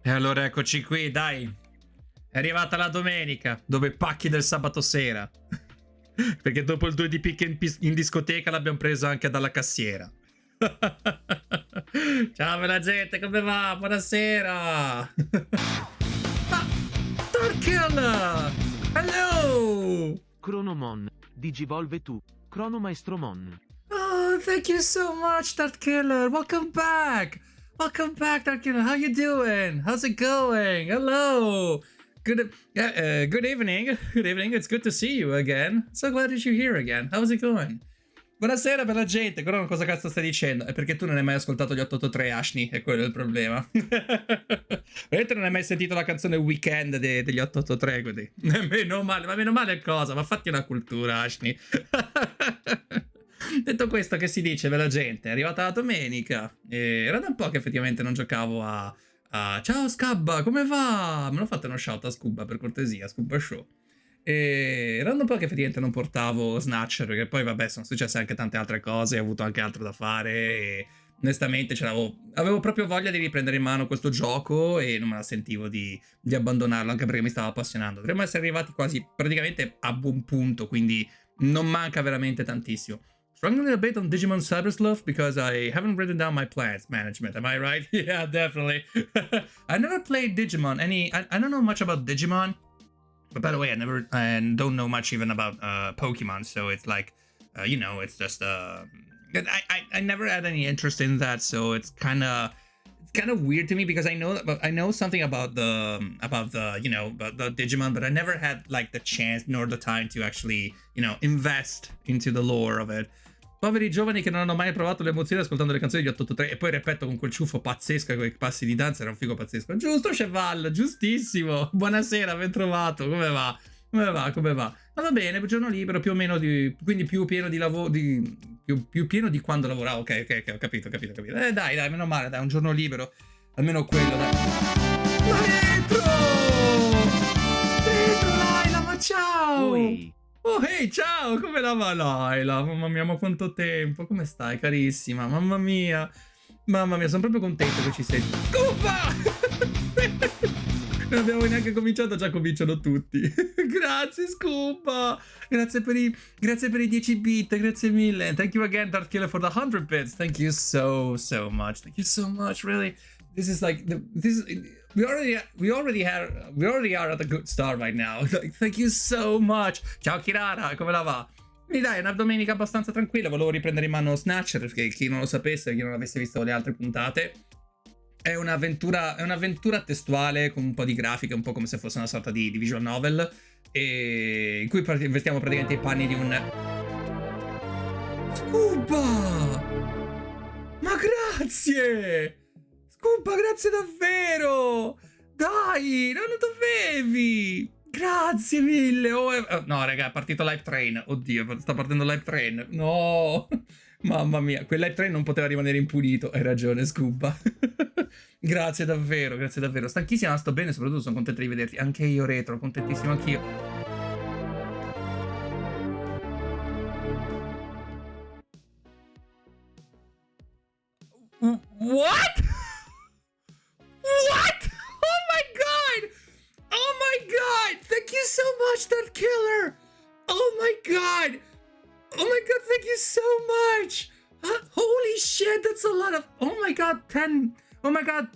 E allora eccoci qui, dai. È arrivata la domenica, dove pacchi del sabato sera. Perché dopo il 2 di picche in discoteca l'abbiamo preso anche dalla cassiera. Ciao bella gente, come va? Buonasera. Ah, Torkel! Hello! Cronomon, Digivolve tu, Cronomaestromon. Oh, thank you so much, Dart Killer. Welcome back. Welcome back, Dart Killer. How you doing? How's it going? Hello. Good evening. Good evening. It's good to see you again. So glad that you're here again. How's it going? Buonasera bella gente. Però cosa cazzo stai dicendo? È perché tu non hai mai ascoltato gli 883 Ashni, è quello il problema. Vedete, non hai mai sentito la canzone Weekend degli 883, quindi meno male. Ma meno male cosa? Ma fatti una cultura, Ashni. Detto questo, che si dice, bella gente? È arrivata la domenica e era da un po' che effettivamente non giocavo a Ciao Scabba, come va? Me lo fate uno shout a Scubba, per cortesia, Scubba Show. E era da un po' che effettivamente non portavo Snatcher, perché poi vabbè sono successe anche tante altre cose, ho avuto anche altro da fare e onestamente avevo proprio voglia di riprendere in mano questo gioco e non me la sentivo di abbandonarlo, anche perché mi stava appassionando. Dovremmo essere arrivati quasi praticamente a buon punto, quindi non manca veramente tantissimo. Struggling a bit on Digimon Cybersluff because I haven't written down my plans management. Am I right? Yeah, definitely. I never played Digimon. I don't know much about Digimon. But by the way, I don't know much even about Pokemon. So it's like, it's just I never had any interest in that. So it's kind of weird to me because I know something about the Digimon, but I never had like the chance nor the time to actually invest into the lore of it. Poveri giovani che non hanno mai provato le emozioni ascoltando le canzoni di 883 e poi ripeto con quel ciuffo pazzesco, con i passi di danza, era un figo pazzesco. Giusto Cheval, giustissimo. Buonasera, ben trovato. Come va? Come va? Ma va bene, giorno libero, più o meno quindi più pieno di lavoro, più pieno di quando lavoravo. Ok, ho capito. Dai, meno male, dai, un giorno libero. Almeno quello, dai. Ma Retro, Laila, ma ciao! Oi. Oh, hey, ciao, come la va Laila? Mamma mia, ma quanto tempo, come stai, carissima? Mamma mia, sono proprio contento che ci sei. Scuba! Non abbiamo neanche cominciato, già cominciano tutti. Grazie, Scuba! Grazie per i 10 bit, grazie mille. Thank you again, Darth Killer, for the 100 bits. Thank you so much. Thank you so much, really. This is like we already are at a good start right now. Like, thank you so much. Ciao Kirara, come la va? Quindi dai, è una domenica abbastanza tranquilla. Volevo riprendere in mano Snatcher, perché chi non lo sapesse, chi non avesse visto le altre puntate, è un'avventura testuale con un po' di grafica, un po' come se fosse una sorta di visual novel, e in cui investiamo praticamente i panni di un Scuba! Ma grazie! Scuba, grazie davvero! Dai, non lo dovevi! Grazie mille! No, raga, è partito Live Train. Oddio, sta partendo Live Train. No! Mamma mia, quel Live Train non poteva rimanere impunito. Hai ragione, Scuba. Grazie davvero. Stanchissima, ma sto bene, soprattutto sono contento di vederti. Anche io, Retro, contentissimo anch'io. What? What? Oh my god! Thank you so much, Dart Killer! Oh my god, thank you so much! Holy shit, that's a lot of... Oh my god,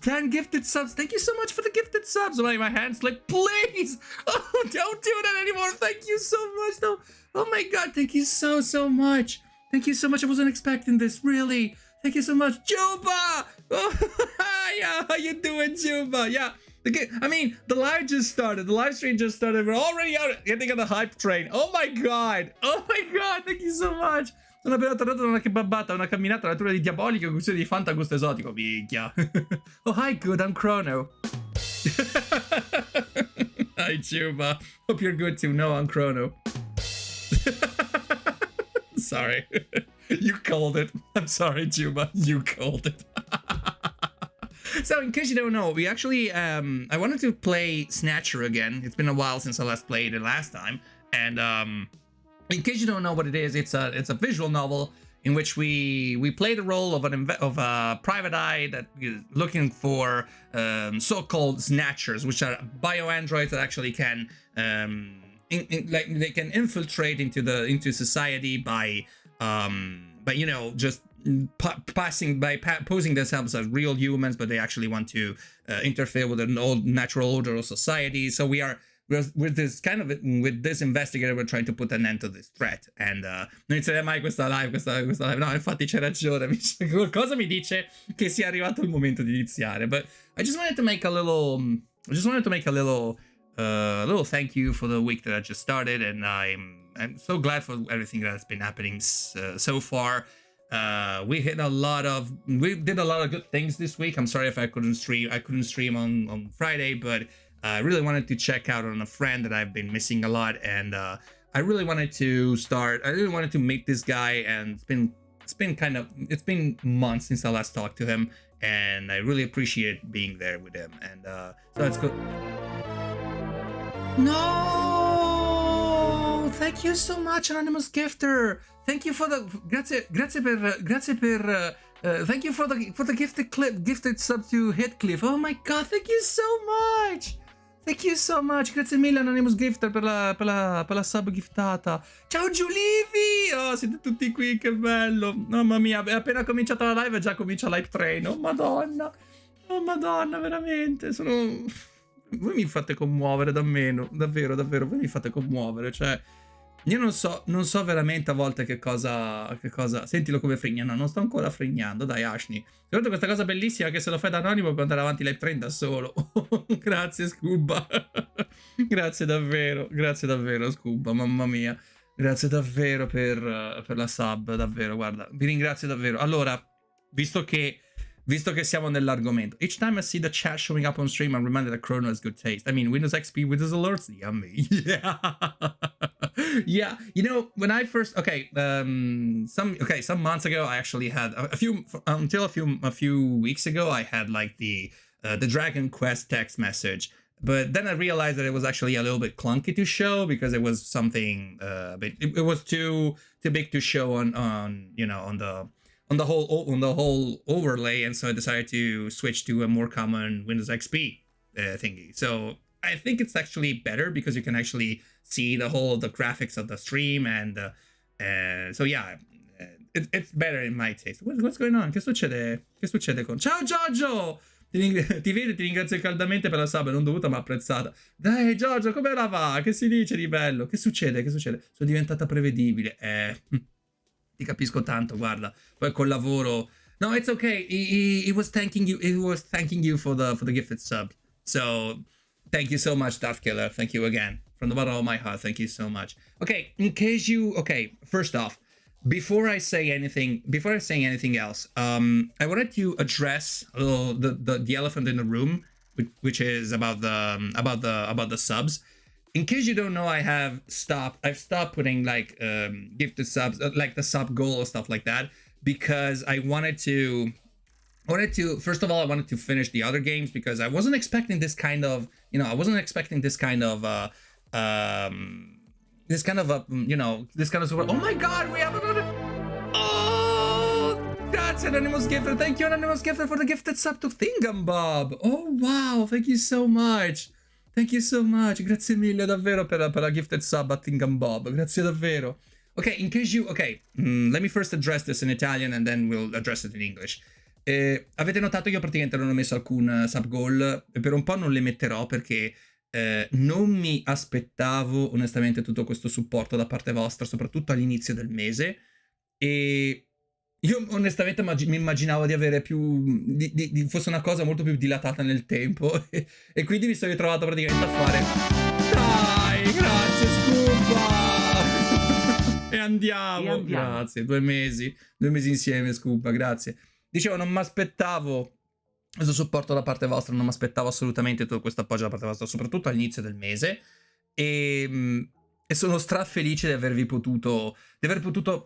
10 gifted subs. Thank you so much for the gifted subs. My hand slipped. Please! Oh, don't do that anymore. Thank you so much, though. Oh my god, thank you so much. Thank you so much. I wasn't expecting this, really. Thank you so much. Juba! Oh, yeah, how you doing, Juba? Yeah. I mean, the live just started. The live stream just started. We're already out getting on the hype train. Oh my god. Thank you so much. Sono appena tornato da una kebabbata, una camminata alla natura di diabolica gustione di Fanta gusto esotico. Minchia. Oh, hi, good. I'm Chrono. Hi, Juba. Hope you're good too. No, I'm Chrono. Sorry. You called it. I'm sorry, Juba. You called it. So, in case you don't know, we actually, I wanted to play Snatcher again. It's been a while since I last played it last time. And, in case you don't know what it is, it's a visual novel in which we play the role of a private eye that is looking for so-called snatchers, which are bioandroids that actually can like they can infiltrate into society by you know, just posing themselves as real humans, but they actually want to interfere with the old natural order of society. So with this kind of with this investigator we're trying to put an end to this threat. And non inizierei mai questa live. No, infatti c'è ragione, qualcosa mi dice che sia arrivato il momento di iniziare. But I just wanted to make a little thank you for the week that I just started, and I'm so glad for everything that has been happening so far. We did a lot of good things this week. I'm sorry if I couldn't stream on Friday, but I really wanted to check out on a friend that I've been missing a lot, and I really wanted to meet this guy, and it's been months since I last talked to him, and I really appreciate being there with him. And so let's go. No, thank you so much, Anonymous Gifter. Thank you for the thank you for the gifted sub to Heathcliff. Oh my god, thank you so much. Thank you so much. Grazie mille, Anonymous Gifter, per la sub giftata. Ciao Giulivi! Oh, siete tutti qui, che bello. Mamma mia, è appena cominciata la live e già comincia l'hype train. Oh madonna. Oh madonna, veramente. Voi mi fate commuovere davvero, voi mi fate commuovere, cioè io non so veramente a volte che cosa. Sentilo come frigna. No, non sto ancora frignando, dai Ashley. Soprattutto questa cosa bellissima che se lo fai da anonimo puoi andare avanti live train da solo. Grazie Scuba. Grazie davvero Scuba, mamma mia. Grazie davvero per la sub, davvero, guarda, vi ringrazio davvero. Allora, visto che siamo nell'argomento, each time I see the chat showing up on stream, I'm reminded that Chrono has good taste. I mean, Windows XP, Windows alerts, yummy. Yeah, you know, when I first some months ago, I actually had a few weeks ago, I had like the Dragon Quest text message. But then I realized that it was actually a little bit clunky to show because it was something it was too big to show on the whole overlay, and so I decided to switch to a more common Windows XP thingy. So I think it's actually better because you can actually see the graphics of the stream, and so yeah, it's better in my taste. What's going on? Che succede con... Ciao Giorgio! Ti vedo, ti ringrazio caldamente per la sub, non dovuta ma apprezzata. Dai Giorgio, come la va? Che si dice di bello? Che succede? Sono diventata prevedibile. Ti capisco tanto, guarda. Poi col lavoro... No, it's okay. He was thanking you for the gifted sub. So, thank you so much, Darth Killer. Thank you again. From the bottom of my heart, thank you so much. Okay, first off, before I say anything else, I wanted to address the elephant in the room, which is about the subs. In case you don't know, I've stopped putting like gifted subs, like the sub goal or stuff like that, because I wanted to first of all, I wanted to finish the other games, because I wasn't expecting this kind of oh my god, we have another... Oh, grazie Anonymous Gifter. Thank you, Anonymous Gifter, for the gifted sub to Thingambob. Oh wow, thank you so much. Grazie mille davvero per la gifted sub a Thingambob. Grazie davvero. Okay, in case you... Okay, let me first address this in Italian and then we'll address it in English. Avete notato che io praticamente non ho messo alcun sub goal, e per un po' non le metterò perché non mi aspettavo onestamente tutto questo supporto da parte vostra, soprattutto all'inizio del mese, e io onestamente mi immaginavo di avere fosse una cosa molto più dilatata nel tempo, e quindi mi sono ritrovato praticamente a fare dai, grazie Scuba e andiamo. Grazie, 2 mesi insieme Scuba, grazie. Dicevo, non mi aspettavo questo supporto da parte vostra, non mi aspettavo assolutamente tutto questo appoggio da parte vostra, soprattutto all'inizio del mese, e sono strafelice di aver potuto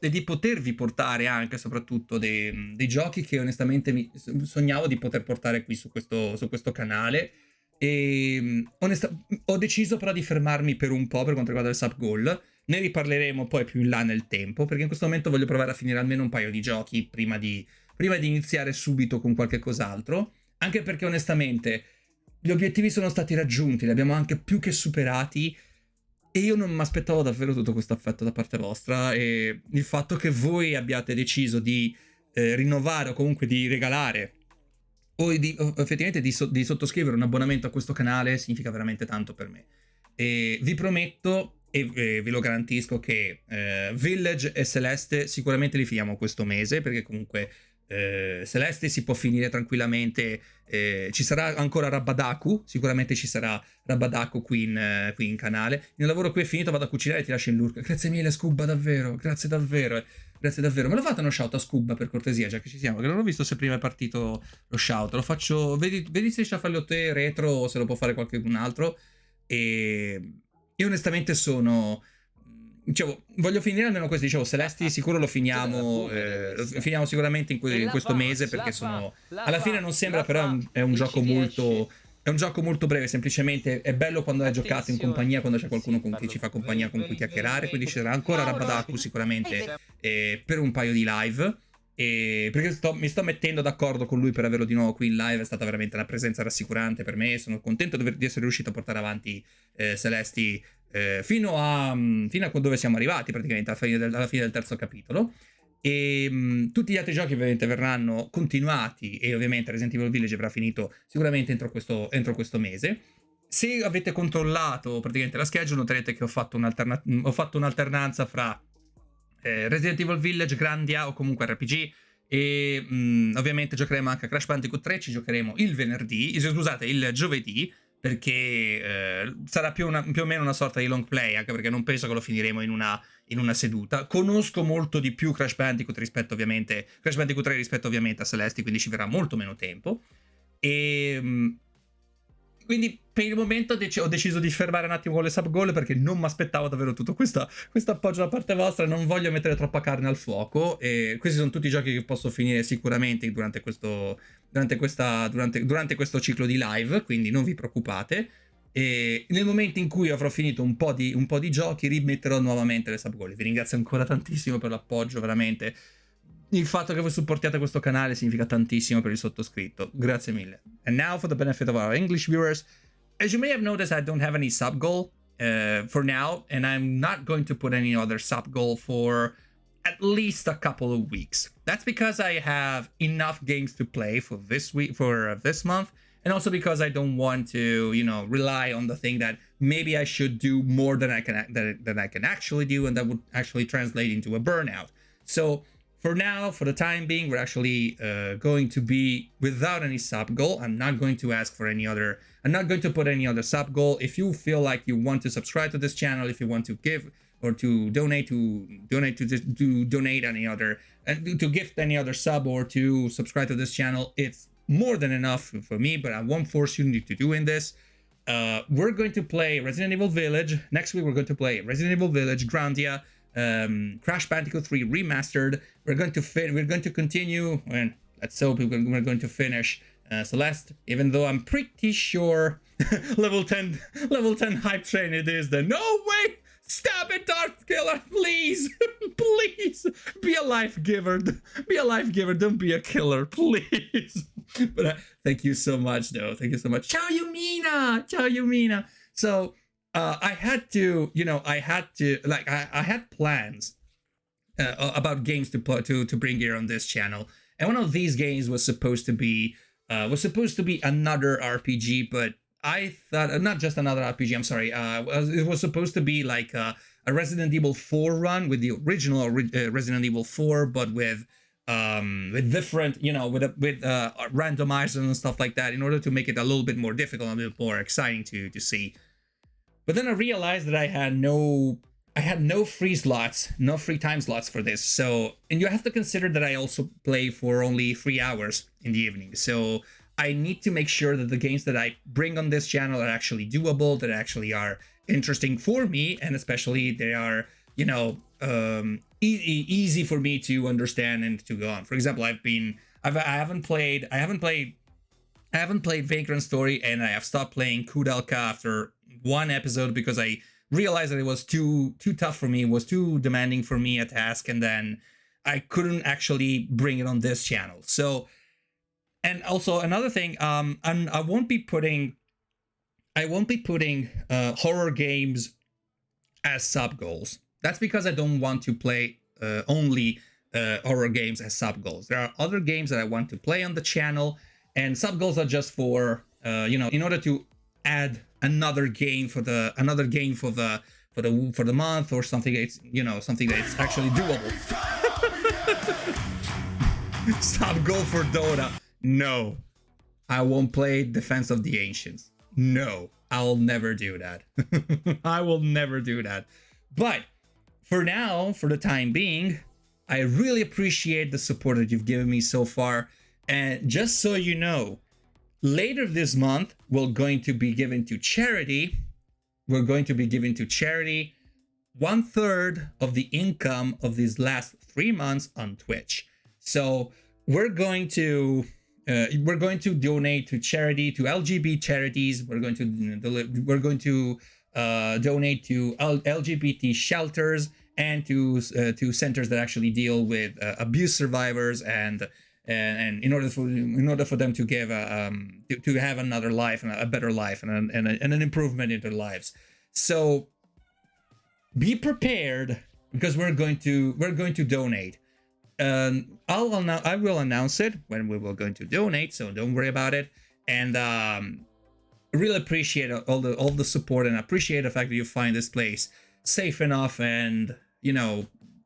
e di potervi portare anche soprattutto dei giochi che onestamente sognavo di poter portare qui su questo canale, e ho deciso però di fermarmi per un po' per quanto riguarda il sub goal, ne riparleremo poi più in là nel tempo, perché in questo momento voglio provare a finire almeno un paio di giochi prima di iniziare subito con qualche cos'altro, anche perché onestamente gli obiettivi sono stati raggiunti, li abbiamo anche più che superati, e io non mi aspettavo davvero tutto questo affetto da parte vostra, e il fatto che voi abbiate deciso di rinnovare o comunque di regalare o effettivamente di sottoscrivere un abbonamento a questo canale significa veramente tanto per me. E vi prometto e ve lo garantisco che Village e Celeste sicuramente li finiamo questo mese, perché comunque Celeste si può finire tranquillamente. Ci sarà ancora Rabadaku, sicuramente ci sarà Rabadaku qui in canale. Il mio lavoro qui è finito, vado a cucinare e ti lascio in lurk. Grazie mille Scubba, davvero, grazie davvero. Grazie davvero. Me lo fate uno shout a Scubba per cortesia, già che ci siamo? Che non ho visto se prima è partito lo shout. Lo faccio. Vedi se riesci a farlo te retro o se lo può fare qualcun altro. E io onestamente sono. Dicevo, voglio finire almeno questo. Dicevo, Celesti sicuro lo finiamo. Finiamo sicuramente in questo mese, perché sono. Alla fine non sembra, però è un gioco molto. È un gioco molto breve, semplicemente è bello quando è giocato in compagnia, quando c'è qualcuno con cui ci fa compagnia, con cui chiacchierare, quindi ci sarà ancora Rabadaku sicuramente per un paio di live, perché mi sto mettendo d'accordo con lui per averlo di nuovo qui in live. È stata veramente una presenza rassicurante per me, sono contento di essere riuscito a portare avanti Celesti fino a dove siamo arrivati, praticamente alla fine del terzo capitolo. E tutti gli altri giochi ovviamente verranno continuati, e ovviamente Resident Evil Village avrà finito sicuramente entro questo mese. Se avete controllato praticamente la schedule, noterete che ho fatto un'alternanza fra Resident Evil Village, Grandia o comunque RPG, e ovviamente giocheremo anche a Crash Bandicoot 3. Ci giocheremo il giovedì, perché sarà più o meno una sorta di long play, anche perché non penso che lo finiremo in una seduta. Conosco molto di più Crash Bandicoot 3 rispetto ovviamente a Celesti, quindi ci verrà molto meno tempo. E quindi per il momento ho deciso di fermare un attimo con le sub goal, perché non mi aspettavo davvero tutto questo appoggio da parte vostra. Non voglio mettere troppa carne al fuoco, e questi sono tutti i giochi che posso finire sicuramente durante questo ciclo di live, quindi non vi preoccupate. E nel momento in cui avrò finito un po' di giochi, rimetterò nuovamente le sub goal. Vi ringrazio ancora tantissimo per l'appoggio, veramente. Il fatto che voi supportiate questo canale significa tantissimo per il sottoscritto. Grazie mille. And now for the benefit of our English viewers. As you may have noticed, I don't have any sub goal for now, and I'm not going to put any other sub goal for at least a couple of weeks. That's because I have enough games to play for this month, and also because I don't want to, rely on the thing that maybe I should do more than I can actually do, and that would actually translate into a burnout. So for now, for the time being, we're actually going to be without any sub goal. I'm not going to put any other sub goal. If you feel like you want to subscribe to this channel, if you want to give or to donate any other, to gift any other sub or to subscribe to this channel, it's more than enough for me, but I won't force you to do in this. We're going to play Resident Evil Village. Next week, we're going to play Resident Evil Village, Grandia, Crash Bandicoot 3 Remastered. We're going to continue, and let's hope we're going to finish Celeste, even though I'm pretty sure level 10 hype train it is. No way! Stop it, Darth Killer, please! Please! Be a life giver. Don't be a killer, please. But thank you so much, though. Thank you so much. Ciao, Yumina! So, I had plans about games to bring here on this channel, and one of these games was supposed to be another RPG, but I thought not just another RPG. I'm sorry. It was supposed to be like a Resident Evil 4 run with the original Resident Evil 4, but with different, with randomizers and stuff like that, in order to make it a little bit more difficult, a little more exciting to see. But then I realized that I had no free slots, no free time slots for this. So, and you have to consider that I also play for only 3 hours in the evening. So I need to make sure that the games that I bring on this channel are actually doable, that actually are interesting for me, and especially they are, easy for me to understand and to go on. For example, I haven't played Vagrant Story, and I have stopped playing Kudalka after one episode because I realized that it was too tough for me, was too demanding for me a task, and then I couldn't actually bring it on this channel. So, and also another thing, I won't be putting horror games as sub goals. That's because I don't want to play only horror games as sub goals. There are other games that I want to play on the channel, and sub goals are just for in order to add another game for the month, or something. It's something that's actually doable. Sub goal for Dota. No, I won't play Defense of the Ancients. No, I'll never do that. I will never do that. But for now, for the time being, I really appreciate the support that you've given me so far. And just so you know, later this month, we're going to be giving to charity. We're going to be giving to charity 1/3 of the income of these last 3 months on Twitch. So we're going to donate to charity, to LGBT charities. We're going to donate to LGBT shelters and to centers that actually deal with abuse survivors, and in order for them to give to have another life, and a better life, and an improvement in their lives. So be prepared, because we're going to donate. I will announce it when we were going to donate, so don't worry about it. And really appreciate all the support, and appreciate the fact that you find this place safe enough and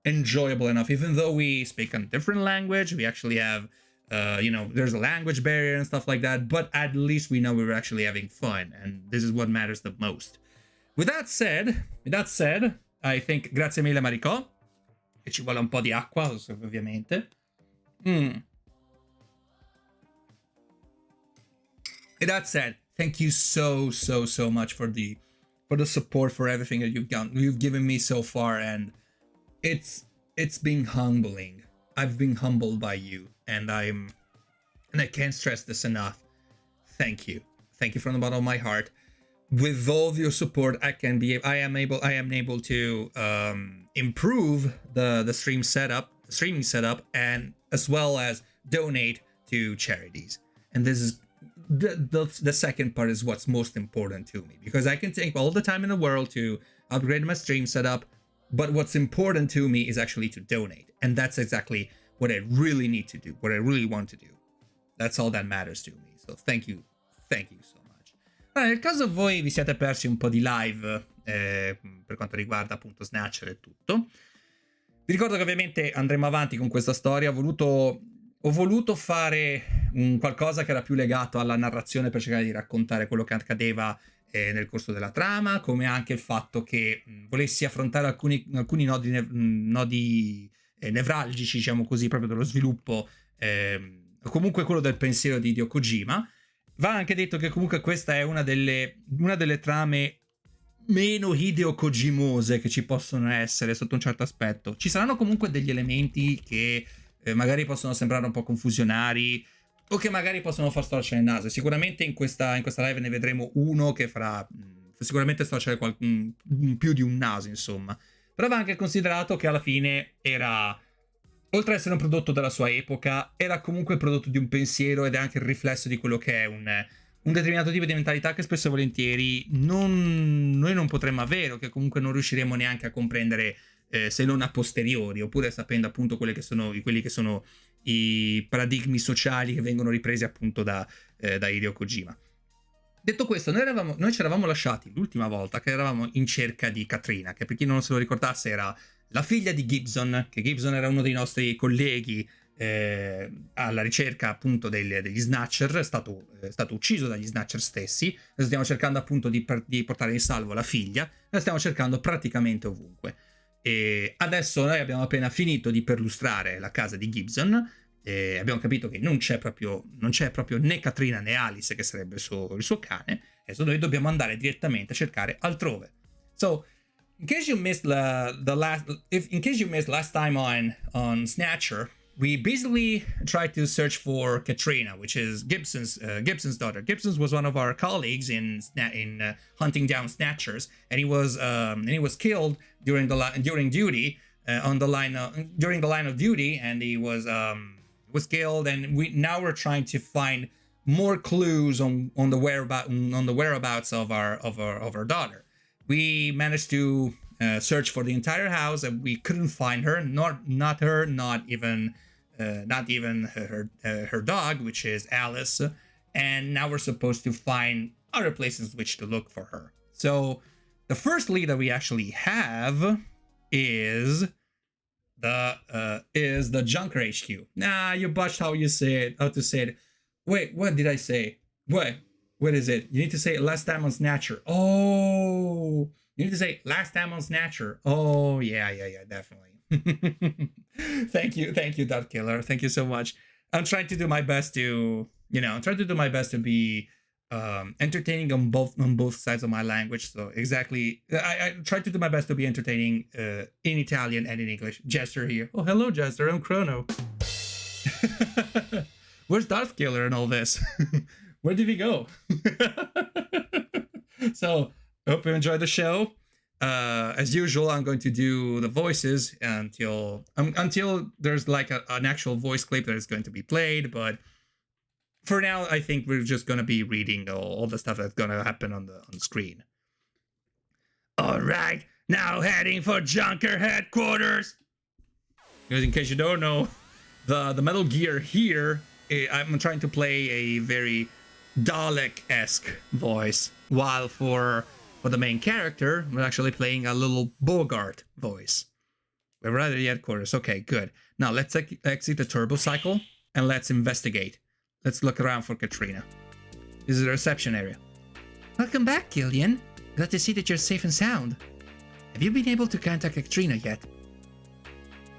enjoyable enough. Even though we speak a different language, we actually have there's a language barrier and stuff like that, but at least we know we're actually having fun, and this is what matters the most. With that said, I think grazie mille Maricò. E ci vuole un po' di acqua, ovviamente. With that said, thank you so much for the support, for everything that you've given me so far, and it's been humbling. I've been humbled by you, and I can't stress this enough. Thank you from the bottom of my heart. With all of your support, I am able to improve the streaming setup, and as well as donate to charities. And this is the second part is what's most important to me, because I can take all the time in the world to upgrade my stream setup, but what's important to me is actually to donate, and that's exactly what I really need to do, what I really want to do. That's all that matters to me. So thank you so much. Allora, nel caso voi vi siate persi un po' di live per quanto riguarda appunto Snatcher e tutto, vi ricordo che ovviamente andremo avanti con questa storia. Ho voluto fare qualcosa che era più legato alla narrazione, per cercare di raccontare quello che accadeva nel corso della trama, come anche il fatto che volessi affrontare alcuni nodi nevralgici, diciamo così, proprio dello sviluppo, comunque quello del pensiero di Hideo Kojima. Va anche detto che comunque questa è una delle trame meno Hideo Kojimose che ci possono essere sotto un certo aspetto. Ci saranno comunque degli elementi che magari possono sembrare un po' confusionari, o che magari possono far storcere il naso. Sicuramente in questa live ne vedremo uno che farà sicuramente storcere più di un naso, insomma. Però va anche considerato che alla fine era, oltre ad essere un prodotto della sua epoca, era comunque il prodotto di un pensiero, ed è anche il riflesso di quello che è un determinato tipo di mentalità che spesso e volentieri noi non potremmo avere, o che comunque non riusciremo neanche a comprendere se non a posteriori, oppure sapendo appunto quelli che sono i paradigmi sociali che vengono ripresi appunto da Hideo Kojima. Detto questo, noi ci eravamo lasciati l'ultima volta che eravamo in cerca di Katrina, che per chi non se lo ricordasse era la figlia di Gibson, che Gibson era uno dei nostri colleghi alla ricerca appunto degli Snatcher, è stato ucciso dagli Snatcher stessi. Noi stiamo cercando appunto di portare in salvo la figlia, la stiamo cercando praticamente ovunque. E adesso noi abbiamo appena finito di perlustrare la casa di Gibson, e abbiamo capito che non c'è proprio né Katrina né Alice, che sarebbe il suo cane. Adesso noi dobbiamo andare direttamente a cercare altrove. So, in case you missed last time on Snatcher, we basically tried to search for Katrina, which is Gibson's daughter. Gibson was one of our colleagues in hunting down snatchers, and he was killed during duty during the line of duty, and he was killed. And we're trying to find more clues on the whereabouts of our daughter. We managed to search for the entire house, and we couldn't find her. Not her, not even her dog, which is Alice. And now we're supposed to find other places which to look for her. So the first lead that we actually have is the Junker HQ. Nah, you botched how to say it. Wait, what did I say? What is it? You need to say last time on Snatcher. Oh, you need to say last time on Snatcher. Oh, yeah, definitely. Thank you, Dot Killer. Thank you so much. I'm trying to do my best to, be entertaining on both sides of my language. So exactly, I try to do my best to be entertaining in Italian and in English. Jester here. Oh, hello, Jester. I'm Chrono. Where's Darth Killer in all this? Where did he go? So, hope you enjoyed the show. As usual, I'm going to do the voices until there's like an actual voice clip that is going to be played. But for now, I think we're just going to be reading all the stuff that's going to happen on the screen. All right, now heading for Junker headquarters. Because in case you don't know, the Metal Gear here, I'm trying to play a very Dalek-esque voice, while for the main character, we're actually playing a little Bogart voice. We're right at the headquarters. Okay, good. Now let's exit the turbo cycle and let's investigate. Let's look around for Katrina. This is the reception area. Welcome back, Killian. Glad to see that you're safe and sound. Have you been able to contact Katrina yet?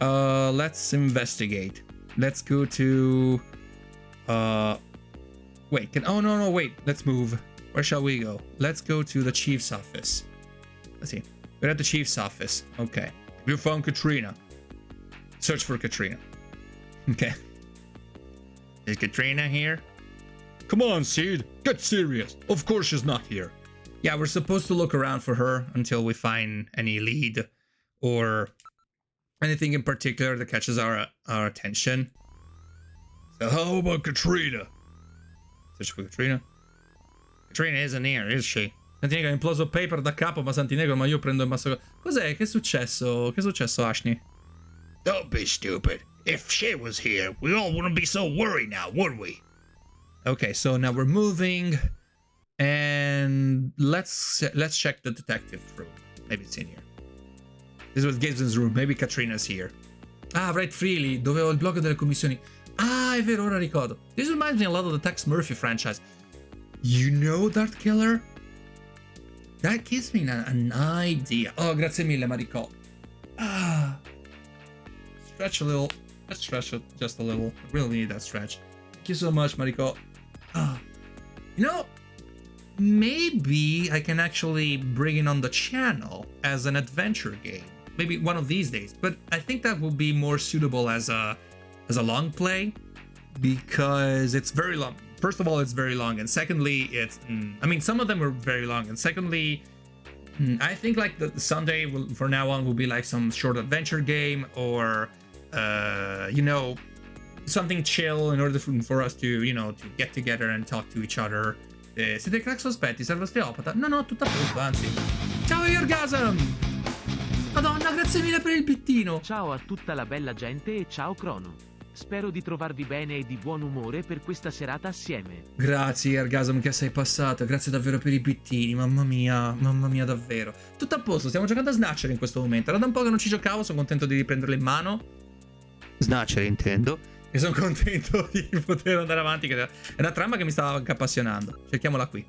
Let's investigate. Let's go to... Wait, wait. Let's move. Where shall we go? Let's go to the chief's office. Let's see. We're at the chief's office. Okay. You found Katrina. Search for Katrina. Okay. Is Katrina here? Come on, Seed. Get serious. Of course she's not here. Yeah, we're supposed to look around for her until we find any lead or anything in particular that catches our attention. So how about Katrina? Search for Katrina. Katrina isn't here, is she? Santinego ha imploso paper da capo, ma Santinego, ma io prendo il masso. Cos'è? Che è successo? Che è successo, Ashley? Don't be stupid. If she was here, we all wouldn't be so worried now, would we? Okay, so now we're moving, and let's check the detective room. Maybe it's in here. This was Gibson's room. Maybe Katrina's here. Ah, Write Freely, dove ho il blog delle commissioni. Ah, è vero, ora ricordo. This reminds me a lot of the Tex Murphy franchise. You know, Darth Killer? That gives me an idea. Oh, grazie mille, Maricò. Ah. Stretch a little. Let's stretch it just a little. I really need that stretch. Thank you so much, Maricò. Ah. You know, maybe I can actually bring it on the channel as an adventure game. Maybe one of these days. But I think that would be more suitable as a long play, because it's very long. First of all, it's very long, and secondly, it's I mean, some of them are very long, and secondly, I think like the Sunday will, for now on, will be like some short adventure game, or you know, something chill in order for us to, you know, to get together and talk to each other. Siete crack sospetti, serve osteopata? No, tutto a posto, anzi. Ciao Orgasm! Madonna, grazie mille per il bittino! Ciao a tutta la bella gente e ciao Crono. Spero di trovarvi bene e di buon umore per questa serata assieme. Grazie Orgasm che sei passato, grazie davvero per i bittini, mamma mia davvero. Tutto a posto, stiamo giocando a Snatcher in questo momento. Era da un po' che non ci giocavo, sono contento di riprenderlo in mano. Snatcher intendo. E sono contento di poter andare avanti, che è una trama che mi stava anche appassionando. Cerchiamola qui.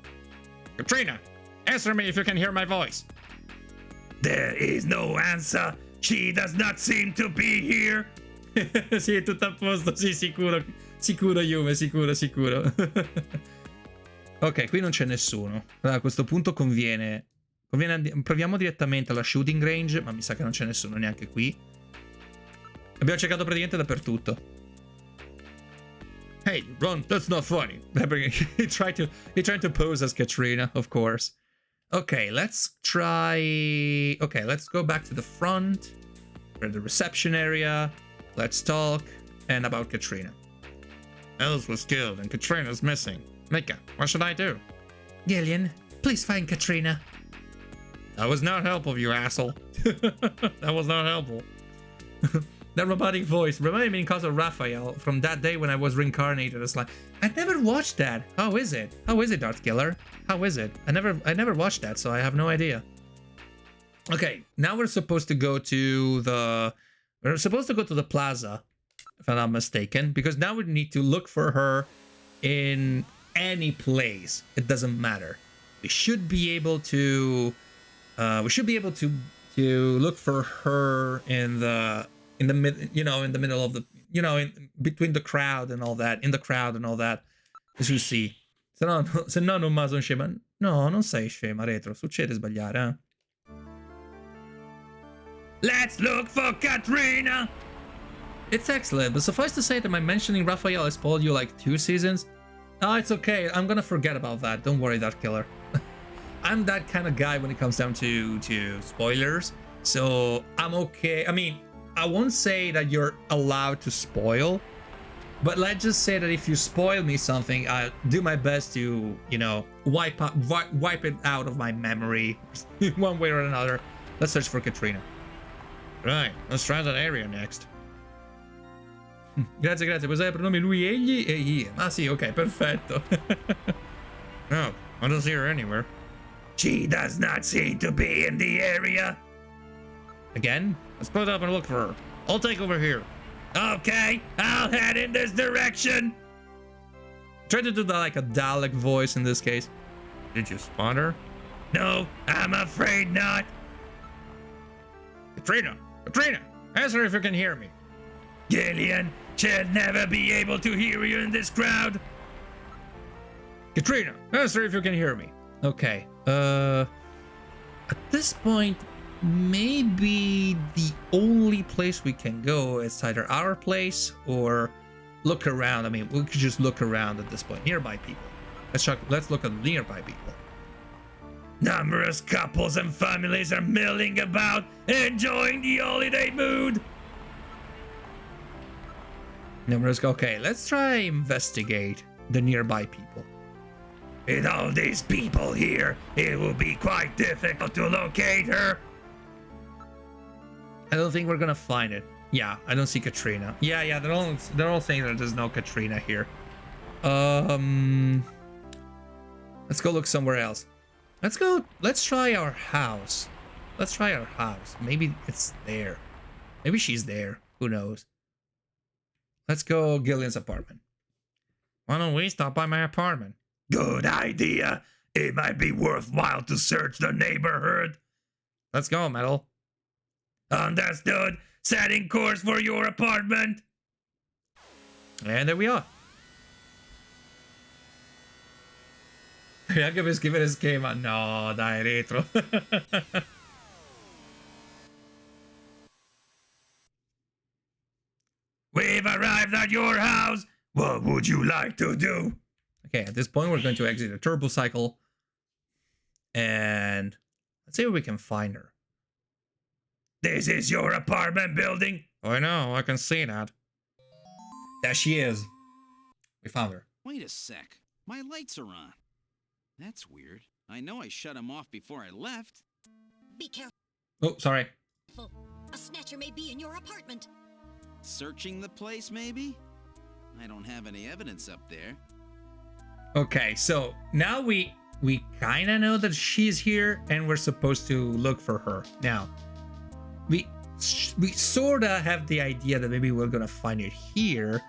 Katrina, answer me if you can hear my voice. There is no answer. She does not seem to be here. Sì, tutto a posto, sì, sicuro Yume, sicuro. Ok, qui non c'è nessuno. Allora, a questo punto conviene proviamo direttamente alla shooting range, ma mi sa che non c'è nessuno neanche qui. Abbiamo cercato praticamente dappertutto. Hey, Ron, that's not funny. he tried to pose as Katrina, of course. Okay, let's try... Okay, let's go back to the front. We're in the reception area. Let's talk. And about Katrina. Els was killed and Katrina's missing. Mika, what should I do? Gillian, please find Katrina. That was not helpful, you asshole. That was not helpful. That robotic voice reminded me of Raphael from that day when I was reincarnated. It's like, I never watched that. How is it? How is it, Darth Killer? How is it? I never watched that, so I have no idea. Okay, now we're supposed to go to the... We're supposed to go to the plaza, if I'm not mistaken, because now we need to look for her in any place. It doesn't matter. We should be able to... to look for her in the middle of the, in between the crowd and all that, in the crowd and all that, as you see. Se no non ma sono scema. No, non sei scema, Retro. Succede sbagliare, eh? Let's look for Katrina! It's excellent, but suffice to say that my mentioning Raphael has spoiled you like 2 seasons. Oh, it's okay. I'm gonna forget about that. Don't worry, Darth Killer. I'm that kind of guy when it comes down to spoilers, so I'm okay. I mean, I won't say that you're allowed to spoil, but let's just say that if you spoil me something, I'll do my best to, wipe it out of my memory one way or another. Let's search for Katrina. Right, let's try that area next. Grazie, puoi usare i pronomi lui, egli e io. Ah sì, ok, perfetto. No, I don't see her anywhere. She does not seem to be in the area. Again? Let's split up and look for her. I'll take over here. Okay, I'll head in this direction. Try to do that like a Dalek voice in this case. Did you spot her? No, I'm afraid not. Katrina! Ask her if you can hear me. Gillian, she'll never be able to hear you in this crowd. Katrina, ask her if you can hear me. Okay, at this point, maybe the only place we can go is either our place or look around. I mean, we could just look around at this point. Nearby people. Let's look at nearby people. Numerous couples and families are milling about, enjoying the holiday mood. Okay, let's try investigate the nearby people. With all these people here, it will be quite difficult to locate her. I don't think we're gonna find it. Yeah, I don't see Katrina. Yeah, they're all saying that there's no Katrina here. Let's go look somewhere else. Let's try our house. Maybe it's there. Maybe she's there. Who knows? Let's go Gillian's apartment. Why don't we stop by my apartment? Good idea. It might be worthwhile to search the neighborhood. Let's go, Metal. Understood. Setting course for your apartment. And there we are. Anche per scrivere schema. No, dai, Retro. We've arrived at your house. What would you like to do? Okay, at this point, we're going to exit the turbo cycle. And let's see if we can find her. This is your apartment building? I know, I can see that. There she is. We found her. Wait a sec. My lights are on. That's weird. I know I shut them off before I left. Be careful. Oh, sorry. A snatcher may be in your apartment. Searching the place, maybe? I don't have any evidence up there. Okay, so now we kind of know that she's here and we're supposed to look for her. Now, we sort of have the idea that maybe we're going to find it here,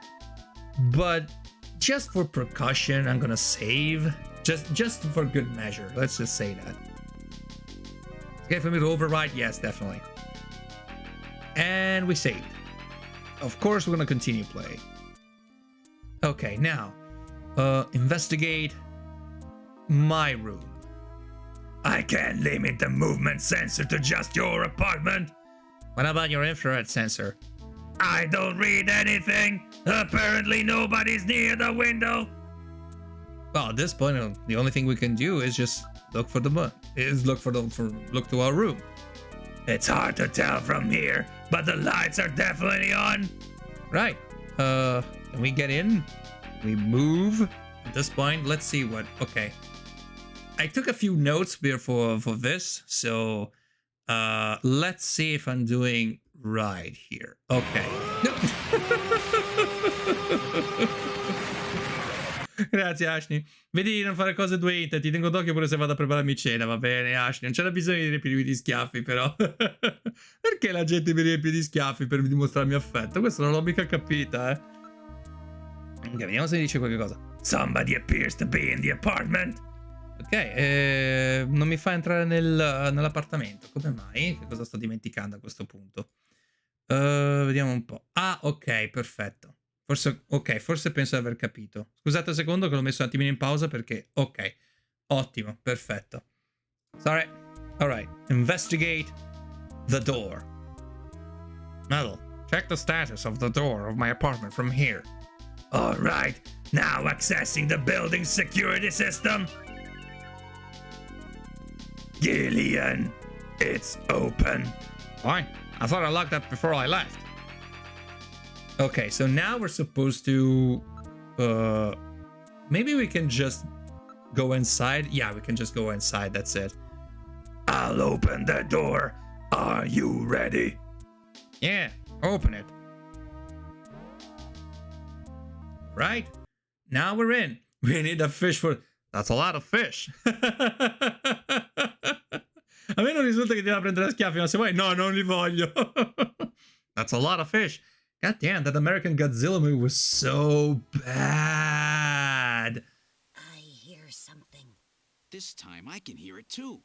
but just for precaution, I'm going to save. Just for good measure. Let's just say that. Okay, for me to override? Yes, definitely. And we saved. Of course, we're going to continue play. Okay, now, investigate my room. I can't limit the movement sensor to just your apartment. What about your infrared sensor? I don't read anything. Apparently nobody's near the window. Well, at this point, the only thing we can do is just look for the moon. Look to our room. It's hard to tell from here, but the lights are definitely on. Right. Can we get in? We move. At this point, let's see what. Okay. I took a few notes here for this, so let's see if I'm doing right here. Okay. Grazie Ashley. Vedi di non fare cose due hit, ti tengo d'occhio pure se vado a prepararmi cena, va bene Ashley? Non c'era bisogno di riempirmi di schiaffi però. Perché la gente mi riempie di schiaffi per dimostrarmi affetto? Questo non l'ho mica capita, eh. Ok, vediamo se mi dice qualche cosa. Somebody appears to be in the apartment. Ok, non mi fa entrare nell'appartamento. Come mai? Che cosa sto dimenticando a questo punto? Vediamo un po'. Ah, ok, perfetto. Forse penso di aver capito. Scusate un secondo che l'ho messo un attimino in pausa perché... Ok, ottimo, perfetto. Sorry. Alright, investigate the door. Metal, check the status of the door of my apartment from here. Alright, now accessing the building's security system. Gillian, it's open. Why? I thought I locked that before I left. Okay, so now we're supposed to... maybe we can just go inside. Yeah, we can just go inside, that's it. I'll open the door. Are you ready? Yeah, open it. Right? Now we're in. We need a fish for... That's a lot of fish. A me non risulta che ti va a prendere a schiaffi, ma se vuoi... No, non li voglio. That's a lot of fish. God damn, that American Godzilla movie was so bad. I hear something. This time I can hear it too.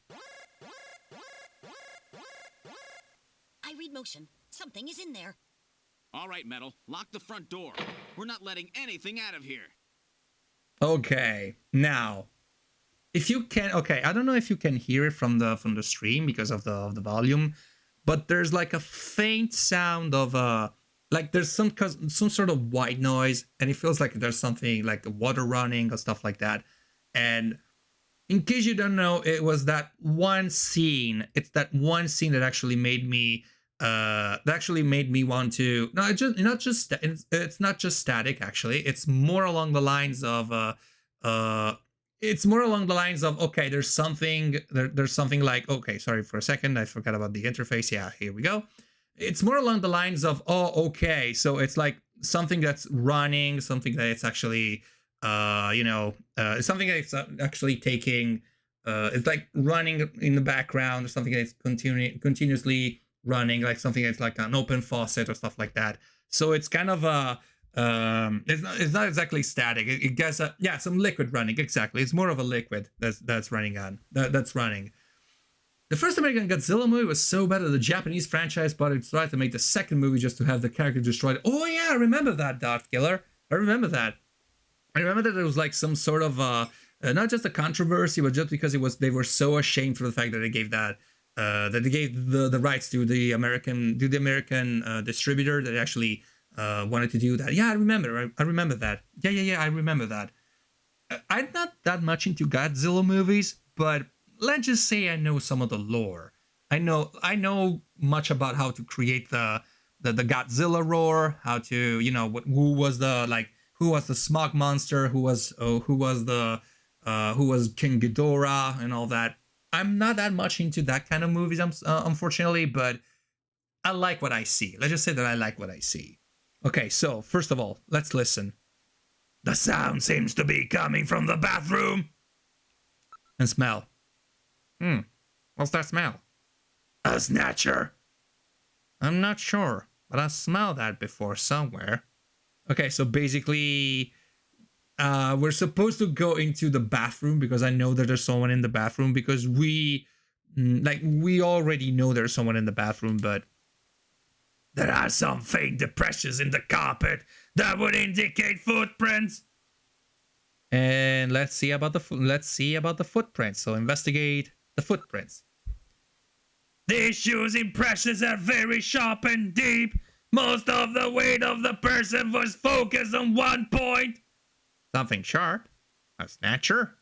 I read motion. Something is in there. All right, Metal, lock the front door. We're not letting anything out of here. Okay, now, if you can, okay, I don't know if you can hear it from the stream because of the volume, but there's like a faint sound of like there's some sort of white noise, and it feels like there's something like water running or stuff like that. And in case you don't know, it was that one scene. It's that one scene that actually made me want to. No, it's not just static. Actually, it's more along the lines of okay, there's something like, okay, sorry for a second, I forgot about the interface. Yeah, here we go. It's more along the lines of, oh, okay, so it's like something that's running, something that it's actually something that's actually taking it's like running in the background, or something that's continuously running, like something that's like an open faucet or stuff like that. So it's kind of a it's not exactly static. It gets some liquid running. Exactly, it's more of a liquid that's running on that's running. The first American Godzilla movie was so bad that the Japanese franchise bought its right to make the second movie just to have the character destroyed. Oh yeah, I remember that, Darth Killer. I remember that. I remember that there was like some sort of not just a controversy, but just because they were so ashamed for the fact that they gave that they gave the rights to the American distributor that actually wanted to do that. Yeah, I remember that. Yeah, I remember that. I'm not that much into Godzilla movies, but let's just say I know some of the lore. I know much about how to create the Godzilla roar, how to, who was the smog monster, who was King Ghidorah and all that. I'm not that much into that kind of movies, unfortunately, but I like what I see. Let's just say that I like what I see. Okay, so first of all, let's listen. The sound seems to be coming from the bathroom. And smell. What's that smell? A snatcher. I'm not sure, but I smelled that before somewhere. Okay, so basically, we're supposed to go into the bathroom because I know that there's someone in the bathroom, because we already know there's someone in the bathroom, but there are some faint depressions in the carpet that would indicate footprints. And let's see about the footprints. So investigate the footprints. These shoes' impressions are very sharp and deep. Most of the weight of the person was focused on one point. Something sharp? A snatcher?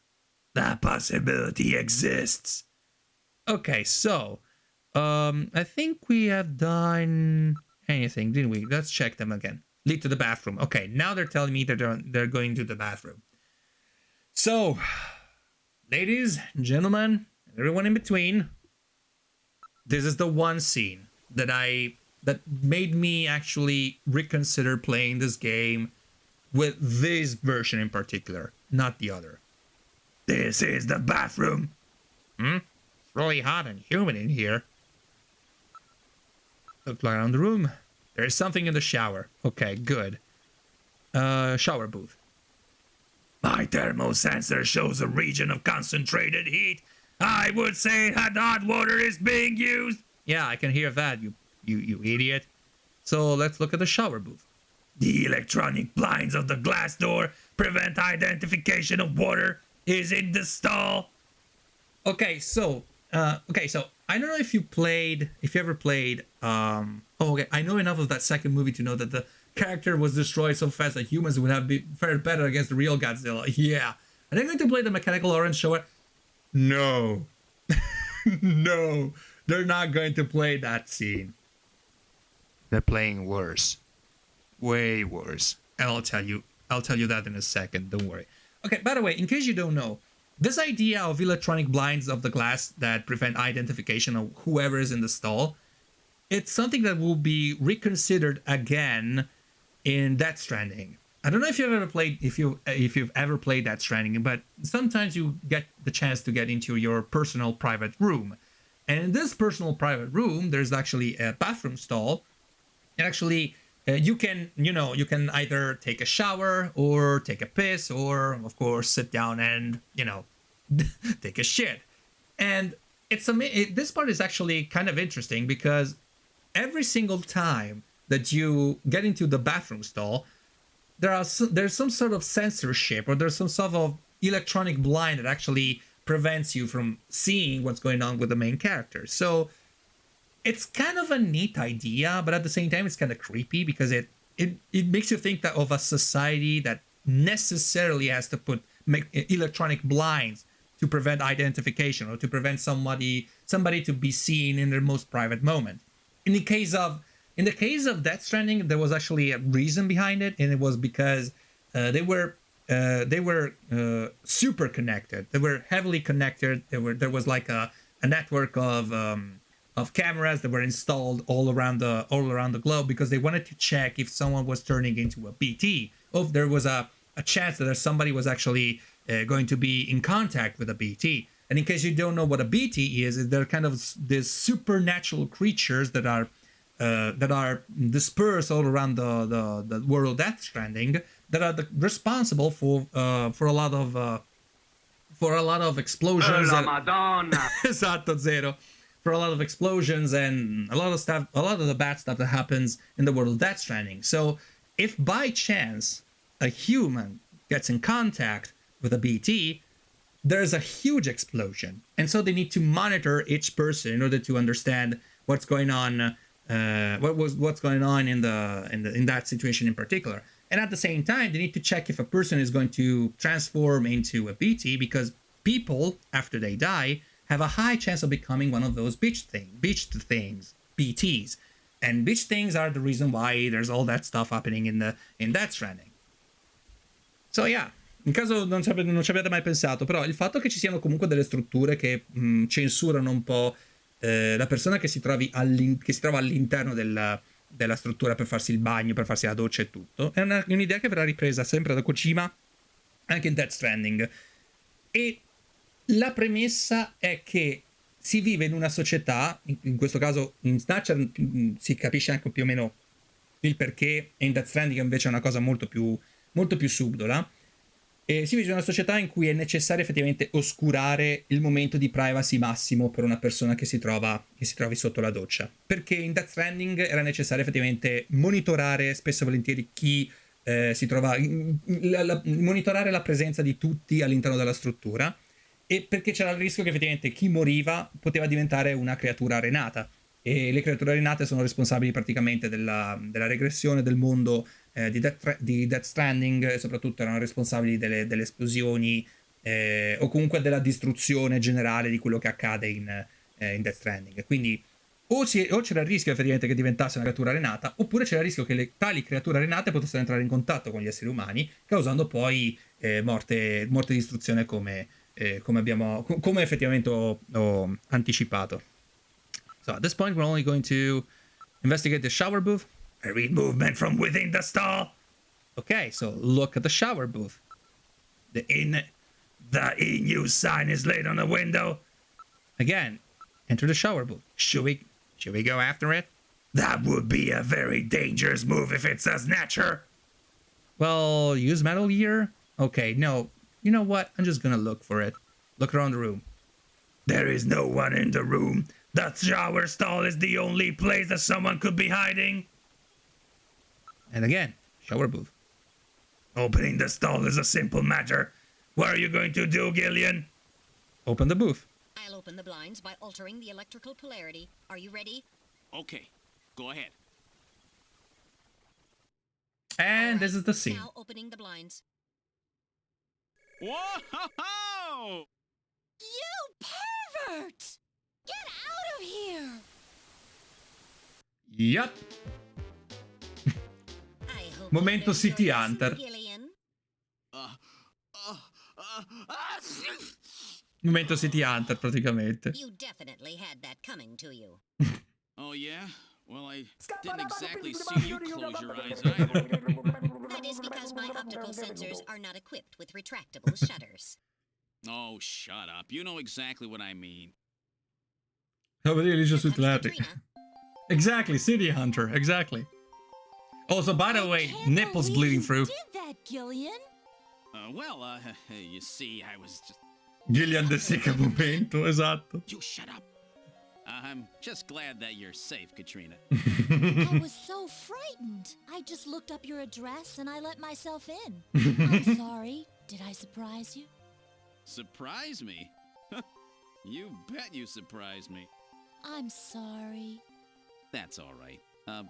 That possibility exists. Okay, so I think we have done anything, didn't we? Let's check them again. Lead to the bathroom. Okay, now they're telling me that they're going to the bathroom. So, ladies, gentlemen, and everyone in between, this is the one scene that made me actually reconsider playing this game with this version in particular, not the other. This is the bathroom. It's really hot and humid in here. Look around the room. There's something in the shower. Okay, good. Shower booth. My thermosensor shows a region of concentrated heat. I would say that hot water is being used. Yeah, I can hear that, you idiot. So let's look at the shower booth. The electronic blinds of the glass door prevent identification of water. Is in the stall. Okay, so I don't know if you ever played. Okay, I know enough of that second movie to know that the character was destroyed so fast that humans would have fared better against the real Godzilla. Yeah, are they going to play the mechanical orange shower? No, no, they're not going to play that scene. They're playing worse. Way worse. And I'll tell you that in a second. Don't worry. Okay, by the way, in case you don't know, this idea of electronic blinds of the glass that prevent identification of whoever is in the stall, it's something that will be reconsidered again in Death Stranding. I don't know if you've ever played Death Stranding, but sometimes you get the chance to get into your personal private room. And in this personal private room, there's actually a bathroom stall. And actually, you can either take a shower or take a piss or, of course, sit down and, take a shit. And this part is actually kind of interesting because every single time that you get into the bathroom stall, there's some sort of censorship or there's some sort of electronic blind that actually prevents you from seeing what's going on with the main character. So it's kind of a neat idea, but at the same time, it's kind of creepy because it makes you think of a society that necessarily has to make electronic blinds to prevent identification or to prevent somebody to be seen in their most private moment. In the case of Death Stranding, there was actually a reason behind it, and it was because they were super connected. They were heavily connected. There was like a network of cameras that were installed all around the globe because they wanted to check if someone was turning into a BT, or if there was a chance that somebody was actually going to be in contact with a BT. And in case you don't know what a BT is, they're kind of these supernatural creatures that are dispersed all around the world of Death Stranding that are responsible for a lot of explosions. La Madonna. Esatto, Zero. For a lot of explosions and a lot of the bad stuff that happens in the world of Death Stranding. So if by chance a human gets in contact with a BT, there's a huge explosion. And so they need to monitor each person in order to understand what's going on, what's going on in that situation in particular. And at the same time, they need to check if a person is going to transform into a BT because people, after they die, have a high chance of becoming one of those beached things, BTs. And beached things are the reason why there's all that stuff happening in Death Stranding. So yeah, in caso non ci abbiate mai pensato, però il fatto che ci siano comunque delle strutture che censurano un po' la persona che si trova all'interno della struttura per farsi il bagno, per farsi la doccia e tutto, è un'idea che verrà ripresa sempre da Kojima anche in Death Stranding. E la premessa è che si vive in una società, in questo caso in Snatcher si capisce anche più o meno il perché, e in Death Stranding invece è una cosa molto più subdola, e si vive in una società in cui è necessario effettivamente oscurare il momento di privacy massimo per una persona che si trovi sotto la doccia, perché in Death Stranding era necessario effettivamente monitorare spesso e volentieri chi si trova, monitorare la presenza di tutti all'interno della struttura, e perché c'era il rischio che effettivamente chi moriva poteva diventare una creatura arenata. e le creature arenate sono responsabili praticamente della regressione del mondo di Death Stranding, e soprattutto erano responsabili delle esplosioni o comunque della distruzione generale di quello che accade in Death Stranding. Quindi o c'era il rischio effettivamente che diventasse una creatura arenata, oppure c'era il rischio che tali creature arenate potessero entrare in contatto con gli esseri umani, causando poi morte e distruzione come effettivamente ho anticipato. So at this point we're only going to investigate the shower booth. I read movement from within the stall. Okay, so look at the shower booth. The in-use sign is laid on the window. Again, enter the shower booth. Should we go after it? That would be a very dangerous move if it's a snatcher. Well, use Metal Gear? Okay, no. You know what? I'm just gonna look for it. Look around the room. There is no one in the room. The shower stall is the only place that someone could be hiding. And again, shower booth. Opening the stall is a simple matter. What are you going to do, Gillian? Open the booth. I'll open the blinds by altering the electrical polarity. Are you ready? Okay, go ahead. And All this right, is the scene. Now opening the blinds. Whoa! You pervert! Get out of here! Yup. I hope Momento you City enjoyed Hunter. this, Gillian. Momento City Hunter praticamente. You definitely had that coming to you. Oh, yeah? Well, I didn't exactly see you close your eyes either. That is because my optical sensors are not equipped with retractable shutters. Oh, shut up. You know exactly what I mean. Alicia Sweet Touch Larry. Katrina. Exactly, City Hunter, exactly. Also, by the way, nipples bleeding through. Did that, Gillian? You see, I was just... Gillian De Sica momento, esatto. You shut up. I'm just glad that you're safe, Katrina. I was so frightened. I just looked up your address and I let myself in. I'm sorry. Did I surprise you? Surprise me? You bet you surprised me. I'm sorry. That's all right.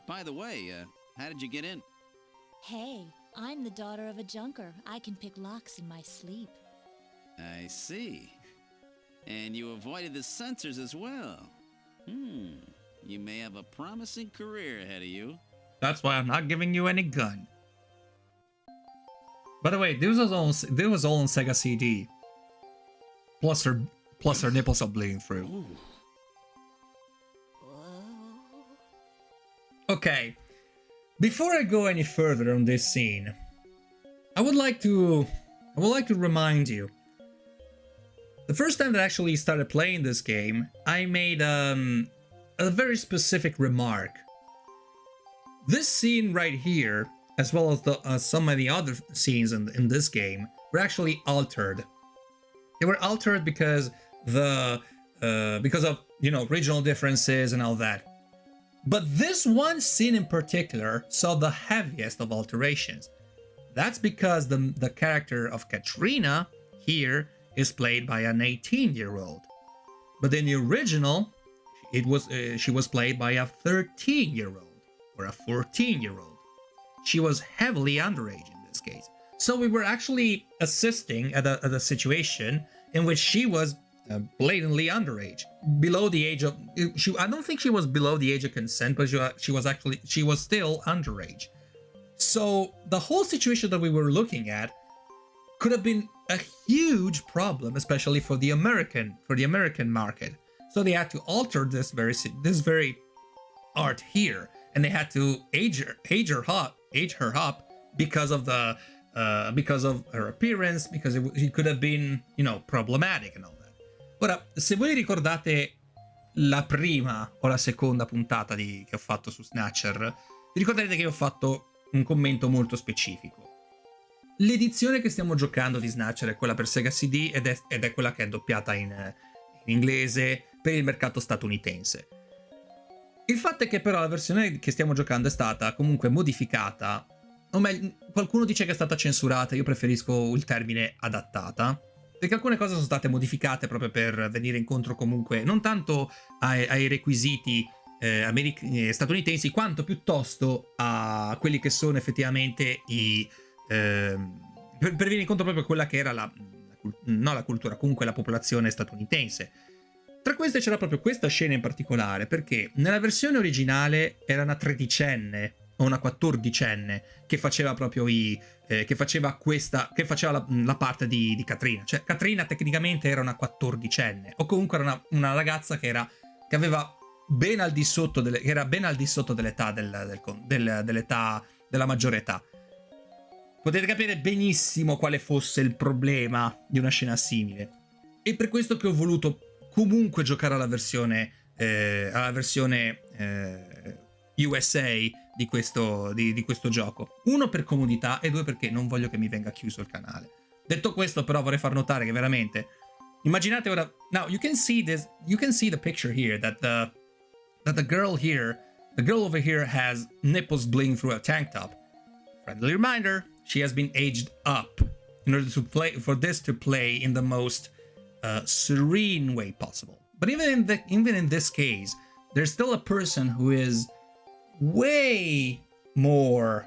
By the way, how did you get in? Hey, I'm the daughter of a junker. I can pick locks in my sleep. I see. And you avoided the sensors as well. You may have a promising career ahead of you. That's why I'm not giving you any gun. By the way, this was all on Sega CD. Plus her nipples are bleeding through. Ooh. Whoa. Okay. Before I go any further on this scene, I would like to remind you. The first time that I actually started playing this game, I made a very specific remark. This scene right here, as well as some of the other scenes in this game, were actually altered. They were altered because of regional differences and all that. But this one scene in particular saw the heaviest of alterations. That's because the character of Katrina here is played by an 18-year-old. But in the original, she was played by a 13-year-old or a 14-year-old. She was heavily underage in this case. So we were actually assisting at a situation in which she was blatantly underage, below the age of. I don't think she was below the age of consent, but she was still underage. So the whole situation that we were looking at could have been a huge problem, especially for the American market. So they had to alter this very art here, and they had to age her up because of her appearance, because it could have been problematic and all that. Ora, se voi ricordate la prima o la seconda puntata che ho fatto su Snatcher, vi ricorderete che ho fatto un commento molto specifico. L'edizione che stiamo giocando di Snatcher è quella per Sega CD ed è quella che è doppiata in inglese per il mercato statunitense. Il fatto è che però la versione che stiamo giocando è stata comunque modificata, o meglio, qualcuno dice che è stata censurata, io preferisco il termine adattata, perché alcune cose sono state modificate proprio per venire incontro comunque non tanto ai requisiti statunitensi, quanto piuttosto a quelli che sono effettivamente i... per venire incontro proprio a quella che era non la cultura, comunque la popolazione statunitense. Tra queste c'era proprio questa scena in particolare, perché nella versione originale era una tredicenne o una quattordicenne che faceva proprio che faceva la parte di Katrina. Cioè Katrina tecnicamente era una quattordicenne, o comunque era una ragazza che aveva ben al di sotto dell'età dell'età della maggiore età. Potete capire benissimo quale fosse il problema di una scena simile. E per questo che ho voluto comunque giocare alla versione USA di questo gioco. Uno, per comodità, e due, perché non voglio che mi venga chiuso il canale. Detto questo, però, vorrei far notare che veramente, immaginate ora, now you can see the picture here that the girl over here has nipples bleeding through a tank top. Friendly reminder, she has been aged up in order for this to play in the most serene way possible. But even in this case, there's still a person who is way more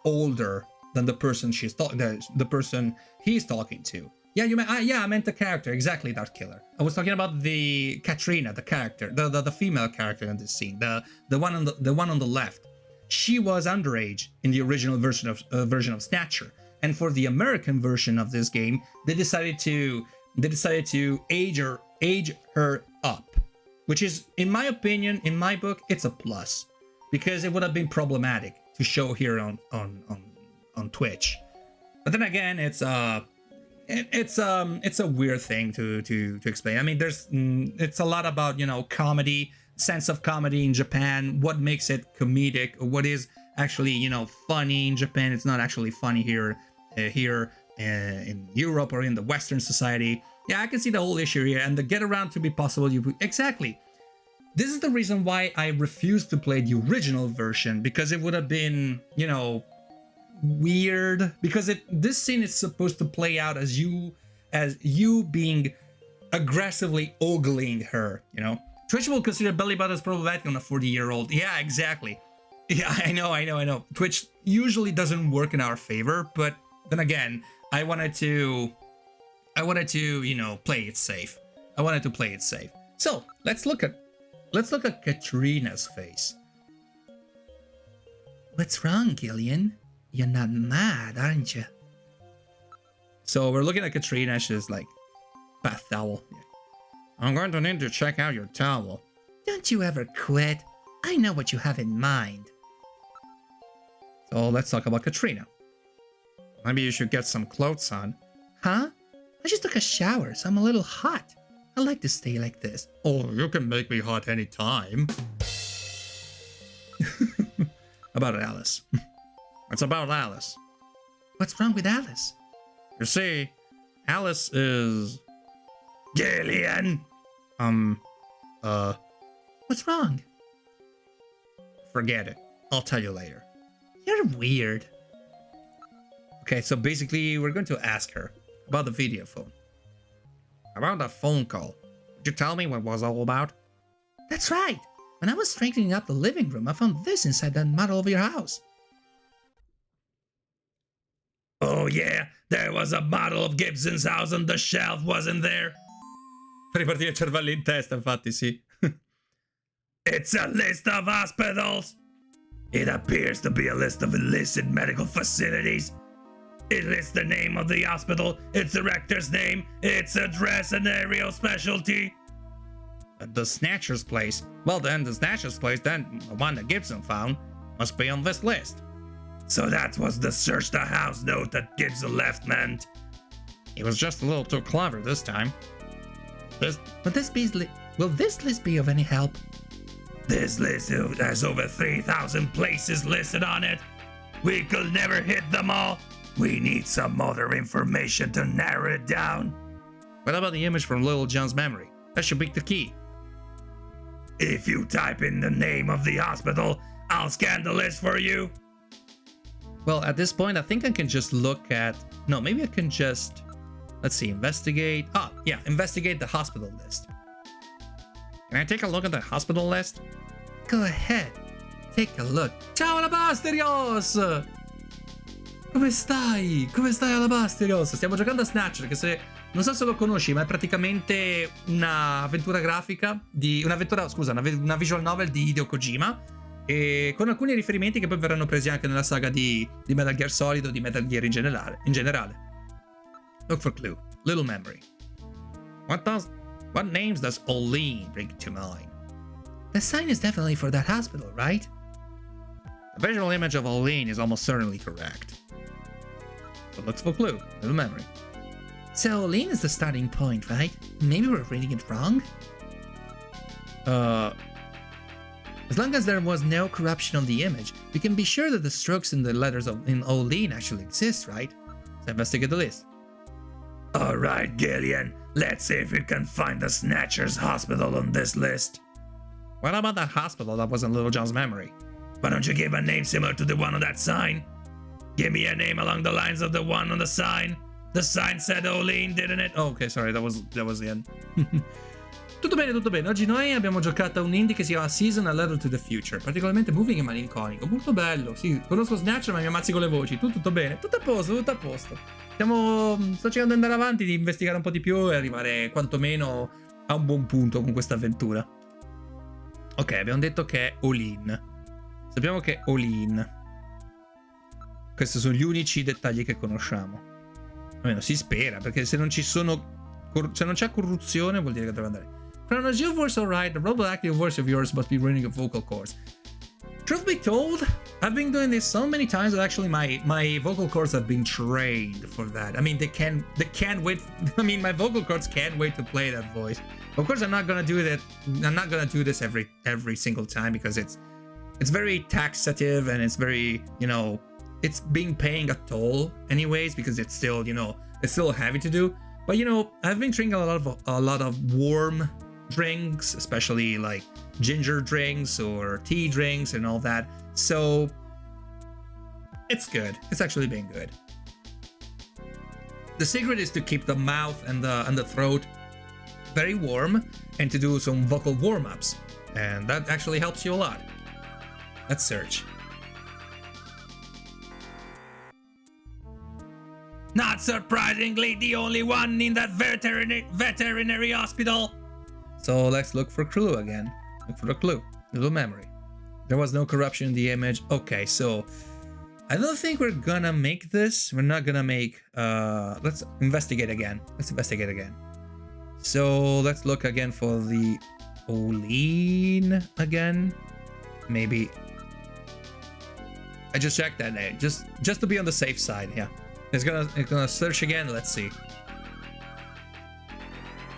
older than the person the person he's talking to. Yeah, I meant the character, exactly, Dark Killer. I was talking about the Katrina, the character, the female character in this scene, the one on the left. She was underage in the original version of Snatcher, and for the American version of this game, they decided to age her up, which is, in my opinion, in my book, it's a plus, because it would have been problematic to show here on Twitch. But then again, it's a weird thing to explain. I mean, it's a lot about, comedy, sense of comedy in Japan, what makes it comedic, or what is actually, funny in Japan. It's not actually funny here in Europe or in the Western society. Yeah, I can see the whole issue here, and the get around to be possible. Exactly. This is the reason why I refused to play the original version, because it would have been, weird. Because this scene is supposed to play out as you being aggressively ogling her. Twitch will consider belly buttons problematic on a 40-year-old. Yeah, exactly. Yeah, I know. Twitch usually doesn't work in our favor, but then again, I wanted to, play it safe. I wanted to play it safe. So let's look at Katrina's face. What's wrong, Gillian? You're not mad, aren't you? So we're looking at Katrina. She's like, bath towel. I'm going to need to check out your towel. Don't you ever quit. I know what you have in mind. So let's talk about Katrina. Maybe you should get some clothes on. Huh? I just took a shower, so I'm a little hot. I like to stay like this. Oh, you can make me hot anytime. About Alice. It's about Alice. What's wrong with Alice? You see, Alice is... Gillian! What's wrong? Forget it. I'll tell you later. You're weird. Okay, so basically we're going to ask her about the video phone. About the phone call. Would you tell me what it was all about? That's right. When I was straightening up the living room, I found this inside that model of your house. Oh yeah, there was a model of Gibson's house on the shelf, wasn't there? Per ripartire i cervelli in testa, infatti, sì. It's a list of hospitals. It appears to be a list of illicit medical facilities. It lists the name of the hospital, its director's name, its address, and area of specialty. The Snatcher's place? Well, then, the Snatcher's place, then the one that Gibson found, must be on this list. So that was the search the house note that Gibson left meant. He was just a little too clever this time. Will this list be of any help? This list has over 3,000 places listed on it. We could never hit them all. We need some other information to narrow it down. What about the image from Little John's memory? That should be the key. If you type in the name of the hospital, I'll scan the list for you. Well, at this point, I think I can just look at... No, maybe I can just... Let's see, investigate... Ah, yeah, investigate the hospital list. Can I take a look at the hospital list? Go ahead. Take a look. Ciao Alabasterios! Come stai? Come stai Alabasterios? Stiamo giocando a Snatcher, che se non so se lo conosci, ma è praticamente un'avventura grafica una visual novel di Hideo Kojima, e con alcuni riferimenti che poi verranno presi anche nella saga di Metal Gear Solid o di Metal Gear in generale. Look for clue. Little memory. What names does Olin bring to mind? The sign is definitely for that hospital, right? The visual image of Olin is almost certainly correct. But looks for clue. Little memory. So Olin is the starting point, right? Maybe we're reading it wrong? As long as there was no corruption on the image, we can be sure that the strokes in the letters in Olin actually exist, right? So investigate the list. Alright, Gillian, let's see if we can find the Snatcher's hospital on this list. What about that hospital that was in Little John's memory? Why don't you give a name similar to the one on that sign? Give me a name along the lines of the one on the sign. The sign said Olin, didn't it? Oh, ok, sorry, that was the end. Tutto bene, tutto bene. Oggi noi abbiamo giocato a un indie che si chiama Season A Letter to the Future. Particolarmente moving e malinconico. Molto bello. Sì, conosco Snatcher ma mi ammazzi con le voci. Tutto bene. Tutto a posto, tutto a posto. Sto cercando di andare avanti, di investigare un po' di più e arrivare quantomeno a un buon punto con questa avventura. Ok, abbiamo detto che è Olin. Sappiamo che è Olin. Questi sono gli unici dettagli che conosciamo. Almeno si spera, perché se non ci sono, se non c'è corruzione vuol dire che deve andare. Chronos, your voice alright, the robot active voice of yours must be running a vocal cords. Truth be told, I've been doing this so many times that actually my vocal cords have been trained for that. I mean, they can't wait. I mean, my vocal cords can't wait to play that voice. Of course, I'm not gonna do that. I'm not gonna do this every single time because it's very taxative and it's very, you know, it's paying a toll anyways because it's still, you know, it's still heavy to do. But you know, I've been drinking a lot of warm drinks, especially like ginger drinks or tea drinks and all that. So it's good. It's actually been good. The secret is to keep the mouth and the throat very warm and to do some vocal warm-ups, and that actually helps you a lot. Let's search. Not surprisingly, the only one in that veterinary hospital. So let's look for clue again. Look for the clue. Little memory. There was no corruption in the image. Okay, so I don't think we're gonna make this. We're not gonna make... let's investigate again. So let's look again for the Olin again. Maybe... I just checked that name. Just to be on the safe side, yeah. It's gonna search again. Let's see.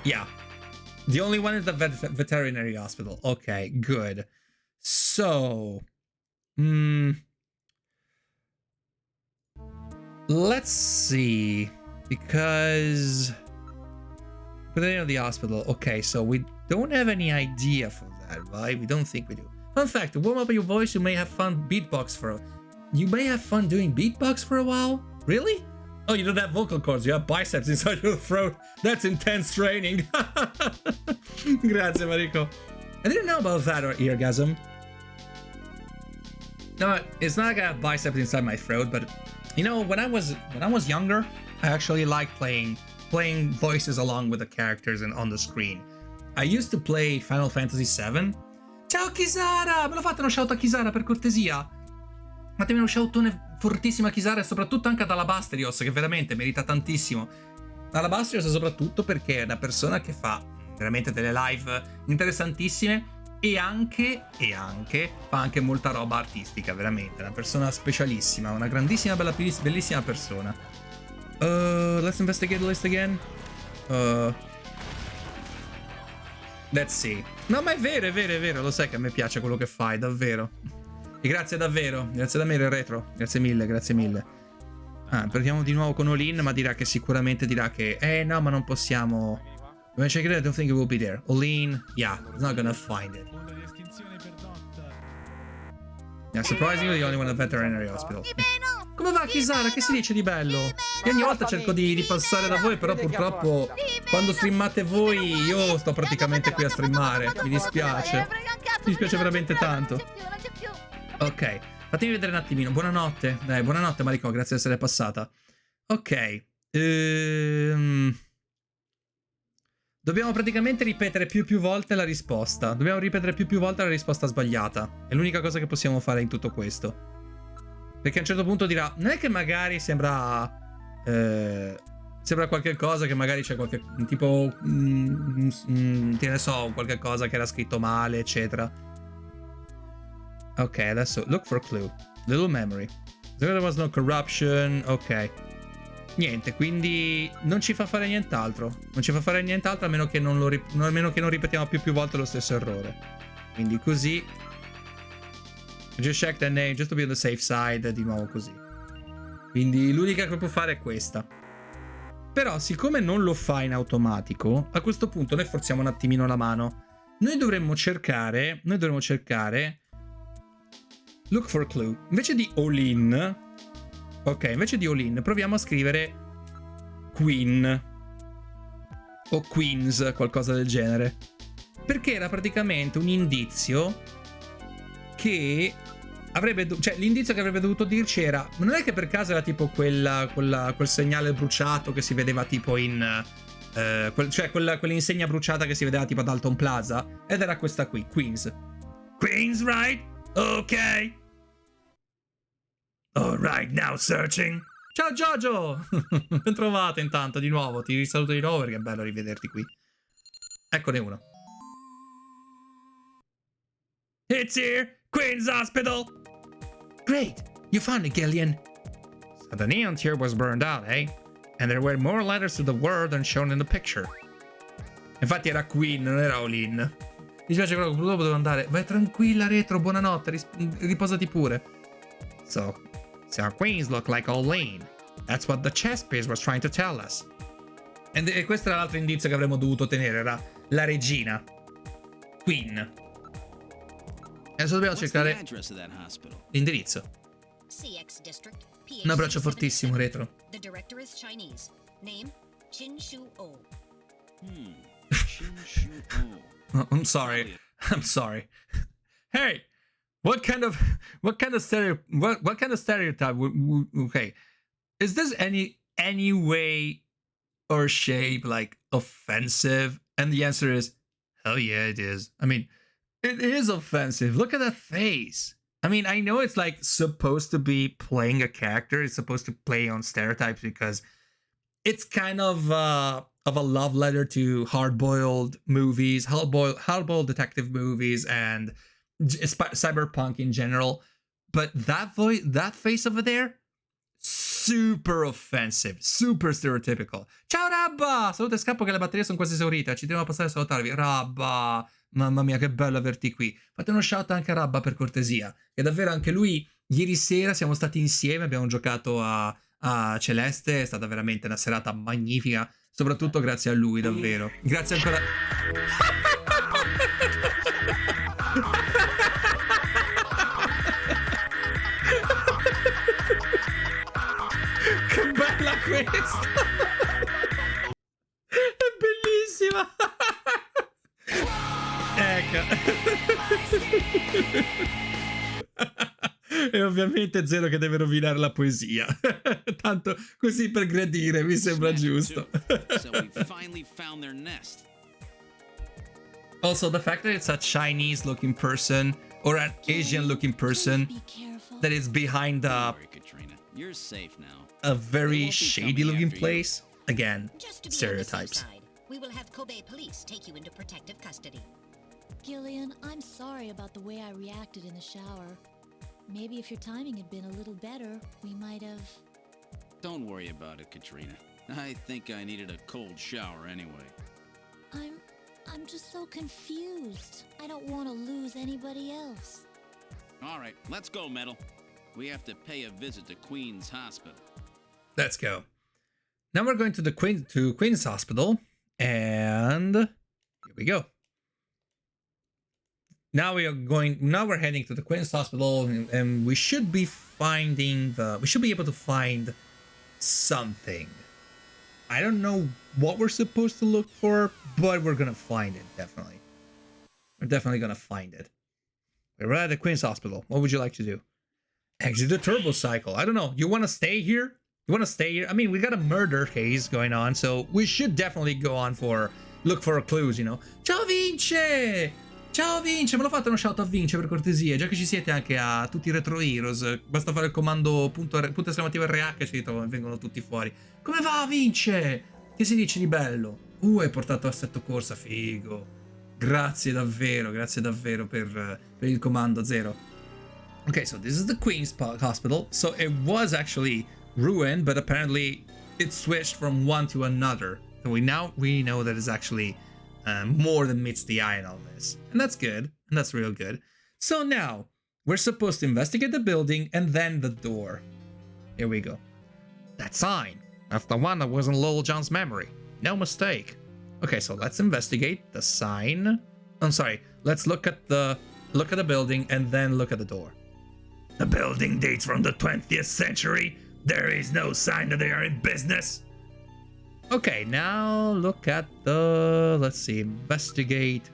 Yeah, the only one is the veterinary hospital. Okay, good. So, let's see, because veterinary hospital. Okay, so we don't have any idea for that, right? We don't think we do. Fun fact: to warm up your voice, you may have fun doing beatbox for a while. Really? Oh, you don't have vocal cords, you have biceps inside your throat. That's intense training. Grazie, Mariko. I didn't know about that or eargasm. No, it's not like I have biceps inside my throat, but you know, when I was younger, I actually liked playing voices along with the characters and on the screen. I used to play Final Fantasy VII. Ciao Kisara! Me lo fate uno shout a Kisara per cortesia? Fatemi uno shoutone fortissimo a Kisara e soprattutto anche ad Alabasterios, che veramente merita tantissimo. Alabasterios soprattutto perché è una persona che fa veramente delle live interessantissime e anche fa anche molta roba artistica, veramente. Una persona specialissima, una grandissima, bellissima persona. Let's investigate the list again. Let's see. No, ma è vero, lo sai che a me piace quello che fai, davvero. E grazie davvero, grazie davvero Retro, grazie mille. Partiamo di nuovo con Olin, ma dirà che sicuramente dirà che no, ma non possiamo. When I check it out, I don't think it will be there. Olin, yeah, it's not gonna find it. Yeah, surprisingly the only one at veterinary hospital. Come va Kisara? Che si dice di bello? Io ogni volta cerco di passare da voi, però purtroppo quando streamate voi io sto praticamente qui a streamare, mi dispiace. Mi dispiace veramente tanto. Ok, fatemi vedere un attimino. Buonanotte. Dai, buonanotte Mariko, grazie di essere passata. Ok. Dobbiamo praticamente ripetere più volte la risposta. Dobbiamo ripetere più volte la risposta sbagliata. È l'unica cosa che possiamo fare in tutto questo. Perché a un certo punto dirà, non è che magari sembra qualche cosa che magari c'è qualche tipo che ne so, qualche cosa che era scritto male, eccetera. Ok, adesso look for clue. Little memory. There was no corruption. Ok. Niente, quindi non ci fa fare nient'altro. Non ci fa fare nient'altro a meno che non ripetiamo più volte lo stesso errore. Quindi così. Just check the name, just to be on the safe side. Di nuovo così. Quindi l'unica che può fare è questa. Però siccome non lo fa in automatico, a questo punto noi forziamo un attimino la mano. Noi dovremmo cercare look for clue. Invece di all in, ok, invece di all in proviamo a scrivere queen o queens, qualcosa del genere. Perché era praticamente un indizio che l'indizio che avrebbe dovuto dirci era, non è che per caso era tipo quel segnale bruciato che si vedeva tipo in quell'insegna bruciata che si vedeva tipo ad Alton Plaza, ed era questa qui, Queens. Queens, right? Okay. Alright, now searching. Ciao Giorgio! Ben trovato intanto di nuovo, ti risaluto di nuovo perché è bello rivederti qui. Eccone uno. It's here, Queens Hospital. Great, you found it, Gillian. So the neon tier was burned out, eh? And there were more letters to the word than shown in the picture. Infatti era Queen, non era All-in. Mi dispiace quello che dopo devo andare. Vai tranquilla, Retro, buonanotte, riposati pure. So queens look like all-in. That's what the chess piece was trying to tell us. E questo era l'altro indizio che avremmo dovuto tenere, era la regina. Queen. Adesso dobbiamo cercare l'indirizzo. CX District, PH Un abbraccio fortissimo, Retro. The director is Chinese. Name Chin Shu Oh. Oh, I'm sorry. Hey, what kind of stereotype? Okay, is this any way or shape like offensive? And the answer is, hell yeah, it is. I mean, it is offensive. Look at that face. I mean, I know it's like supposed to be playing a character. It's supposed to play on stereotypes because it's kind of a love letter to hard-boiled movies, hard-boiled detective movies, and cyberpunk in general. But that face over there, super offensive, super stereotypical. Ciao Rabba! Saluto e scappo che le batterie sono quasi esaurite. Ci devo passare a salutarvi. Rabba! Mamma mia, che bello averti qui. Fate uno shout anche a Rabba per cortesia. Che davvero anche lui, ieri sera siamo stati insieme, abbiamo giocato a Celeste, è stata veramente una serata magnifica. Soprattutto grazie a lui, davvero. Grazie ancora. Che bella questa! È bellissima! Ecco. E ovviamente Zero che deve rovinare la poesia. Tanto così per gradire, mi sembra giusto. So we finally found their nest. Also, the fact that it's a Chinese-looking person or an Asian-looking person Be careful. that is behind Don't worry, Katrina. You're safe now. a very They won't be shady-looking coming after you. place. Again, Just to be stereotypes. on the safe side, we will have Kobe police take you into protective custody. Gillian, I'm sorry about the way I reacted in the shower. Maybe if your timing had been a little better, we might have... Don't worry about it, Katrina. I think I needed a cold shower anyway. I'm just so confused. I don't want to lose anybody else. All right, let's go, Metal. We have to pay a visit to Queen's Hospital. Let's go. Now we're going to the Queen's Hospital, and here we go. Now we're heading to the Queen's Hospital, and we should be able to find something. I don't know what we're supposed to look for, but we're gonna find it, definitely. We're definitely gonna find it. We're at the Queen's Hospital. What would you like to do? Exit the turbo cycle. I don't know. You want to stay here? You want to stay here? I mean, we got a murder case going on, so we should definitely go on for look for clues, you know. Ciao Vince! Ciao Vince, me lo fate uno shout a Vince per cortesia, già che ci siete anche a tutti i retro heroes. Basta fare il comando punto esclamativo RH e ci vengono tutti fuori. Come va Vince? Che si dice di bello? Hai portato assetto corsa, figo. Grazie davvero per il comando Zero. Okay, so this is the Queen's Hospital. So it was actually ruined, but apparently it switched from one to another. So we know that it's actually more than meets the eye in all this. And that's good. And that's real good. So now, we're supposed to investigate the building and then the door. Here we go. That sign. That's the one that was in Lowell John's memory. No mistake. Okay, so let's investigate the sign. I'm sorry. Let's look at the building and then look at the door. The building dates from the 20th century. There is no sign that they are in business. Okay, now look at the... Let's see. Investigate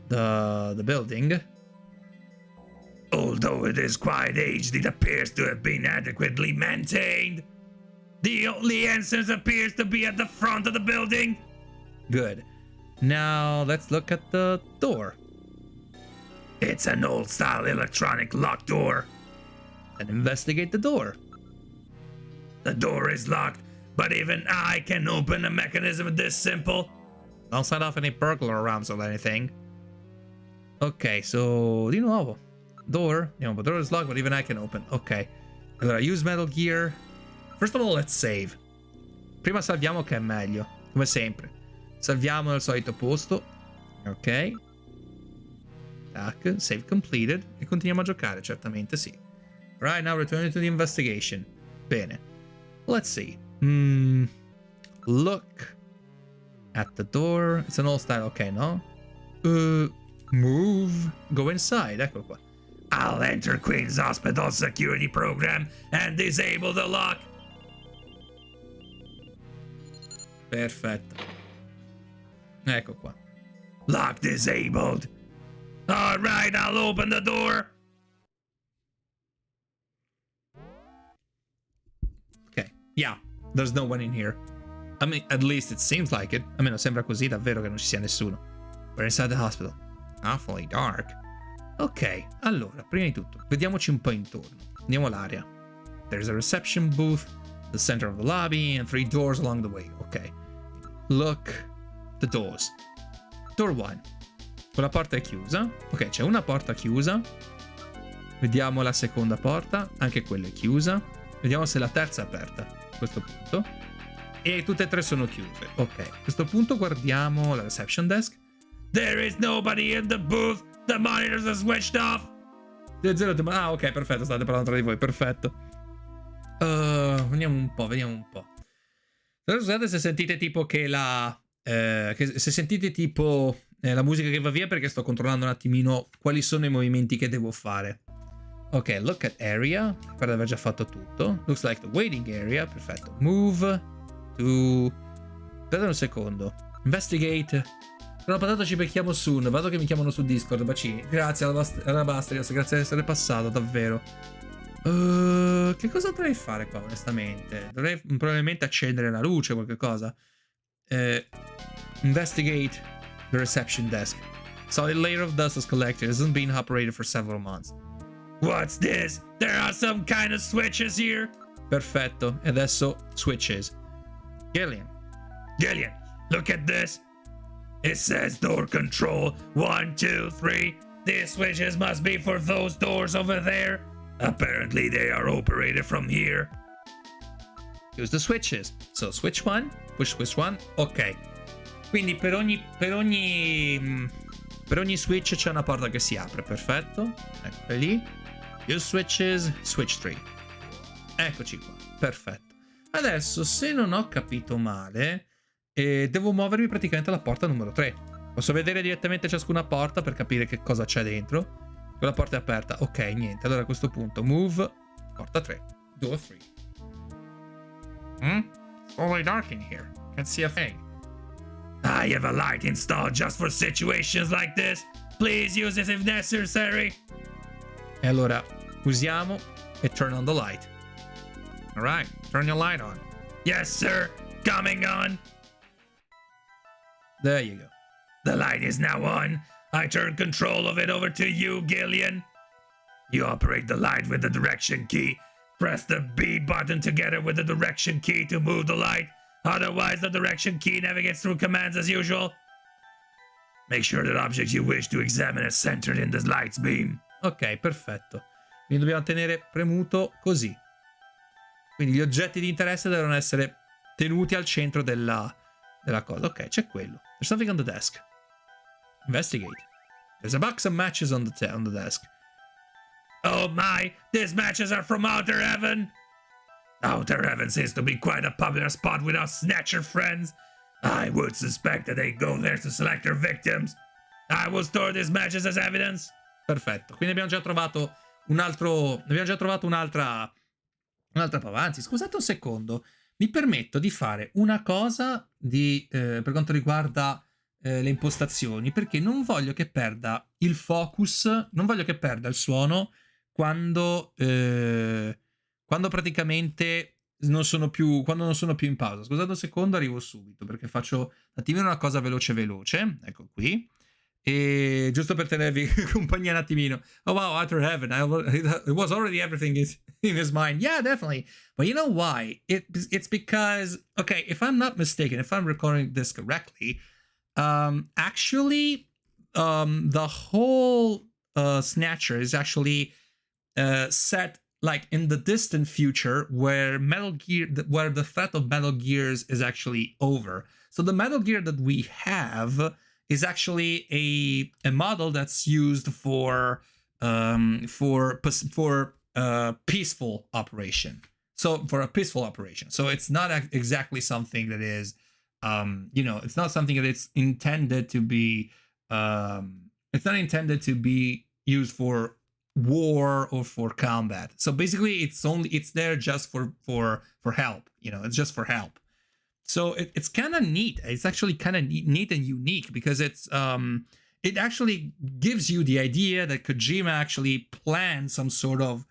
the building. Although it is quite aged, it appears to have been adequately maintained. The only entrance appears to be at the front of the building. Good. Now let's look at the door. It's an old-style electronic lock door. And investigate the door. The door is locked, but even I can open a mechanism this simple. Don't set off any burglar alarms or anything. Ok, so di nuovo. Door. The door is locked, but even I can open. Ok. Allora, use Metal Gear. First of all, let's save. Prima salviamo che è meglio, come sempre. Salviamo nel solito posto. Ok. Tac, save completed. E continuiamo a giocare, certamente sì. Right, now returning to the investigation. Bene. Let's see. Look at the door. It's an old style, ok, no? Move. Go inside, eccolo qua. I'll enter Queen's Hospital security program and disable the lock. Perfetto. Ecco qua. Lock disabled. All right, I'll open the door. Ok. Yeah, there's no one in here. I mean, at least it seems like it. Almeno sembra così davvero che non ci sia nessuno. We're inside the hospital. Awfully dark. Ok, allora, prima di tutto, vediamoci un po' intorno. Andiamo all'area. There's a reception booth, the center of the lobby, and 3 doors along the way. Ok. Look the doors. Door 1. Quella porta è chiusa. Ok, c'è una porta chiusa. Vediamo la seconda porta. Anche quella è chiusa. Vediamo se la terza è aperta. A questo punto. E tutte e 3 sono chiuse. Ok, a questo punto guardiamo la reception desk. There is nobody in the booth. The monitors are switched off. Ah, ok, perfetto, state parlando tra di voi, perfetto. Vediamo un po'. Scusate se sentite tipo che se sentite tipo la musica che va via, perché sto controllando un attimino quali sono i movimenti che devo fare. Ok, look at area. Per aver già fatto tutto. Looks like the waiting area. Perfetto. Move to... Aspetta un secondo. Investigate. Sono patato, ci becchiamo soon. Vado che mi chiamano su Discord, bacini. Grazie alla Basterios, grazie di essere passato, davvero. Che cosa dovrei fare qua, onestamente? Dovrei probabilmente accendere la luce o qualche cosa. Investigate the reception desk. Solid layer of dust was collected. It hasn't been operated for several months. What's this? There are some kind of switches here. Perfetto. E adesso switches. Gillian, look at this. It says door control 1, 2, 3. These switches must be for those doors over there. Apparently they are operated from here. use the switches. So switch 1, push switch 1. Ok. Quindi per ogni switch c'è una porta che si apre. Perfetto. Ecco lì. Use switches, switch 3. Eccoci qua. Perfetto. Adesso, se non ho capito male, devo muovermi praticamente alla porta numero 3. Posso vedere direttamente ciascuna porta per capire che cosa c'è dentro. Quella porta è aperta. Ok, niente. Allora a questo punto move porta 3. Door 3. It's only dark in here. Can't see a thing. I have a light installed just for situations like this. Please use it if necessary. E allora usiamo e turn on the light. Alright, turn your light on. Yes, sir. Coming on. There you go. The light is now on. I turn control of it over to you, Gillian. You operate the light with the direction key. Press the B button together with the direction key to move the light. Otherwise, the direction key navigates through commands as usual. Make sure that object you wish to examine is centered in the light's beam. Ok, perfetto. Quindi dobbiamo tenere premuto così. Quindi gli oggetti di interesse devono essere tenuti al centro della cosa. Ok, c'è quello. There's something on the desk. Investigate. There's a box of matches on the desk. Oh my, these matches are from Outer Heaven. Outer Heaven seems to be quite a popular spot with us Snatcher friends. I would suspect that they go there to select their victims. I will store these matches as evidence. Perfetto. Quindi abbiamo già trovato un altro... Abbiamo già trovato un'altra prova. Anzi, scusate un secondo. Mi permetto di fare una cosa per quanto riguarda le impostazioni, perché non voglio che perda il focus, non voglio che perda il suono quando praticamente non sono più in pausa. Scusate un secondo, arrivo subito, perché faccio un attimino una cosa veloce. Ecco qui. E giusto per tenervi compagnia un attimino. Oh wow, Outer Heaven. It was already everything in his mind. Yeah, definitely. But you know why? It's because, okay, if I'm not mistaken, if I'm recording this correctly, actually, the whole Snatcher is actually set like in the distant future where where the threat of Metal Gears is actually over. So the Metal Gear that we have is actually a model that's used for peaceful operation. So for a peaceful operation. So it's not exactly something that is, it's not something that it's intended to be. It's not intended to be used for war or for combat. So basically, it's there just for help. It's just for help. So it's kind of neat. It's actually kind of neat and unique because it actually gives you the idea that Kojima actually planned some sort of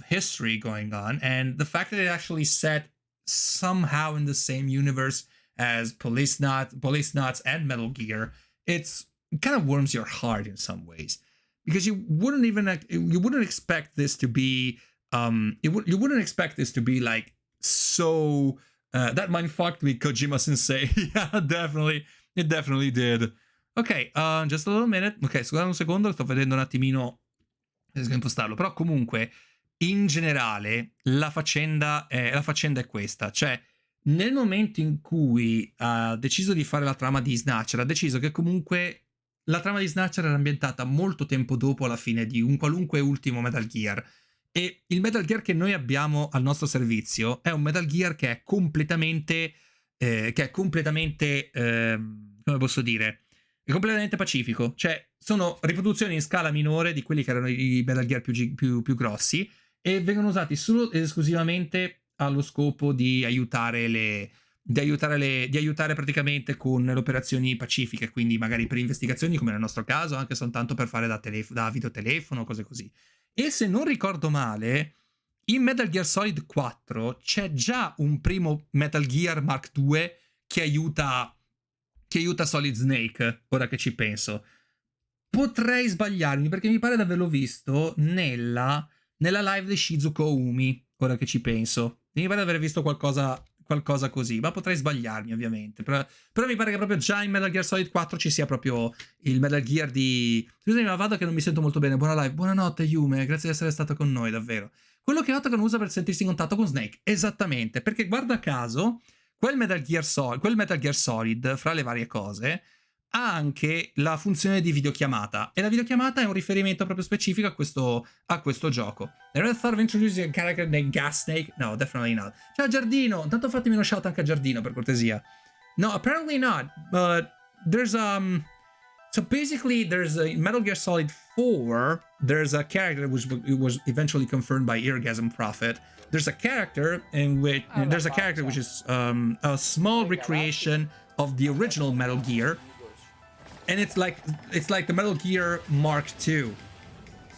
history going on, and the fact that it actually set somehow in the same universe as Police Knots and Metal Gear, it kind of warms your heart in some ways, because you wouldn't expect this to be you wouldn't expect this to be like so. That mindfucked me, Kojima Sensei. Yeah, definitely. It definitely did. Ok, just a little minute. Ok, scusate un secondo, sto vedendo un attimino. Riesco a impostarlo. Però comunque, in generale, la faccenda è questa. Cioè, nel momento in cui ha deciso di fare la trama di Snatcher, ha deciso che comunque la trama di Snatcher era ambientata molto tempo dopo la fine di un qualunque ultimo Metal Gear. E il Metal Gear che noi abbiamo al nostro servizio è un Metal Gear che è completamente come posso dire, è completamente pacifico. Cioè, sono riproduzioni in scala minore di quelli che erano i Metal Gear più grossi, e vengono usati solo ed esclusivamente allo scopo di aiutare praticamente con le operazioni pacifiche, quindi magari per investigazioni come nel nostro caso, anche soltanto per fare da videotelefono, cose così. E se non ricordo male, in Metal Gear Solid 4 c'è già un primo Metal Gear Mark II che aiuta Solid Snake, ora che ci penso. Potrei sbagliarmi, perché mi pare di averlo visto nella live di Shizuko Umi, ora che ci penso. Mi pare di aver visto qualcosa così, ma potrei sbagliarmi ovviamente. Però mi pare che proprio già in Metal Gear Solid 4 ci sia proprio il Metal Gear di... Scusami, ma vado che non mi sento molto bene. Buona live, buonanotte Yume, grazie di essere stato con noi, davvero. Quello che Octagon usa per sentirsi in contatto con Snake, esattamente, perché guarda caso, quel Metal Gear Solid, fra le varie cose, ha anche la funzione di videochiamata, e la videochiamata è un riferimento proprio specifico a questo gioco. Never thought of introducing a character named Gas Snake? No, definitely not. Ciao Giardino, intanto fatemi uno shout anche a Giardino, per cortesia. No, apparently not, but there's so basically there's a Metal Gear Solid 4, there's a character which was eventually confirmed by Eargasm Prophet. There's a character which is a small recreation of the original Metal Gear. and it's like the Metal Gear Mark II,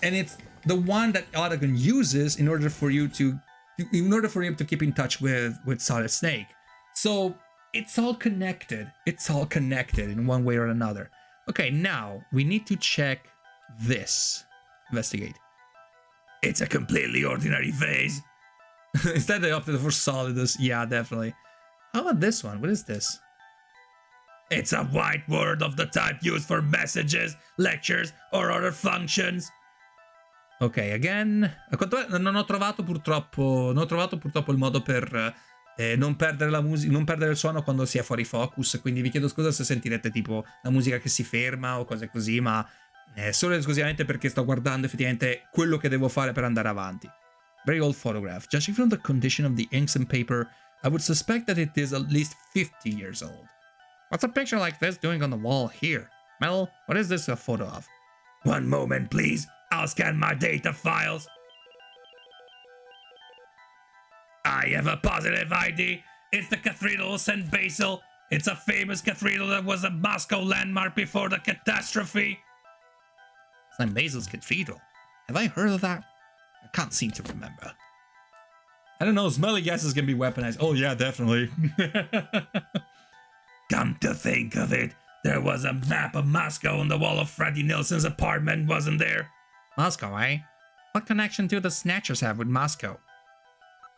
and it's the one that Autogun uses in order for him to keep in touch with Solid Snake. So it's all connected. It's all connected in one way or another. Okay, now we need to check this. Investigate. It's a completely ordinary vase. Instead they opted for Solidus. Yeah, definitely. How about this one? What is this? It's a white word of the type used for messages, lectures, or other functions. Ok, again. Non ho trovato purtroppo il modo per non perdere la musica, non perdere il suono quando si è fuori focus, quindi vi chiedo scusa se sentirete tipo la musica che si ferma o cose così, ma solo ed esclusivamente perché sto guardando effettivamente quello che devo fare per andare avanti. Very old photograph. Judging from the condition of the inks and paper, I would suspect that it is at least 50 years old. What's a picture like this doing on the wall here? Mel, what is this a photo of? One moment, please. I'll scan my data files. I have a positive ID. It's the Cathedral of St. Basil. It's a famous cathedral that was a Moscow landmark before the catastrophe. St. Basil's Cathedral. Have I heard of that? I can't seem to remember. I don't know, smelly gases can be weaponized. Oh yeah, definitely. Come to think of it, there was a map of Moscow on the wall of Freddie Nilsson's apartment, wasn't there? Moscow, eh? What connection do the Snatchers have with Moscow?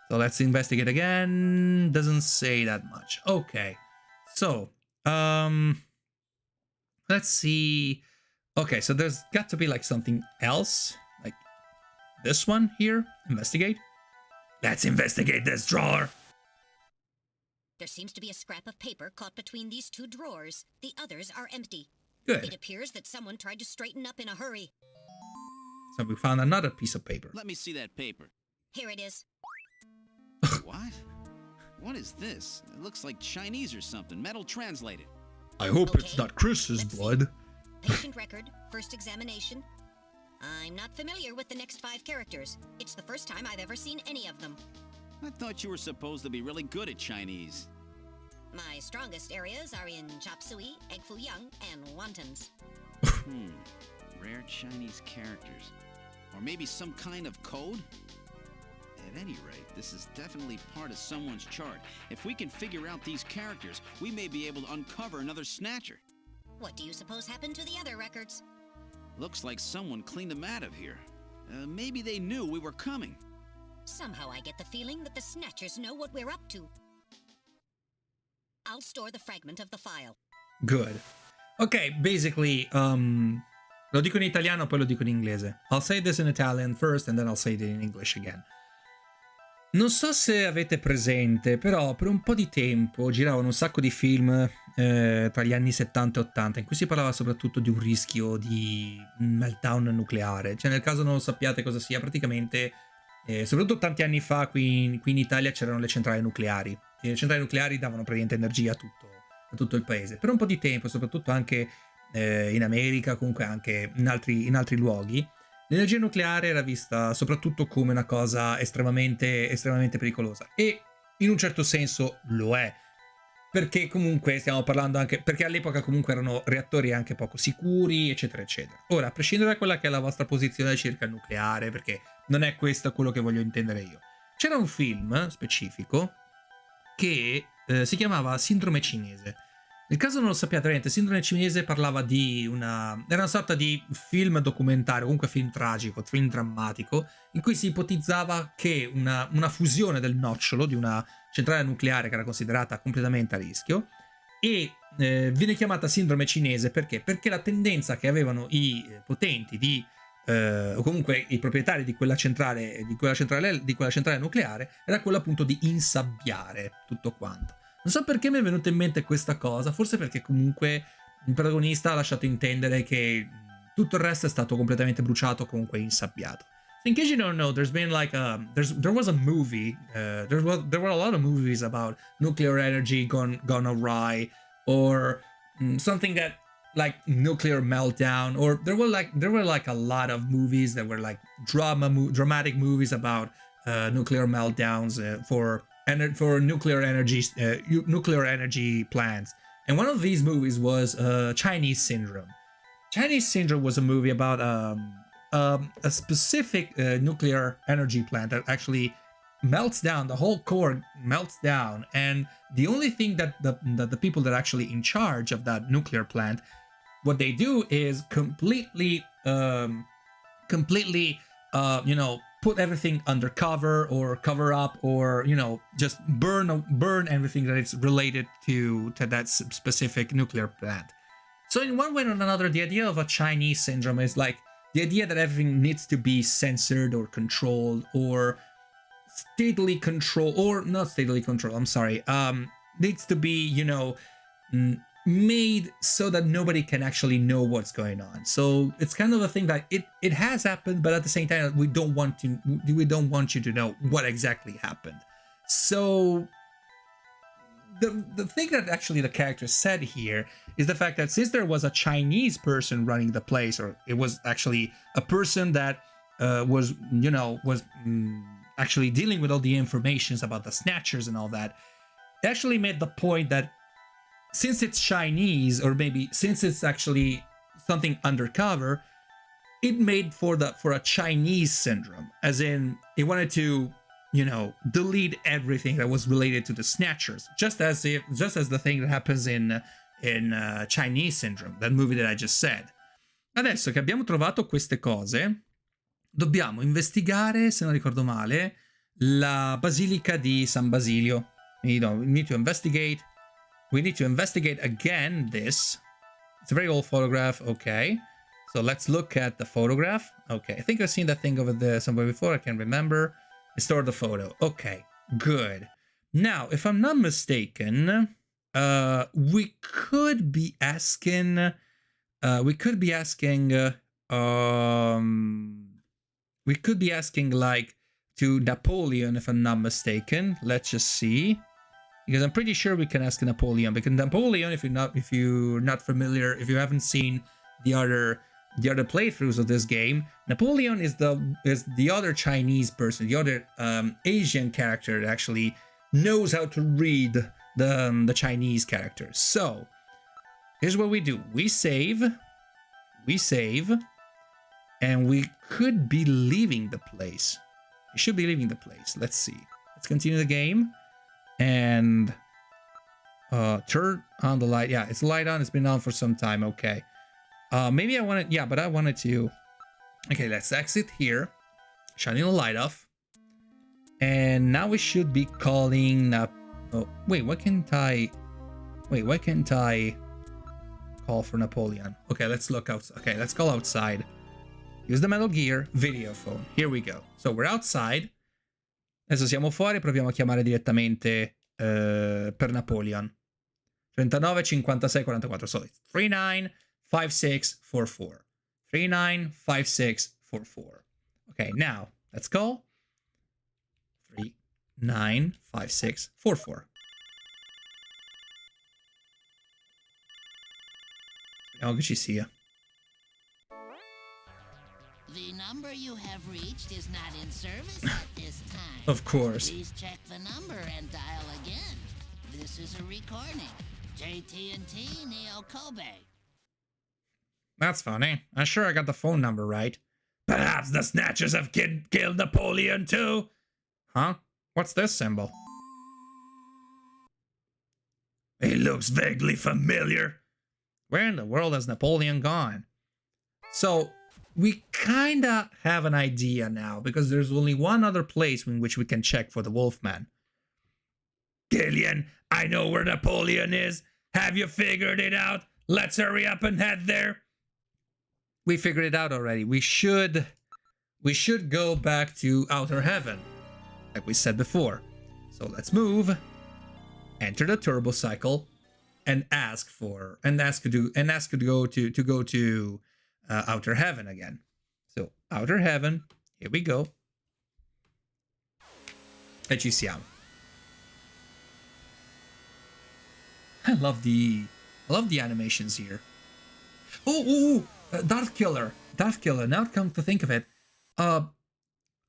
So let's investigate again. Doesn't say that much. Okay. So, let's see. Okay, so there's got to be like something else. Like this one here. Investigate. Let's investigate this drawer. There seems to be a scrap of paper caught between these two drawers. The others are empty. Good. It appears that someone tried to straighten up in a hurry. So we found another piece of paper. Let me see that paper. Here it is. What? What is this? It looks like Chinese or something. Metal translated. I hope Okay, it's not Chris's let's see. blood. Patient record, first examination. I'm not familiar with the next 5 characters. It's the first time I've ever seen any of them. I thought you were supposed to be really good at Chinese. My strongest areas are in chop suey, egg foo young, and wontons. Rare Chinese characters. Or maybe some kind of code? At any rate, this is definitely part of someone's chart. If we can figure out these characters, we may be able to uncover another Snatcher. What do you suppose happened to the other records? Looks like someone cleaned them out of here. Maybe they knew we were coming. Somehow I get the feeling that the Snatchers know what we're up to. I'll store the fragment of the file. Good. Ok, basically, lo dico in italiano, poi lo dico in inglese. I'll say this in Italian first, and then I'll say it in English again. Non so se avete presente, però per un po' di tempo giravano un sacco di film tra gli anni 70 e 80 in cui si parlava soprattutto di un rischio di meltdown nucleare. Cioè, nel caso non lo sappiate cosa sia, praticamente, soprattutto tanti anni fa qui in Italia c'erano le centrali nucleari. E le centrali nucleari davano praticamente energia a tutto il paese. Per un po' di tempo, soprattutto anche in America, comunque anche in altri luoghi, l'energia nucleare era vista soprattutto come una cosa estremamente pericolosa, e in un certo senso lo è, perché comunque stiamo parlando anche, perché all'epoca comunque erano reattori anche poco sicuri, eccetera eccetera. Ora, a prescindere da quella che è la vostra posizione circa il nucleare, perché non è questo quello che voglio intendere io, c'era un film specifico che si chiamava Sindrome cinese. Nel caso non lo sappiate, veramente, Sindrome cinese parlava di era una sorta di film documentario, comunque film tragico, film drammatico, in cui si ipotizzava che una fusione del nocciolo di una centrale nucleare che era considerata completamente a rischio, e viene chiamata Sindrome cinese perché? Perché la tendenza che avevano i potenti o comunque i proprietari di quella centrale nucleare era quella appunto di insabbiare tutto quanto. Non so perché mi è venuta in mente questa cosa, forse perché comunque il protagonista ha lasciato intendere che tutto il resto è stato completamente bruciato, comunque insabbiato. So in case you don't know, there's been like there was a movie, there were a lot of movies about nuclear energy gone awry, or something that like nuclear meltdown, or there were like a lot of movies that were like dramatic movies about nuclear meltdowns for nuclear energy plants. And one of these movies was Chinese Syndrome. Chinese Syndrome was a movie about a specific nuclear energy plant that actually melts down. The whole core melts down, and the only thing that the people that are actually in charge of that nuclear plant, what they do is completely put everything under cover or cover up, or just burn everything that is related to that specific nuclear plant. So in one way or another, the idea of a Chinese syndrome is like the idea that everything needs to be censored or controlled or stately controlled, or not stately controlled, I'm sorry, needs to be, made so that nobody can actually know what's going on. So it's kind of a thing that it has happened, but at the same time, we don't want you to know what exactly happened. So the thing that actually the character said here is the fact that since there was a Chinese person running the place, or it was actually a person that was actually dealing with all the informations about the Snatchers and all that, it actually made the point that since it's Chinese, or maybe since it's actually something undercover, it made for a Chinese syndrome, as in it wanted to delete everything that was related to the Snatchers, just as the thing that happens in Chinese Syndrome, that movie that I just said. Adesso che abbiamo trovato queste cose, dobbiamo investigare, se non ricordo male, la basilica di San Basilio. We need to investigate again this. It's a very old photograph. Okay, so let's look at the photograph. Okay, I think I've seen that thing over there somewhere before. I can't remember. Restore the photo. Okay, good. Now, if I'm not mistaken, we could be asking like to Napoleon, if I'm not mistaken. Let's just see, because I'm pretty sure we can ask Napoleon, because Napoleon, if you're not familiar, if you haven't seen the other playthroughs of this game, Napoleon is the other Chinese person, the other Asian character that actually knows how to read the Chinese characters. So here's what we do: we save, and we could be leaving the place. We should be leaving the place. Let's see. Let's continue the game and turn on the light. Yeah, it's light on. It's been on for some time. Okay. Maybe I wanted, yeah, but I wanted to. Okay, let's exit here, shutting the light off, and now we should be calling. Oh, wait, why can't I call for Napoleon? Okay, let's look out. Okay, let's call outside. Use the Metal Gear video phone. Here we go. So we're outside. Adesso siamo fuori, proviamo a chiamare direttamente per Napoleon. 39 56 44. So it's 395644. 395644. Okay, now let's call 395644. Speriamo che ci sia. The number you have reached is not in service at this time. Of course. Please check the number and dial again. This is a recording. JT&T Neo Kobe. That's funny. I'm sure I got the phone number right. Perhaps the Snatchers have killed Napoleon too? Huh? What's this symbol? He looks vaguely familiar. Where in the world has Napoleon gone? So, we kinda have an idea now, because there's only one other place in which we can check for the Wolfman. Gillian, I know where Napoleon is. Have you figured it out? Let's hurry up and head there. We figured it out already. We should go back to Outer Heaven, like we said before. So let's move, enter the turbo cycle, and ask to go to Outer Heaven again. So Outer Heaven, here we go. E ci siamo. I love the animations here. Darth Killer. Now come to think of it, I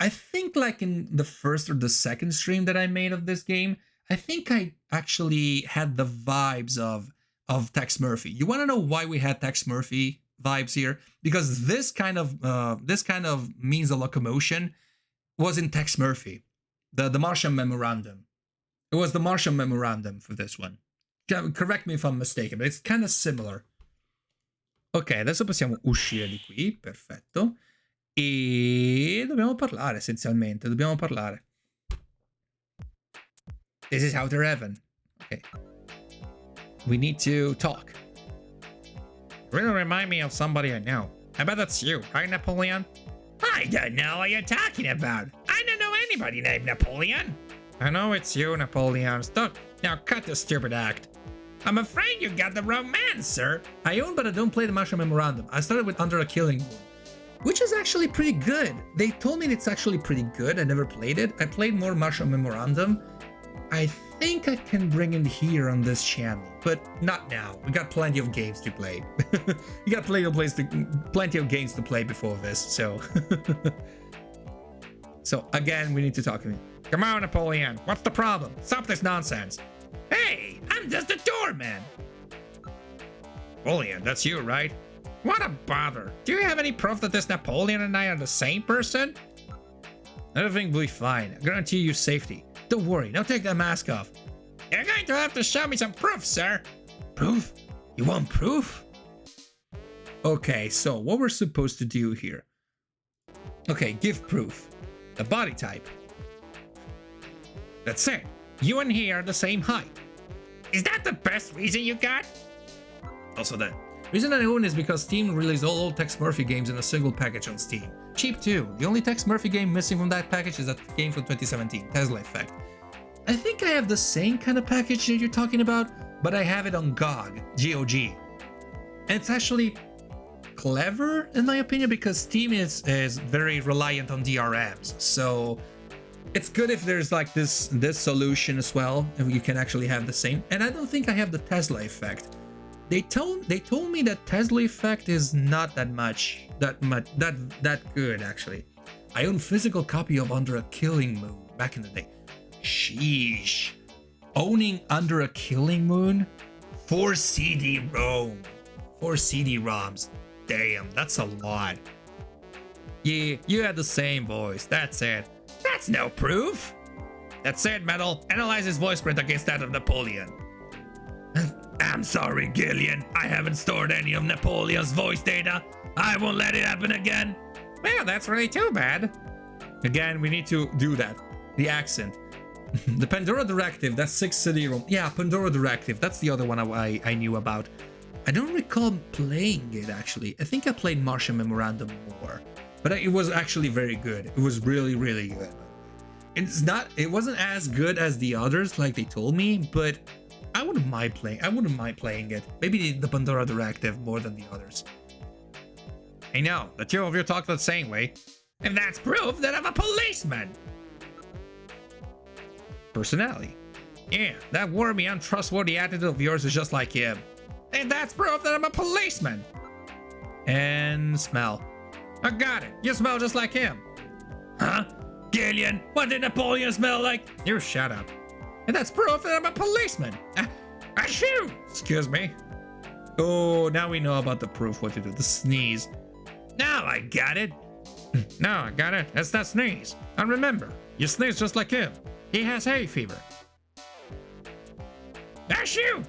think like in the first or the second stream that I made of this game, I think I actually had the vibes of of Tex Murphy. You want to know why we had Tex Murphy vibes here? Because this kind of means of locomotion was in Tex Murphy, the Martian Memorandum. It was the Martian Memorandum for this one. Correct me if I'm mistaken, but it's kind of similar. Ok, adesso possiamo uscire di qui, perfetto. E dobbiamo parlare essenzialmente, dobbiamo parlare. This is Outer Heaven. Okay. We need to talk. Really remind me of somebody I know. I bet that's you, right, Napoleon? I don't know what you're talking about. I don't know anybody named Napoleon. I know it's you, Napoleon. Stop. Now cut the stupid act. I'm afraid you got the wrong man, sir. I own, but I don't play the Martian Memorandum. I started with Under a Killing Moon, which is actually pretty good. They told me it's actually pretty good. I never played it. I played more Martian Memorandum. I think I can bring it here on this channel, but not now. We got plenty of games to play. We got plenty of games to play before this, so... So, again, we need to talk to me. Come on, Napoleon. What's the problem? Stop this nonsense. Hey, I'm just a doorman. Napoleon, that's you, right? What a bother. Do you have any proof that this Napoleon and I are the same person? Everything will be fine. I guarantee you safety. Don't worry, now take that mask off. You're going to have to show me some proof, sir. Proof? You want proof? Okay, so what we're supposed to do here. Okay, give proof. The body type. That's it. You and he are the same height. Is that the best reason you got? Also that. Reason I own is because Steam released all old Tex Murphy games in a single package on Steam. Cheap too. The only Tex Murphy game missing from that package is that game from 2017, Tesla Effect. I think I have the same kind of package that you're talking about, but I have it on GOG, G-O-G. And it's actually clever, in my opinion, because Steam is very reliant on DRMs. So it's good if there's like this solution as well, and you can actually have the same. And I don't think I have the Tesla Effect. They told me that Tesla Effect is not that good actually. I own physical copy of Under a Killing Moon back in the day. Sheesh. Owning Under a Killing Moon? 4 CD-ROM. 4 CD-ROMs. Damn, that's a lot. Yeah, you had the same voice. That's it. That's no proof. That's it, Metal. Analyze his voice print against that of Napoleon. I'm sorry, Gillian. I haven't stored any of Napoleon's voice data. I won't let it happen again. Well, that's really too bad. Again, we need to do that. The accent. The Pandora Directive, that's 6 CD-ROM. Yeah, Pandora Directive, that's the other one I knew about. I don't recall playing it, actually. I think I played Martian Memorandum more. But it was actually very good. It was really, really good. It wasn't as good as the others, like they told me, but I wouldn't mind playing it. Maybe the Pandora Directive more than the others. I know, the two of you talk the same way. And that's proof that I'm a policeman. Personality. Yeah, that wormy, untrustworthy attitude of yours is just like him. And that's proof that I'm a policeman. And smell. I got it. You smell just like him. Huh? Gillian, what did Napoleon smell like? You shut up. And that's proof that I'm a policeman. Achoo! Excuse me. Oh, now we know about the proof, what to do. The sneeze. Now I got it. No, I got it. That's that sneeze. And remember, you sneeze just like him. He has hay fever. Achoo!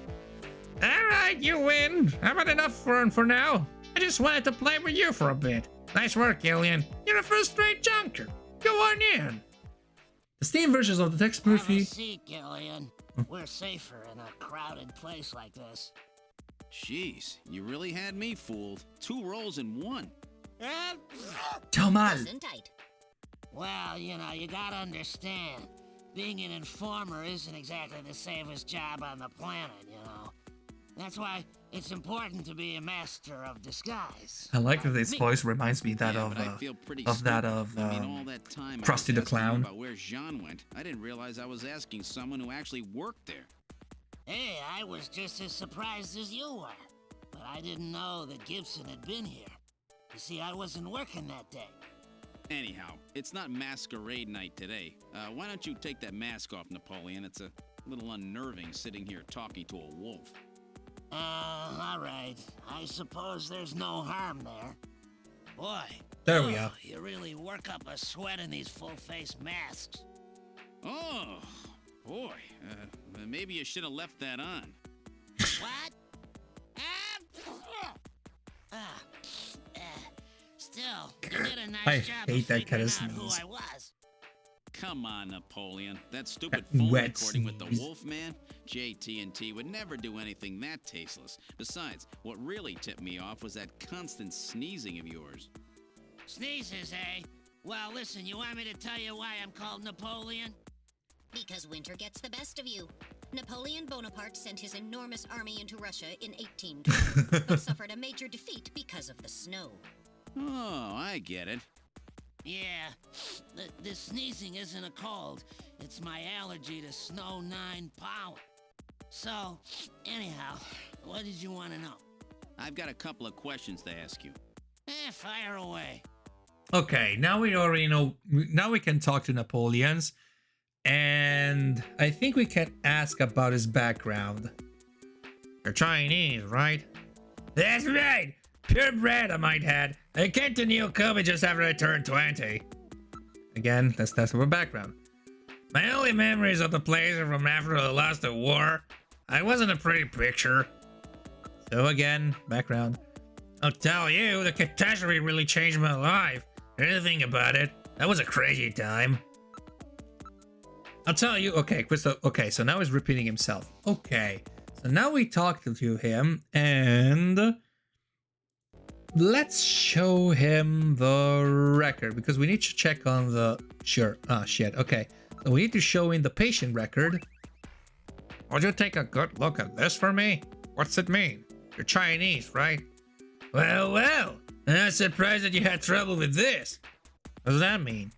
Alright, you win. I've had enough fun for now. I just wanted to play with you for a bit. Nice work, Gillian. You're a first-rate junker. Go on in. The Steam versions of the Tex Murphy. Have a seat, Gillian. We're safer in a crowded place like this. Jeez, you really had me fooled. 2 roles in 1. Ciao mal. Tight. Well, you know, you gotta understand. Being an informer isn't exactly the safest job on the planet, you know. That's why it's important to be a master of disguise. I like that this voice reminds me that Yeah, of but I feel pretty that stupid. of I mean, all that time I Krusty was the asking Clown. About where Jean went, I didn't realize I was asking someone who actually worked there. Hey, I was just as surprised as you were. But I didn't know that Gibson had been here. You see, I wasn't working that day. Anyhow, it's not masquerade night today. Why don't you take that mask off, Napoleon? It's a little unnerving sitting here talking to a wolf. All right. I suppose there's no harm there. Boy. There we are. You really work up a sweat in these full-face masks. Oh, boy. Maybe you should have left that on. What? Still, you did a nice I job hate of that kind of figuring out who sneeze. I was. Come on, Napoleon. That stupid That phone wet recording with the sneeze. Wolfman? JT&T would never do anything that tasteless. Besides, what really tipped me off was that constant sneezing of yours. Sneezes, eh? Well, listen, you want me to tell you why I'm called Napoleon? Because winter gets the best of you. Napoleon Bonaparte sent his enormous army into Russia in 1812, but suffered a major defeat because of the snow. Oh, I get it. Yeah, the sneezing isn't a cold. It's my allergy to snow 9 pollen. So, anyhow, what did you want to know? I've got a couple of questions to ask you. Fire away. Okay, now we already know. Now we can talk to Napoleon's. And I think we can ask about his background. You're Chinese, right? That's right! Purebred, I might add. I came to New Kobe just after I turned 20. Again, that's our background. My only memories of the place are from after the last war. I wasn't a pretty picture. So again, background. I'll tell you, the catastrophe really changed my life. Anything about it. That was a crazy time. I'll tell you. Okay, okay, so now he's repeating himself. Okay, so now we talked to him and let's show him the record because we need to check on the shit. Okay, so we need to show him the patient record. Would you take a good look at this for me? What's it mean? You're Chinese, right? Well, I'm not surprised that you had trouble with this. What does that mean?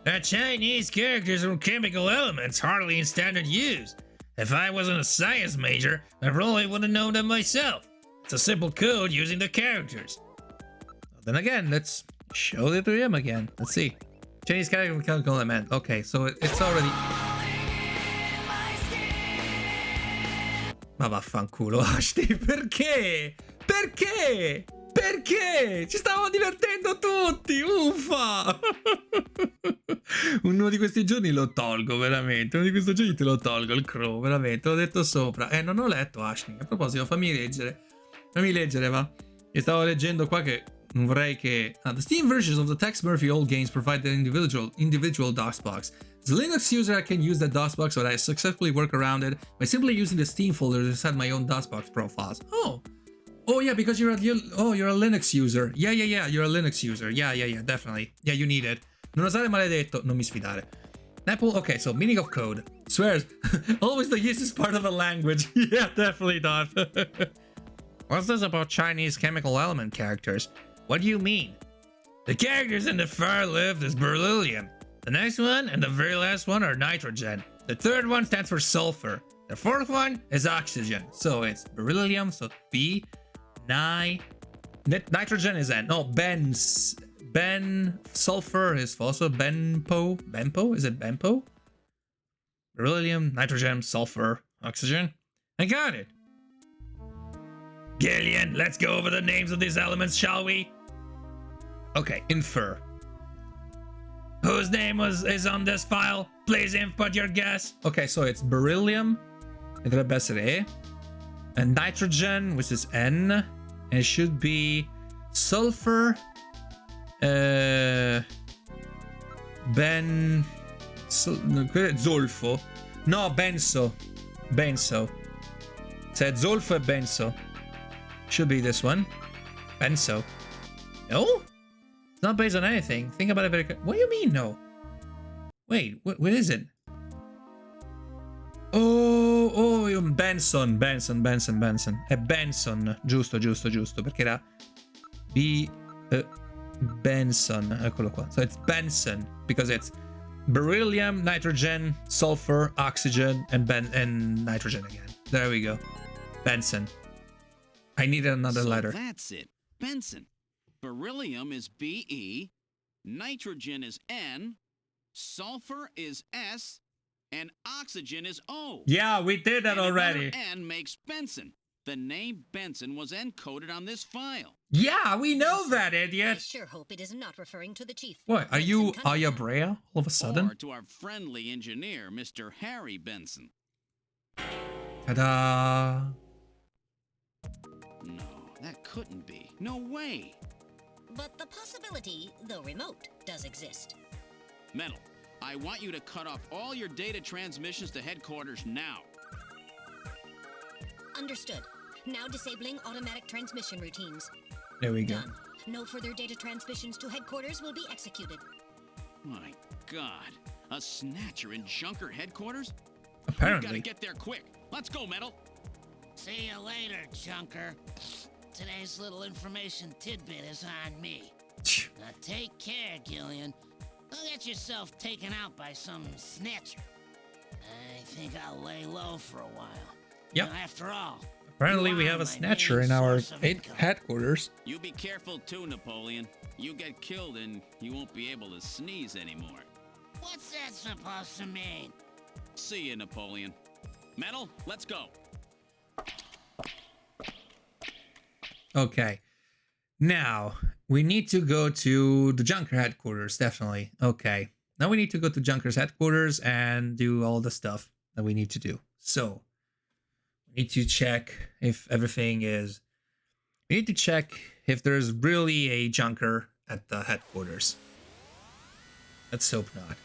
That Chinese characters are chemical elements hardly in standard use. If I wasn't a science major, I probably would have known them myself. It's a simple code using the characters. Then again, let's show it to him again. Let's see. Chinese character chemical element. Okay, so it's already. Ma vaffanculo, Ashti, perché? Perché? Perché? Ci stavamo divertendo tutti, uffa! Uno di questi giorni lo tolgo, veramente. Uno di questi giorni te lo tolgo, il crow, veramente. L'ho detto sopra. Non ho letto, Ashling. A proposito, fammi leggere. Fammi leggere, va. E stavo leggendo qua che non vorrei che... the Steam versions of the Tex Murphy old games provide the individual DOSBox. As a Linux user, I can use that DOSBox, but I successfully work around it by simply using the Steam folder to set my own DOSBox profiles. Oh yeah, because you're a Linux user. Yeah, you're a Linux user. Yeah, definitely. Yeah, you need it. Non osare maledetto, non mi sfidare. Apple, okay, so meaning of code. Swears, always the use is part of a language. Yeah, definitely not. What's this about Chinese chemical element characters? What do you mean? The characters in the far left is beryllium. The next one and the very last one are nitrogen. The third one stands for sulfur. The fourth one is oxygen. So it's beryllium, so B, nitrogen is N. No, sulfur is also benpo. Benpo? Is it benpo? Beryllium, nitrogen, sulfur, oxygen. I got it. Gillian, let's go over the names of these elements, shall we? Okay, infer. Whose name is on this file? Please input your guess. Okay, so it's beryllium, dovrebbe essere E, and nitrogen, which is N, and it should be sulfur, zolfo. No, benzo. So zolfo e benzo. Should be this one. Benzo. No? It's not based on anything. Think about it very quick. What do you mean, no? Wait, what is it? Oh, Benson. È Benson. Giusto, perché era Benson. Eccolo qua. So it's Benson, because it's beryllium, nitrogen, sulfur, oxygen, and nitrogen again. There we go. Benson. I needed another letter. That's it. Benson. Beryllium is Be, nitrogen is N, sulfur is S, and oxygen is O. Yeah, we did that already. N makes Benson. The name Benson was encoded on this file. Yeah, we know that, I idiot. sure hope it is not referring to the chief. What, are you Benson Cunningham. Aya Brea all of a sudden? Or to our friendly engineer, Mr. Harry Benson. Ta-da! No, that couldn't be. No way. But the possibility, though remote, does exist. Metal, I want you to cut off all your data transmissions to headquarters now. Understood. Now disabling automatic transmission routines. There we go. Done. No further data transmissions to headquarters will be executed. My God, a snatcher in Junker headquarters? We Apparently. gotta get there quick. Let's go, Metal. See you later, Junker. Today's little information tidbit is on me. Now take care, Gillian. Don't get yourself taken out by some snatcher. I think I'll lay low for a while. Yep. Now, after all, Apparently you we are have a my snatcher main in our source of income. headquarters. You be careful too, Napoleon. You get killed and you won't be able to sneeze anymore. What's that supposed to mean? See you, Napoleon. Metal, let's go. Okay. Now, we need to go to the Junker headquarters, definitely. Okay. Now we need to go to Junker's headquarters and do all the stuff that we need to do. So, we need to check if everything is... We need to check if there's really a Junker at the headquarters. Let's hope not.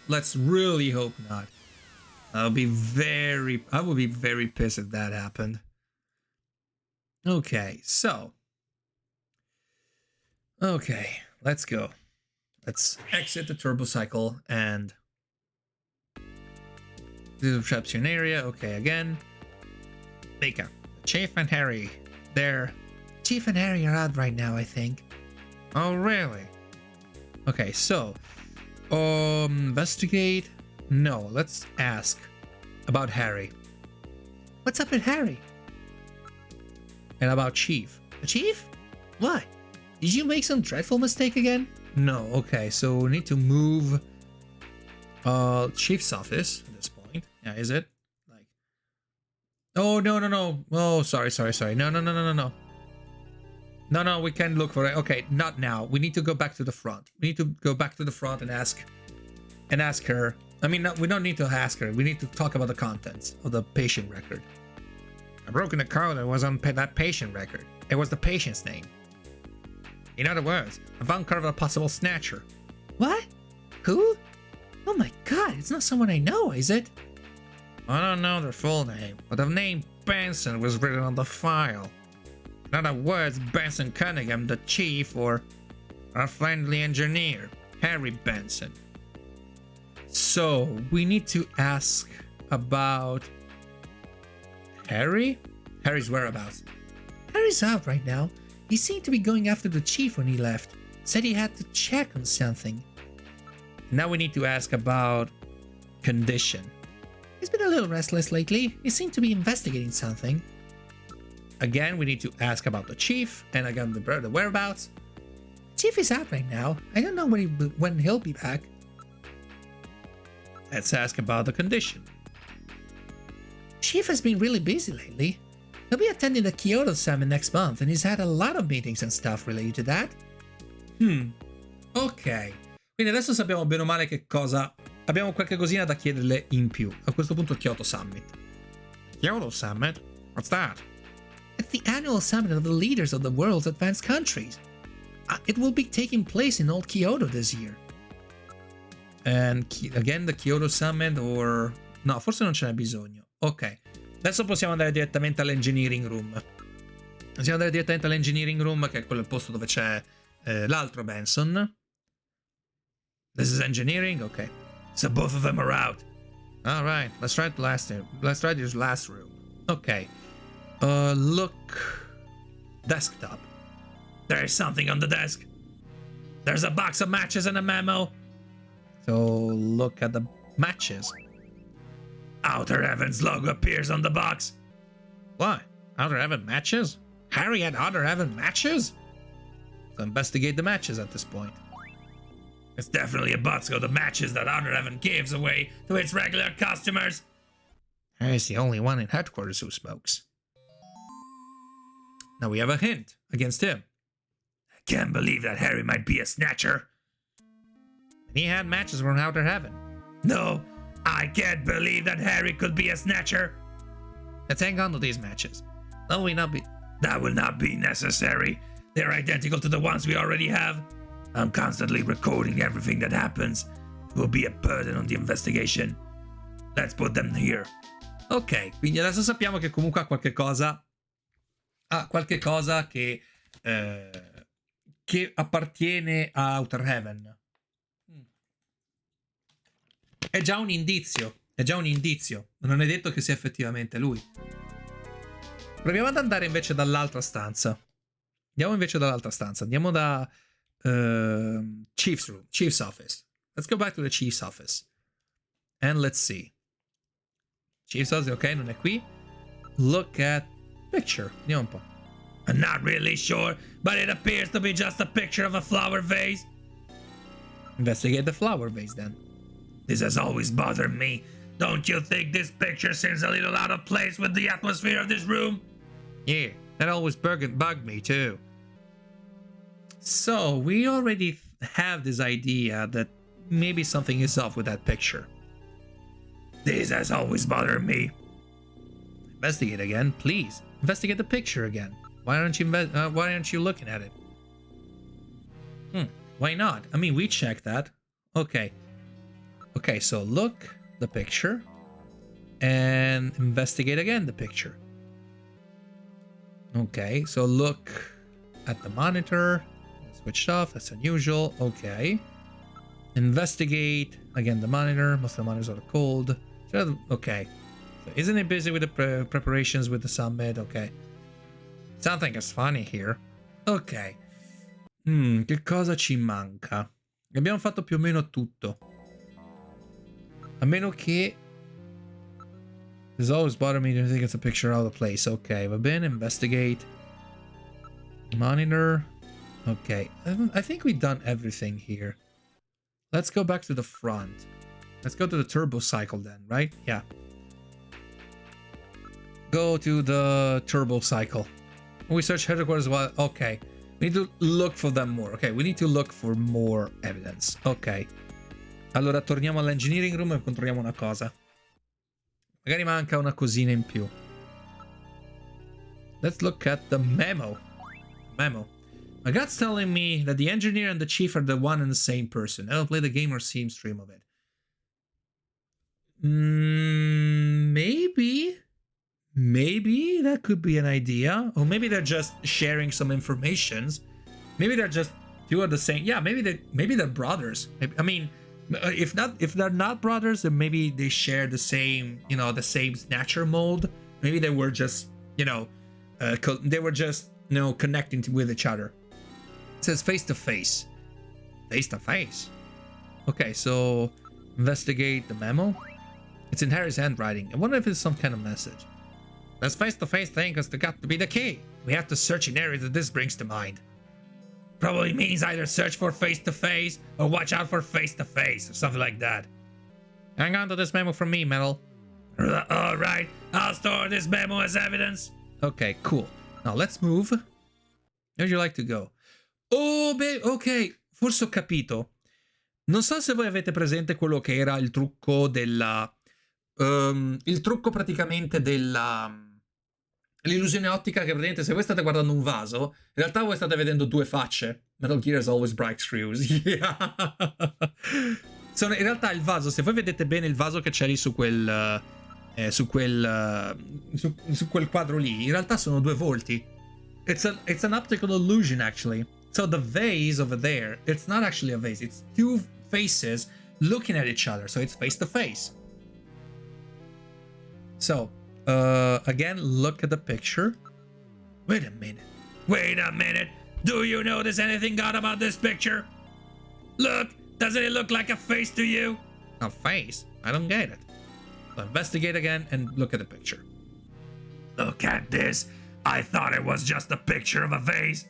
Let's really hope not. I would be very pissed if that happened. Okay, so. Okay, let's go. Let's exit the turbo cycle and do the reception area. Okay, again. Mika, Chief and Harry. Chief and Harry are out right now, I think. Oh, really? Okay, so. Investigate. No, let's ask about Harry. What's up with Harry? And about Chief. Chief? What? Did you make some dreadful mistake again? No, okay, so we need to move Chief's office at this point. Yeah, is it? Like, oh, no. Oh, sorry. No. No, we can look for it. Okay, not now. We need to go back to the front. We need to go back to the front and ask her. I mean, no, we don't need to ask her. We need to talk about the contents of the patient record. I broken the code that was on that patient record. It was the patient's name. In other words, I've uncovered a possible snatcher. What? Who? Oh my god, it's not someone I know, is it? I don't know their full name, but the name Benson was written on the file. In other words, Benson Cunningham, the chief, or our friendly engineer, Harry Benson. So, we need to ask about Harry? Harry's whereabouts. Harry's out right now. He seemed to be going after the chief when he left. Said he had to check on something. Now we need to ask about Condition. He's been a little restless lately. He seemed to be investigating something. Again, we need to ask about the chief, and again the whereabouts. Chief is out right now. I don't know when he'll be back. Let's ask about the Condition. Chief has been really busy lately. He'll be attending the Kyoto Summit next month, and he's had a lot of meetings and stuff related to that. Ok. Quindi adesso sappiamo bene o male che cosa... Abbiamo qualche cosina da chiederle in più. A questo punto Kyoto Summit. Kyoto Summit? What's that? It's the annual summit of the leaders of the world's advanced countries. It will be taking place in Old Kyoto this year. And again the Kyoto Summit or... No, forse non ce n'è bisogno. Ok. Adesso possiamo andare direttamente all'engineering room. Possiamo andare direttamente all'engineering room, che è quello il posto dove c'è l'altro Benson. This is engineering? Ok. So both of them are out. Alright, let's try this last room. Ok. Look... Desktop. There is something on the desk. There's a box of matches and a memo. So look at the matches. Outer Heaven's logo appears on the box. What? Outer Heaven matches? Harry had Outer Heaven matches? So investigate the matches at this point. It's definitely a box of the matches that Outer Heaven gives away to its regular customers. Harry's the only one in headquarters who smokes. Now we have a hint against him. I can't believe that Harry might be a snatcher. And he had matches from Outer Heaven. No, I can't believe that Harry could be a snatcher. Let's hang on to these matches. That will not be... That will not be necessary. They're identical to the ones we already have. I'm constantly recording everything that happens. It will be a burden on the investigation. Let's put them here. Ok, quindi adesso sappiamo che comunque ha qualche cosa che appartiene a Outer Heaven. È già un indizio, non è detto che sia effettivamente lui. Proviamo ad andare invece dall'altra stanza. Andiamo da Chief's office. Let's go back to the Chief's office. And let's see. Chief's office, ok, non è qui. Look at picture. Andiamo un po'. I'm not really sure, but it appears to be just a picture of a flower vase. Investigate the flower vase then. This has always bothered me. Don't you think this picture seems a little out of place with the atmosphere of this room? Yeah, that always bugged me too. So, we already have this idea that maybe something is off with that picture. This has always bothered me. Investigate again, please. Investigate the picture again. Why aren't you looking at it? Why not? I mean, we checked that. Okay. Okay, so look the picture and investigate again the picture. Okay, so look at the monitor. Switched off, that's unusual. Okay. Investigate again the monitor. Most of the monitors are cold. Okay. So isn't it busy with the preparations with the summit? Okay. Something is funny here. Ok. Che cosa ci manca? Abbiamo fatto più o meno tutto. A meno che... There's always bothered me to think it's a picture out of place. Ok, va bene. Investigate. Monitor. Okay. I think we've done everything here. Let's go back to the front. Let's go to the turbo cycle then, right? Yeah. Go to the turbo cycle. We search headquarters while... Okay. We need to look for them more. Okay, we need to look for more evidence. Ok. Allora torniamo all'engineering room e controlliamo una cosa. Magari manca una cosina in più. Let's look at the memo. My gut's telling me that the engineer and the chief are the one and the same person. I'll play the game or see him stream of it. Maybe that could be an idea. Or maybe they're just sharing some informations. Maybe they're just two are the same. Yeah, maybe they're brothers. I mean, if they're not brothers, then maybe they share the same, the same snatcher mold. Maybe they were just, connecting with each other. It says face to face. Face to face. Okay, so investigate the memo. It's in Harry's handwriting. I wonder if it's some kind of message. This face-to-face thing has got to be the key. We have to search in areas that this brings to mind. Probably means either search for face-to-face or watch out for face-to-face or something like that. Hang on to this memo from me, Metal. Alright, I'll store this memo as evidence. Okay, cool. Now let's move. Where would you like to go? Oh, ok, forse ho capito. Non so se voi avete presente quello che era il trucco della... il trucco praticamente della... l'illusione ottica, che praticamente se voi state guardando un vaso, in realtà voi state vedendo due facce. Metal Gear is always bright screws. Yeah. In realtà il vaso, se voi vedete bene il vaso che c'è lì su quel quadro lì, in realtà sono due volti. It's an optical illusion actually. So the vase over there, it's not actually a vase, it's two faces looking at each other, so it's face to face. So, again, look at the picture. Wait a minute. Do you notice anything odd about this picture? Look, doesn't it look like a face to you? A face? I don't get it. So investigate again and look at the picture. Look at this. I thought it was just a picture of a vase.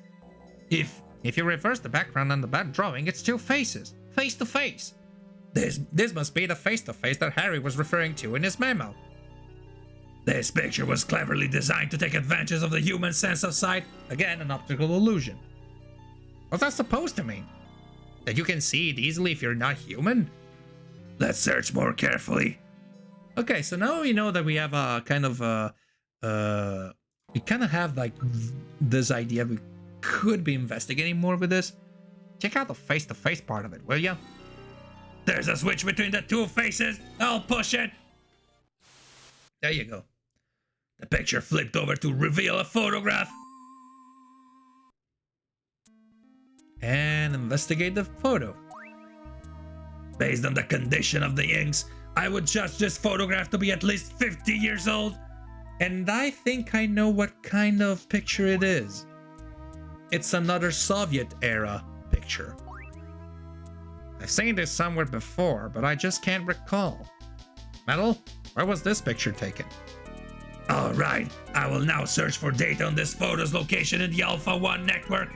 If you reverse the background on the back drawing, it's two faces, face to face. This must be the face to face that Harry was referring to in his memo. This picture was cleverly designed to take advantage of the human sense of sight. Again, an optical illusion. What's that supposed to mean? That you can see it easily if you're not human? Let's search more carefully. Okay, so now we know that we have a kind of we kind of have like this idea we could be investigating more with this. Check out the face-to-face part of it, will ya? There's a switch between the two faces. I'll push it. There you go. The picture flipped over to reveal a photograph. And investigate the photo. Based on the condition of the inks, I would judge this photograph to be at least 50 years old. And I think I know what kind of picture it is. It's another Soviet-era picture. I've seen this somewhere before, but I just can't recall. Metal, where was this picture taken? All right, I will now search for data on this photo's location in the Alpha 1 network.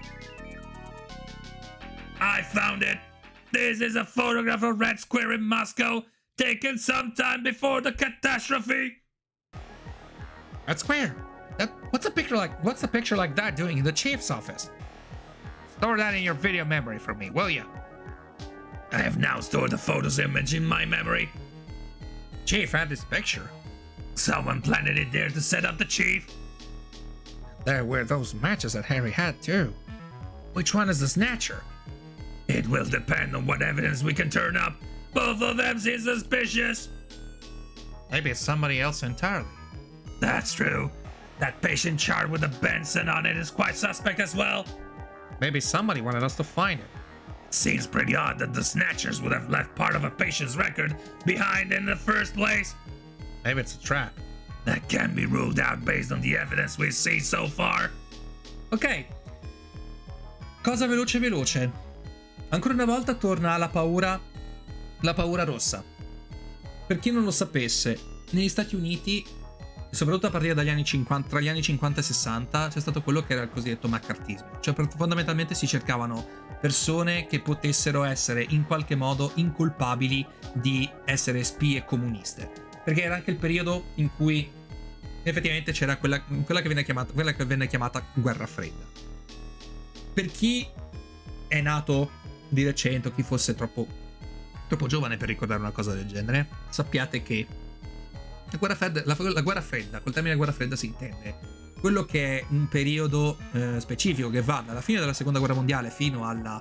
I found it. This is a photograph of Red Square in Moscow, taken sometime before the catastrophe. Red Square? What's a picture like that doing in the chief's office? Store that in your video memory for me, will ya? I have now stored the photo's image in my memory. Chief had this picture. Someone planted it there to set up the chief. There were those matches that Harry had too. Which one is the Snatcher? It will depend on what evidence we can turn up. Both of them seem suspicious. Maybe it's somebody else entirely. That's true. That patient chart with a Benson on it is quite suspect as well. Maybe somebody wanted us to find it. It seems pretty odd that the Snatchers would have left part of a patient's record behind in the first place. Maybe it's a trap. That can't be ruled out based on the evidence we've seen so far. Ok. Cosa veloce veloce. Ancora una volta torna la paura rossa. Per chi non lo sapesse, negli Stati Uniti, soprattutto a partire dagli anni 50, tra gli anni 50 e 60, c'è stato quello che era il cosiddetto maccartismo. Cioè fondamentalmente si cercavano persone che potessero essere in qualche modo incolpabili di essere spie comuniste. Perché era anche il periodo in cui effettivamente c'era quella che venne chiamata Guerra Fredda. Per chi è nato di recente o chi fosse troppo giovane per ricordare una cosa del genere, sappiate che la guerra fredda, col termine guerra fredda si intende quello che è un periodo specifico che va dalla fine della seconda guerra mondiale fino alla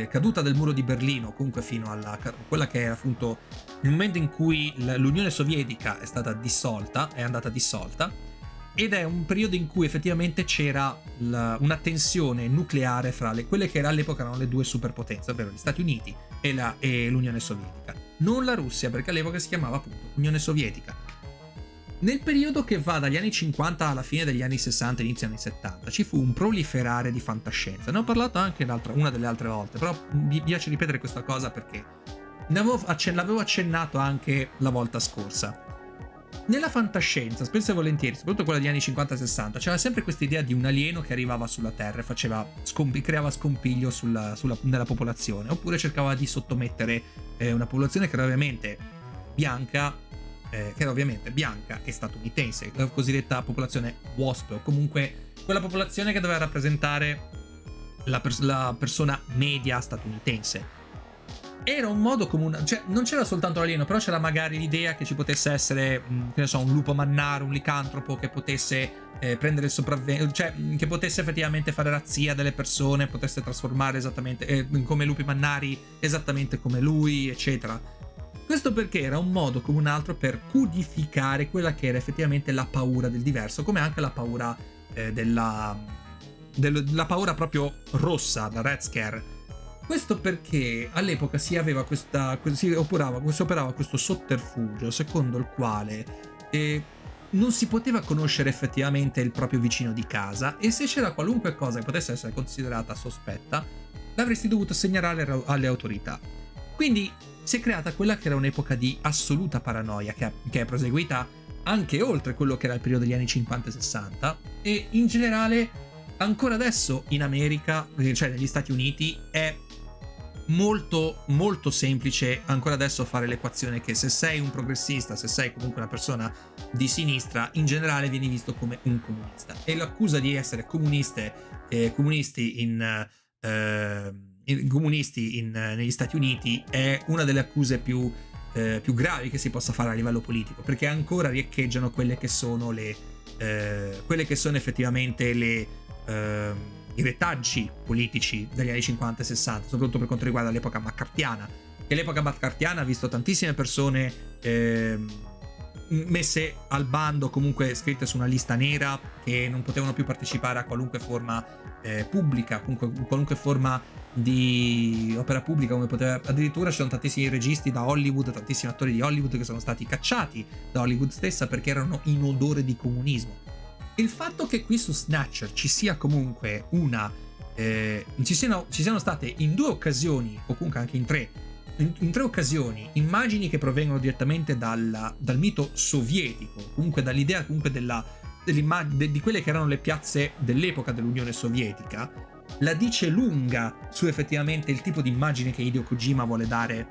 caduta del muro di Berlino, comunque fino alla quella che è appunto il momento in cui l'Unione Sovietica è andata dissolta, ed è un periodo in cui effettivamente c'era una tensione nucleare fra quelle che all'epoca erano le due superpotenze, ovvero gli Stati Uniti e l'Unione Sovietica. Non la Russia, perché all'epoca si chiamava appunto Unione Sovietica. Nel periodo che va dagli anni 50 alla fine degli anni 60 inizio anni 70 ci fu un proliferare di fantascienza. Ne ho parlato anche una delle altre volte, però mi piace ripetere questa cosa perché l'avevo accennato anche la volta scorsa. Nella fantascienza, spesso e volentieri, soprattutto quella degli anni 50-60, c'era sempre questa idea di un alieno che arrivava sulla Terra e creava scompiglio nella popolazione, oppure cercava di sottomettere una popolazione che era ovviamente bianca e statunitense, la cosiddetta popolazione WASP, o comunque quella popolazione che doveva rappresentare la persona media statunitense. Era un modo comune, cioè non c'era soltanto l'alieno, però c'era magari l'idea che ci potesse essere, che ne so, un lupo mannaro, un licantropo che potesse prendere il sopravvento, cioè che potesse effettivamente fare razzia delle persone, potesse trasformare esattamente come lupi mannari, esattamente come lui, eccetera. Questo perché era un modo come un altro per codificare quella che era effettivamente la paura del diverso, come anche la paura la paura proprio rossa, la Red Scare. Questo perché all'epoca si operava questo sotterfugio secondo il quale non si poteva conoscere effettivamente il proprio vicino di casa, e se c'era qualunque cosa che potesse essere considerata sospetta l'avresti dovuto segnalare alle autorità. Quindi si è creata quella che era un'epoca di assoluta paranoia che è proseguita anche oltre quello che era il periodo degli anni 50 e 60, e in generale ancora adesso in America, cioè negli Stati Uniti, è molto molto semplice ancora adesso fare l'equazione che se sei un progressista, se sei comunque una persona di sinistra, in generale vieni visto come un comunista, e l'accusa di essere comunisti negli Stati Uniti è una delle accuse più gravi che si possa fare a livello politico, perché ancora riecheggiano quelle che sono effettivamente i retaggi politici degli anni 50 e 60, soprattutto per quanto riguarda l'epoca maccartiana, che l'epoca maccartiana ha visto tantissime persone messe al bando, comunque scritte su una lista nera, che non potevano più partecipare a qualunque forma pubblica, comunque qualunque forma di opera pubblica, come poteva. Addirittura ci sono tantissimi registi da Hollywood, tantissimi attori di Hollywood che sono stati cacciati da Hollywood stessa perché erano in odore di comunismo. Il fatto che qui su Snatcher ci sia comunque ci siano state in 2 occasioni, o comunque anche in 3 occasioni, immagini che provengono direttamente dal mito sovietico, comunque dall'idea comunque di quelle che erano le piazze dell'epoca dell'Unione Sovietica, la dice lunga su effettivamente il tipo di immagine che Hideo Kojima vuole dare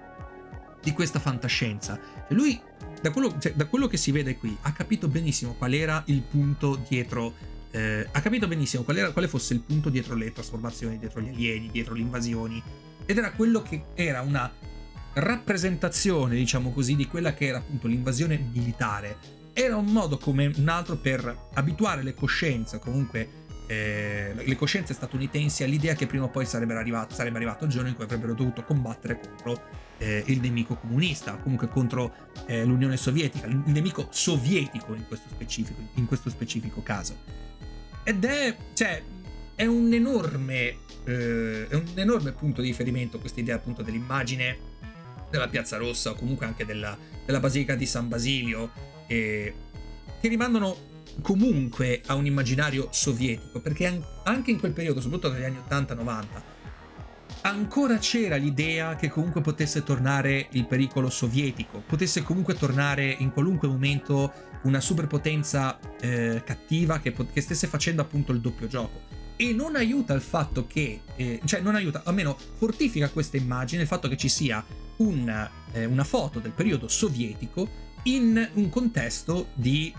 di questa fantascienza. E lui, da quello che si vede qui, ha capito benissimo qual era il punto dietro, ha capito benissimo quale fosse il punto dietro le trasformazioni, dietro gli alieni, dietro le invasioni, ed era quello che era una rappresentazione, diciamo così, di quella che era appunto l'invasione militare. Era un modo come un altro per abituare le coscienze, comunque le coscienze statunitensi, all'idea che prima o poi sarebbe arrivato il giorno in cui avrebbero dovuto combattere contro il nemico comunista, comunque contro l'Unione Sovietica, il nemico sovietico in questo specifico caso. Ed è un enorme punto di riferimento questa idea appunto dell'immagine della Piazza Rossa, o comunque anche della Basilica di San Basilio, che rimandano comunque a un immaginario sovietico, perché anche in quel periodo, soprattutto negli anni 80-90, ancora c'era l'idea che comunque potesse tornare il pericolo sovietico, potesse comunque tornare in qualunque momento una superpotenza cattiva che stesse facendo appunto il doppio gioco. E non aiuta il fatto che non aiuta, almeno fortifica questa immagine il fatto che ci sia una foto del periodo sovietico in un contesto di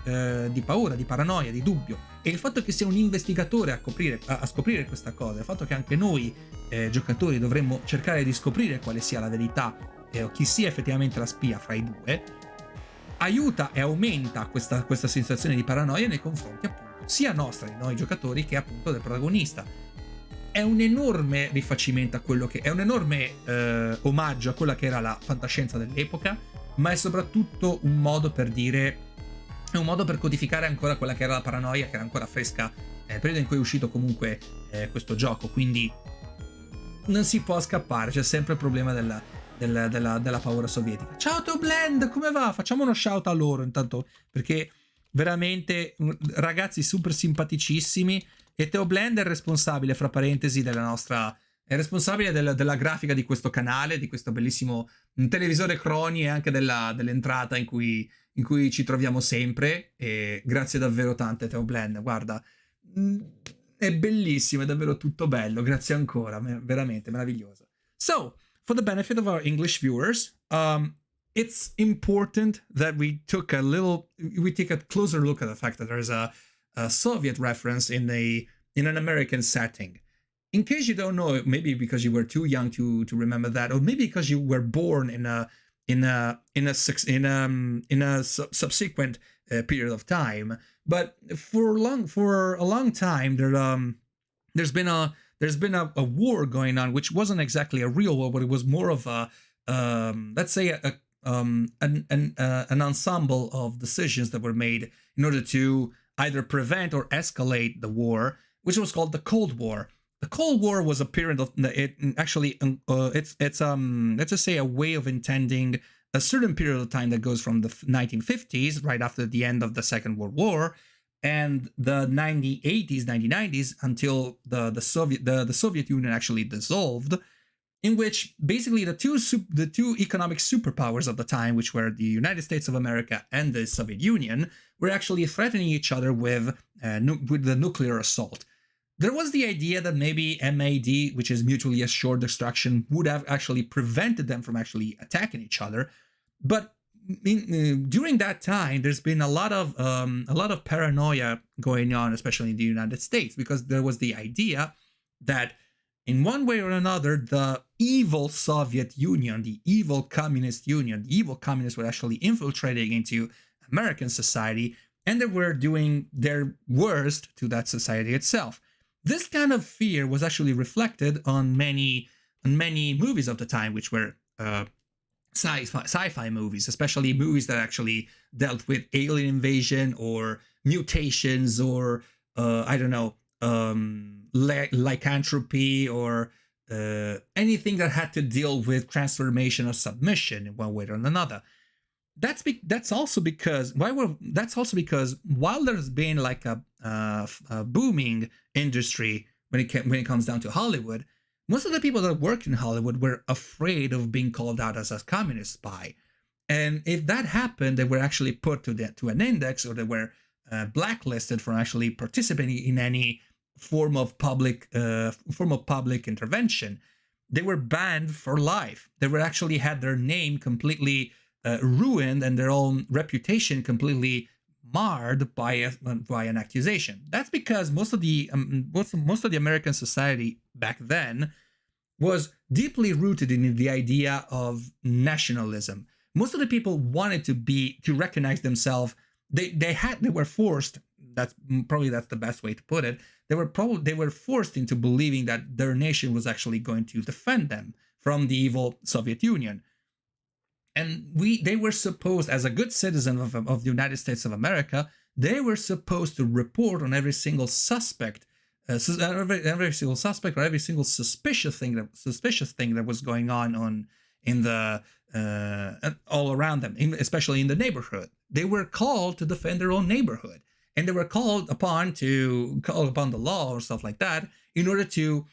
paura, di paranoia, di dubbio, e il fatto che sia un investigatore a scoprire questa cosa, il fatto che anche noi giocatori dovremmo cercare di scoprire quale sia la verità o chi sia effettivamente la spia fra i due, aiuta e aumenta questa sensazione di paranoia nei confronti appunto sia nostra, di noi giocatori, che appunto del protagonista. È un enorme rifacimento a quello che è un enorme omaggio a quella che era la fantascienza dell'epoca, ma è soprattutto un modo per codificare ancora quella che era la paranoia, che era ancora fresca nel periodo in cui è uscito comunque questo gioco, quindi non si può scappare, c'è sempre il problema della paura sovietica. Ciao Blend, come va? Facciamo uno shout a loro intanto, perché veramente ragazzi super simpaticissimi, e Teo Blend è il responsabile, fra parentesi, è responsabile della grafica di questo canale, di questo bellissimo televisore Crony, e anche dell'entrata in cui ci troviamo sempre. E grazie davvero tante, Teo Blend, guarda, è bellissimo, è davvero tutto bello, grazie ancora, veramente meraviglioso. So, for the benefit of our English viewers, it's important that we take a closer look at the fact that there's a Soviet reference in an American setting. In case you don't know, maybe because you were too young to remember that, or maybe because you were born in a subsequent period of time. But for a long time, there's been a war going on, which wasn't exactly a real war, but it was more of let's say an ensemble of decisions that were made in order to either prevent or escalate the war, which was called the Cold War. The Cold War was a period of it's let's just say a way of intending a certain period of time that goes from the 1950s, right after the end of the Second World War, and the 1980s, 1990s, until the Soviet Union actually dissolved, in which basically the two economic superpowers of the time, which were the United States of America and the Soviet Union, were actually threatening each other with the nuclear assault. there was the idea that maybe MAD, which is mutually assured destruction, would have actually prevented them from actually attacking each other. But during that time, there's been a lot of paranoia going on, especially in the United States, because there was the idea that in one way or another, the evil Soviet Union, the evil Communist Union, the evil communists were actually infiltrating into American society, and they were doing their worst to that society itself. This kind of fear was actually reflected on many movies of the time, which were sci-fi movies, especially movies that actually dealt with alien invasion or mutations or I don't know, lycanthropy or anything that had to deal with transformation or submission in one way or another. That's also because while there's been like a booming industry when it comes down to Hollywood, most of the people that work in Hollywood were afraid of being called out as a communist spy, and if that happened, they were actually put to an index, or they were blacklisted from actually participating in any form of public intervention. They were banned for life. They were actually had their name completely ruined and their own reputation completely marred by an accusation. That's because most of the American society back then was deeply rooted in the idea of nationalism. Most of the people wanted to recognize themselves. They were forced. That's the best way to put it. They were forced into believing that their nation was actually going to defend them from the evil Soviet Union. And they were supposed, as a good citizen of the United States of America, they were supposed to report on every single suspect, every single suspect or every single suspicious thing that was going on in the all around them, especially in the neighborhood. They were called to defend their own neighborhood, and they were called upon the law or stuff like that in order to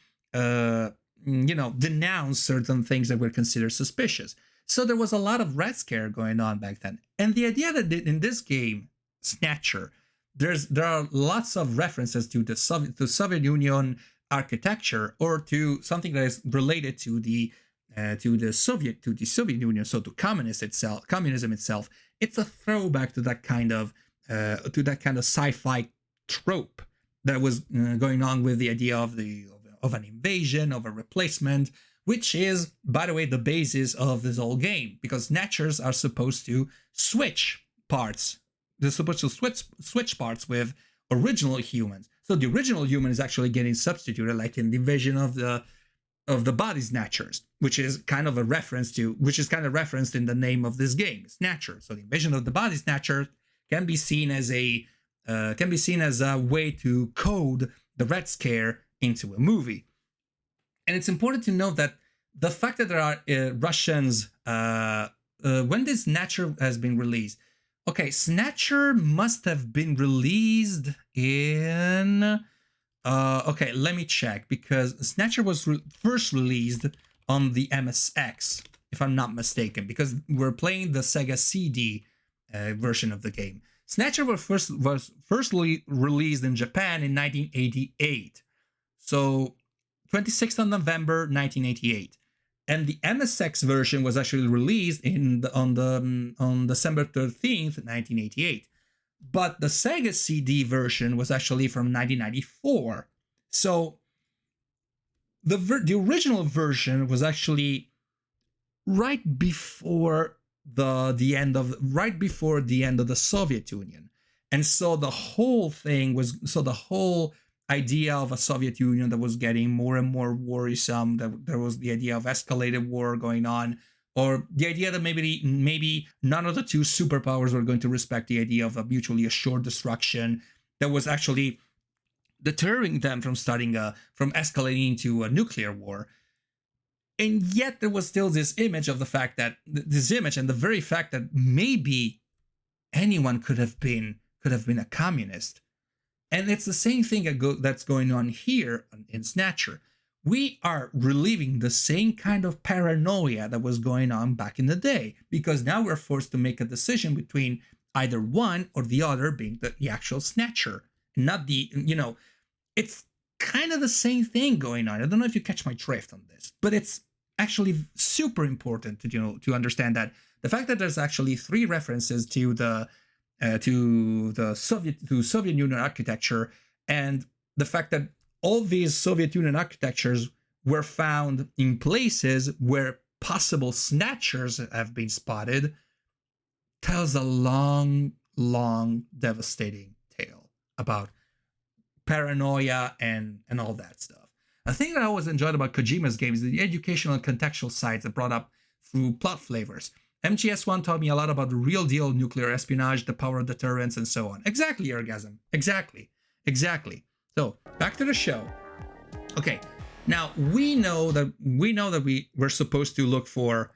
denounce certain things that were considered suspicious. So there was a lot of Red Scare going on back then. And the idea that in this game, Snatcher, there are lots of references to the Soviet Union architecture, or to something that is related to the Soviet Union, so to communism itself. It's a throwback to that kind of sci-fi trope that was going on with the idea of an invasion, of a replacement, which is, by the way, the basis of this whole game, because Snatchers are supposed to switch parts. They're supposed to switch parts with original humans. So the original human is actually getting substituted, like in the invasion of the body snatchers, which is kind of referenced in the name of this game, Snatcher. So the invasion of the body snatcher can be seen as a way to code the Red Scare into a movie. And it's important to note that the fact that there are Russians, when this Snatcher has been released, okay, Snatcher must have been released in, okay, let me check, because Snatcher was first released on the MSX, if I'm not mistaken, because we're playing the Sega CD version of the game. Snatcher was firstly released in Japan in 1988. So 26th of November 1988, and the MSX version was actually released on December 13th 1988, but the Sega CD version was actually from 1994. So the original version was actually right before the end of the Soviet Union, and so the whole idea of a Soviet Union that was getting more and more worrisome, that there was the idea of escalated war going on, or the idea that maybe none of the two superpowers were going to respect the idea of a mutually assured destruction, that was actually deterring them from escalating into a nuclear war. And yet there was still this image and the very fact that maybe anyone could have been a communist. And it's the same thing that's going on here in Snatcher. We are reliving the same kind of paranoia that was going on back in the day, because now we're forced to make a decision between either one or the other being the actual Snatcher, not the, it's kind of the same thing going on. I don't know if you catch my drift on this, but it's actually super important to understand that the fact that there's actually 3 references to the Soviet Union architecture, and the fact that all these Soviet Union architectures were found in places where possible snatchers have been spotted, tells a long, devastating tale about paranoia and all that stuff. A thing that I always enjoyed about Kojima's games is the educational and contextual sides that brought up through plot flavors. MGS1 taught me a lot about the real deal nuclear espionage, the power of deterrence, and so on. Exactly, Orgasm. Exactly. So, back to the show. Okay, now we know that we're supposed to look for.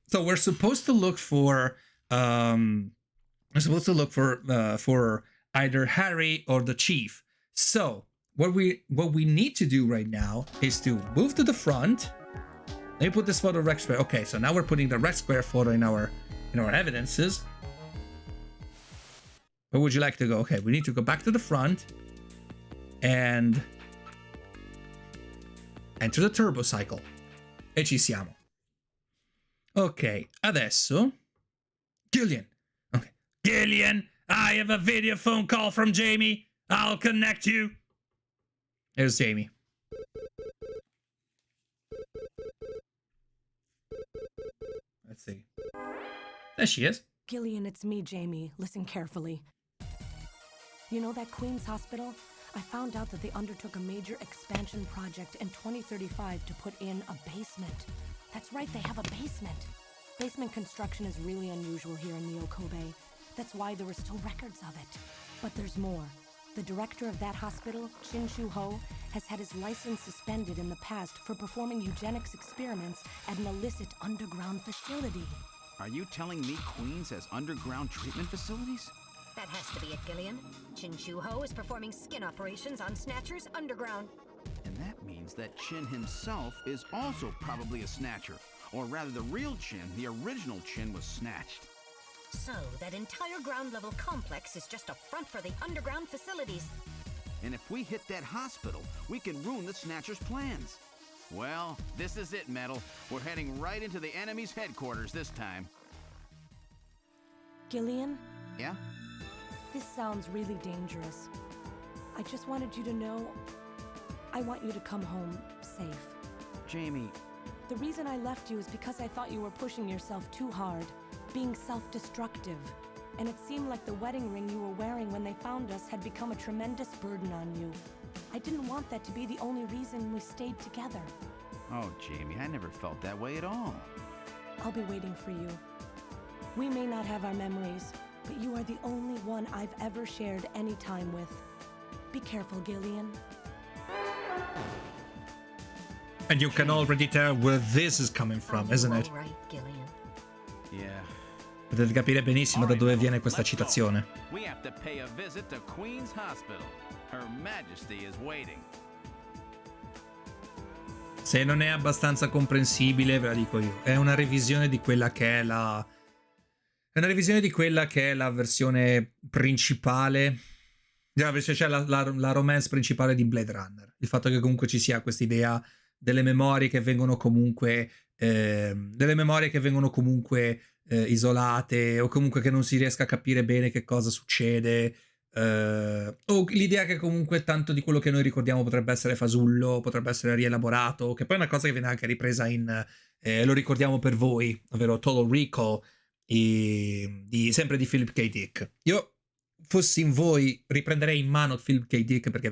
So we're supposed to look for either Harry or the Chief. So what we need to do right now is to move to the front. Let me put this photo of Rex Square. Okay, so now we're putting the Rex Square photo in our evidences. Where would you like to go? Okay, we need to go back to the front and enter the turbo cycle. E ci siamo. Ok, adesso Gillian. Okay, Gillian, I have a video phone call from Jamie. I'll connect you. There's Jamie. Let's see. There she is. Gillian, it's me, Jamie. Listen carefully. You know that Queen's Hospital? I found out that they undertook a major expansion project in 2035 to put in a basement. That's right, they have a basement. Basement construction is really unusual here in Neo Kobe. That's why there were still records of it. But there's more. The director of that hospital, Shin Shu-ho, has had his license suspended in the past for performing eugenics experiments at an illicit underground facility. Are you telling me Queens has underground treatment facilities? That has to be it, Gillian. Chin Shu-ho is performing skin operations on Snatchers underground. And that means that Chin himself is also probably a snatcher. Or rather, the real Chin, the original Chin, was snatched. So, that entire ground-level complex is just a front for the underground facilities. And if we hit that hospital, we can ruin the Snatcher's plans. Well, this is it, Metal. We're heading right into the enemy's headquarters this time. Gillian? Yeah? This sounds really dangerous. I just wanted you to know, I want you to come home safe. Jamie. The reason I left you is because I thought you were pushing yourself too hard, being self-destructive. And it seemed like the wedding ring you were wearing when they found us had become a tremendous burden on you. I didn't want that to be the only reason we stayed together. Oh, Jamie, I never felt that way at all. I'll be waiting for you. We may not have our memories, but you are the only one I've ever shared any time with. Be careful, Gillian. And you can already tell where this is coming from, isn't it? Right, Gillian. Yeah. Potete capire benissimo da dove viene questa citazione. We have to pay a visit to Queen's Hospital. Her Majesty is waiting. Se non è abbastanza comprensibile, ve la dico io. È una revisione di quella che è la... È una revisione di quella che è la versione principale... Cioè la romance principale di Blade Runner. Il fatto che comunque ci sia questa idea delle memorie che vengono comunque... isolate, o comunque che non si riesca a capire bene che cosa succede, o l'idea che comunque tanto di quello che noi ricordiamo potrebbe essere fasullo, potrebbe essere rielaborato, che poi è una cosa che viene anche ripresa in Lo ricordiamo per voi, ovvero Total Recall, sempre di Philip K. Dick. Io, fossi in voi, riprenderei in mano Philip K. Dick perché è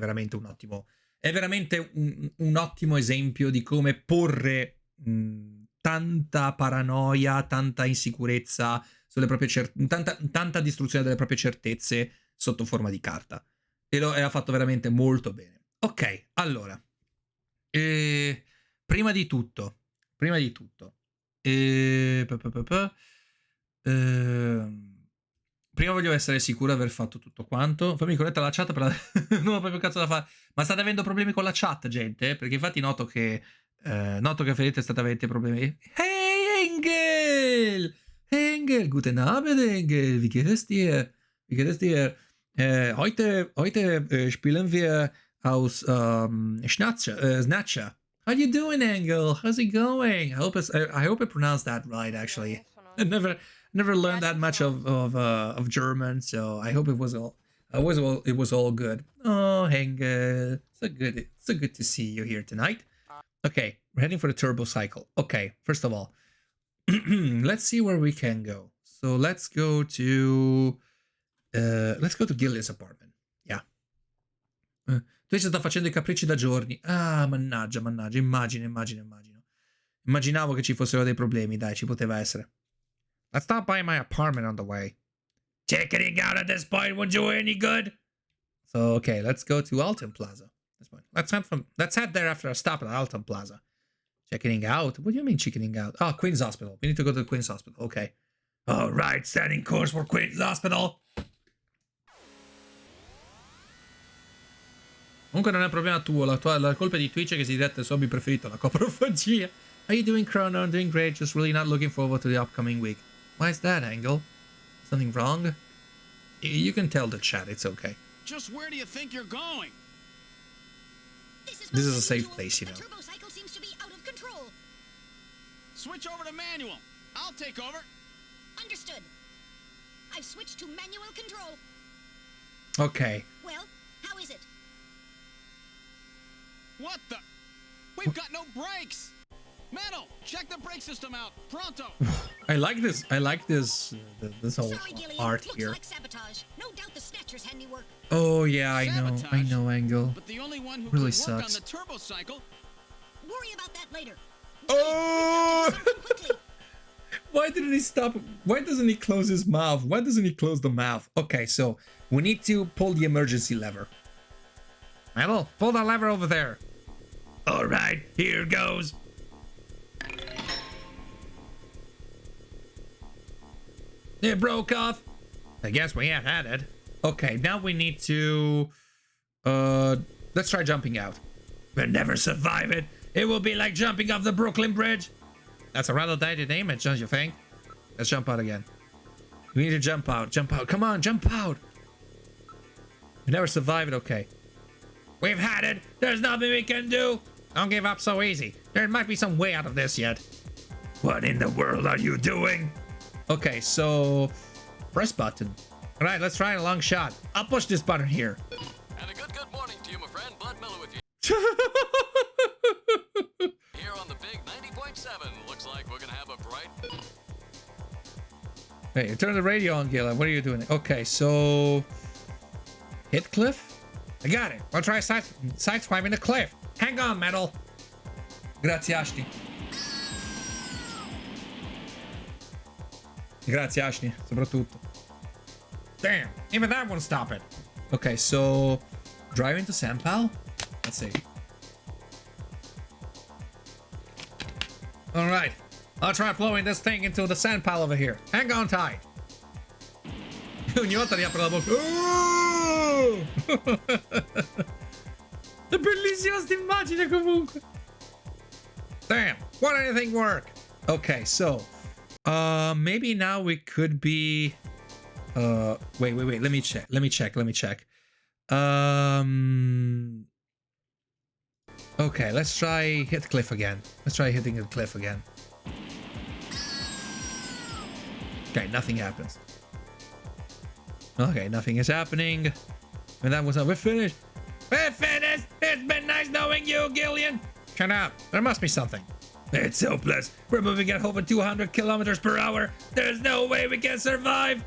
veramente un ottimo esempio di come porre tanta paranoia, tanta insicurezza sulle proprie tanta distruzione delle proprie certezze sotto forma di carta, e ha fatto veramente molto bene. Ok, allora prima di tutto prima voglio essere sicuro di aver fatto tutto quanto. Fammi connettere la chat non ho proprio cazzo da fare. Ma state avendo problemi con la chat, gente? Perché infatti noto che Fedete state avendo problemi. Hey Engel! Engel, guten Abend Engel, wie geht es dir? Heute spielen wir How's Snatcher? How you doing, Angle? How's it going? I hope I pronounced that right. Actually, I never learned that much of German, so I hope it was all good. Oh, Engel, so good to see you here tonight. Okay, we're heading for the turbo cycle. Okay, first of all, let's see where we can go. So let's go to Gillian's apartment. Yeah. Tu ci sta facendo I capricci da giorni. Ah, mannaggia. Immagino. Immaginavo che ci fossero dei problemi, dai, ci poteva essere. Let's stop by my apartment on the way. Checking out at this point would do any good? So, okay, let's go to Alton Plaza. This point. Let's head there after a stop at Alton Plaza. Checking out? What do you mean checking out? Oh, Queen's Hospital. We need to go to the Queen's Hospital. Okay. All right, setting course for Queen's Hospital. Comunque non è un problema tuo, la colpa è di Twitch che si diretta il suo hobby preferito, la coprofagia. How you doing, Chrono? I'm doing great, just really not looking forward to the upcoming week. Why is that, Angle? Something wrong? You can tell the chat, it's okay. Just where do you think you're going? This is a safe place, you know. The turbo cycle seems to be out of control. Switch over to manual. I'll take over. Understood. I've switched to manual control. Okay. Well, how is it? What the? We've got no brakes. Metal, check the brake system out. Pronto. I like this this whole Sorry, Gillian. art Looks here. like sabotage. No doubt the Snatcher's handiwork. Oh yeah, I Sabotage? know, Angle. But the only one who Really could work on sucks. the turbo cycle. Worry about that later. Oh! We've got to do something quickly. Why didn't he stop? Why doesn't he close his mouth? Why doesn't he close the mouth? Okay, so we need to pull the emergency lever. Metal, pull that lever over there. All right, here goes. It broke off. I guess we ain't had it. Okay, now we need to let's try jumping out. We'll never survive it. It will be like jumping off the Brooklyn Bridge. That's a rather dated image, don't you think? Let's jump out again. We need to jump out. Come on, jump out. We never survive it. Okay. We've had it. There's nothing we can do. Don't give up so easy. There might be some way out of this yet. What in the world are you doing? Okay, so press button. All right, let's try a long shot. I'll push this button here. And a good morning to you, my friend. Bud Miller with you. Here on the big 90.7. Looks like we're gonna have a bright. Hey, turn the radio on, Gillian. What are you doing? Okay, so hit cliff. I got it. We'll try sideswiping the cliff. Hang on, Metal. Grazie, Ashley. Grazie, Ashley, soprattutto. Damn, even that won't stop it. Okay, so drive into Sampal. Let's see. All right, I'll try blowing this thing into the sand pile over here. Hang on tight. Ogni volta riapro la bocca. Oh! È bellissima sta immagine comunque. Damn, won't anything work? Okay, so maybe now we could be wait, let me check. Okay, let's try hit the cliff again. Let's try hitting the cliff again. Okay, nothing happens. Okay, nothing is happening. And that was we're finished. We're finished. It's been nice knowing you, Gillian. Shut up. There must be something. It's hopeless. We're moving at over 200 kilometers per hour. There's no way we can survive.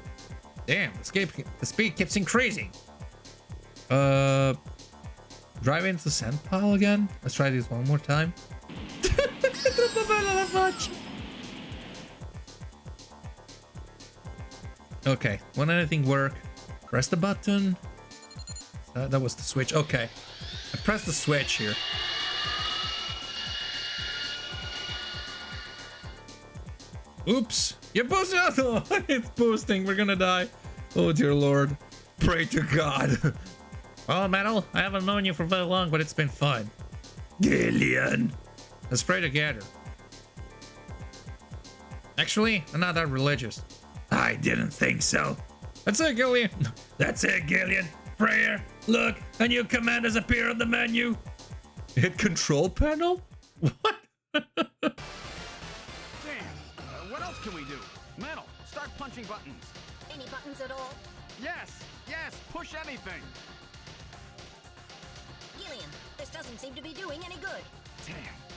Damn, the speed keeps increasing. Drive into the sand pile again. Let's try this one more time. Troppo bella la faccia. Okay, won't anything work? Press the button. That was the switch. Okay, I pressed the switch here. Oops! You're boosting! Oh, it's boosting. We're gonna die. Oh dear Lord! Pray to God. Well, Metal, I haven't known you for very long, but it's been fun. Gillian. Let's pray together. Actually, I'm not that religious. I didn't think so. That's it, Gillian. That's it, Gillian. prayer. Look, a new command has appeared on the menu. Hit control panel? What? Damn. What else can we do? Metal, start punching buttons. Any buttons at all? Yes, push anything. Gillian, this doesn't seem to be doing any good. Damn,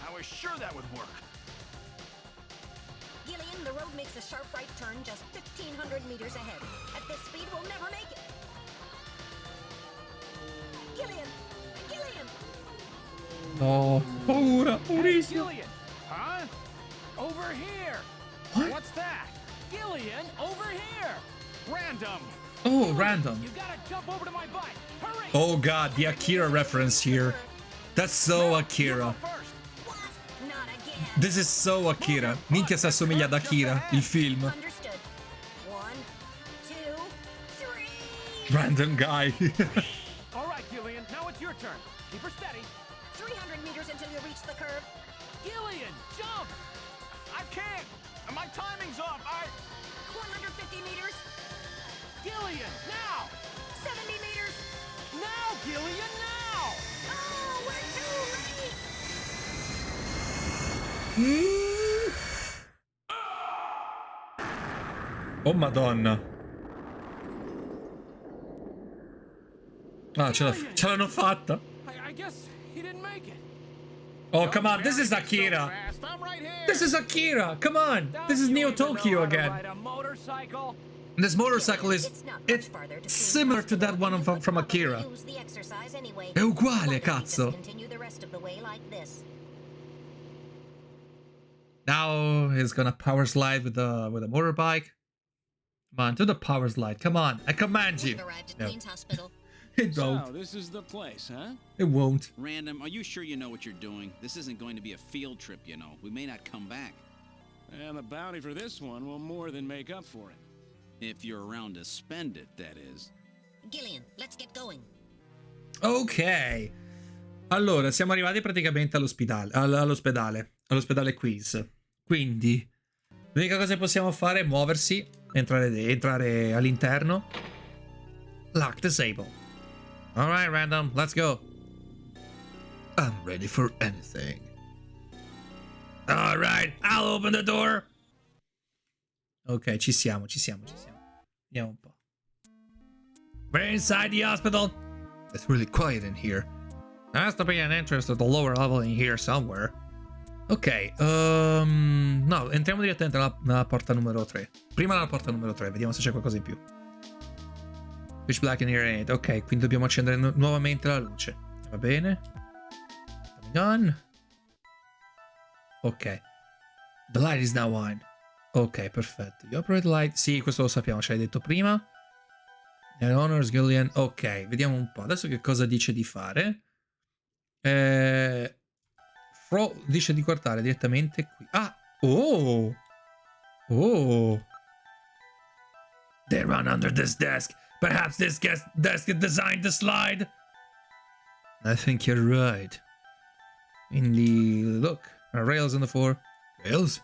I was sure that would work. Gillian, the road makes a sharp right turn just 1,500 meters ahead. At this speed, we'll never make it. Gillian! Gillian! No, paura, Hey, paurissimo. Gillian! Huh? Over here! What? What's that? Gillian, over here! Random! Oh, Gillian, random. You gotta jump over to my bike! Hurry! Oh god, the Akira reference here. That's so Akira. You go first. What? Not again. This is so Akira. Minchia si assomiglia ad Akira, il film. Understood. 1, 2, 3. Random guy. All right, Gillian, now it's your turn. Keep her steady. 300 meters until you reach the curve. Gillian, jump! I can't! My timing's off! 150 meters. Gillian, now! 70 meters. Now, Gillian, now! Oh, we're too late. Oh madonna. Ah, ce l'hanno fatta. I guess he didn't make it. Oh, come on, this is So Akira. fast. I'm right here. This is Akira. Come on. This is Don't you Neo even know Tokyo how to again. ride a motorcycle? This motorcycle is it's similar to that one from Akira. Use the exercise anyway. È uguale, Why don't we cazzo. just continue the rest of the way like this? Now he's gonna power slide with a motorbike. Come on, do the power slide. Come on, I command you. We've arrived at No. Queen's Hospital. It So, won't. this is the place, huh? It won't. Random, are you sure you know what you're doing? This isn't going to be a field trip, you know. We may not come back. And the bounty for this one will more than make up for it. If you're around to spend it, that is. Gillian, let's get going. Ok. Allora, siamo arrivati praticamente all'ospedale quiz. Quindi, l'unica cosa che possiamo fare è muoversi, entrare all'interno. Lock disable. Alright, random, let's go. I'm ready for anything. Alright, I'll open the door. Ok, ci siamo. Vediamo un po'. We're inside the hospital. It's really quiet in here. There has to be an entrance to the lower level in here somewhere. Ok, no, entriamo direttamente nella porta numero 3. Prima la porta numero 3, vediamo se c'è qualcosa in più. Pitch black in here ain't. Ok, quindi dobbiamo accendere nuovamente la luce. Va bene. Done. Ok. The light is now on. Ok, perfetto. You operate the light. Sì, questo lo sappiamo, ce l'hai detto prima. And honors Gillian. Ok, vediamo un po'. Adesso che cosa dice di fare? Fro dice di guardare direttamente qui. Ah! Oh! Oh! They run under this desk. Perhaps this desk is designed to slide. I think you're right. Look, there are rails on the floor. Rails?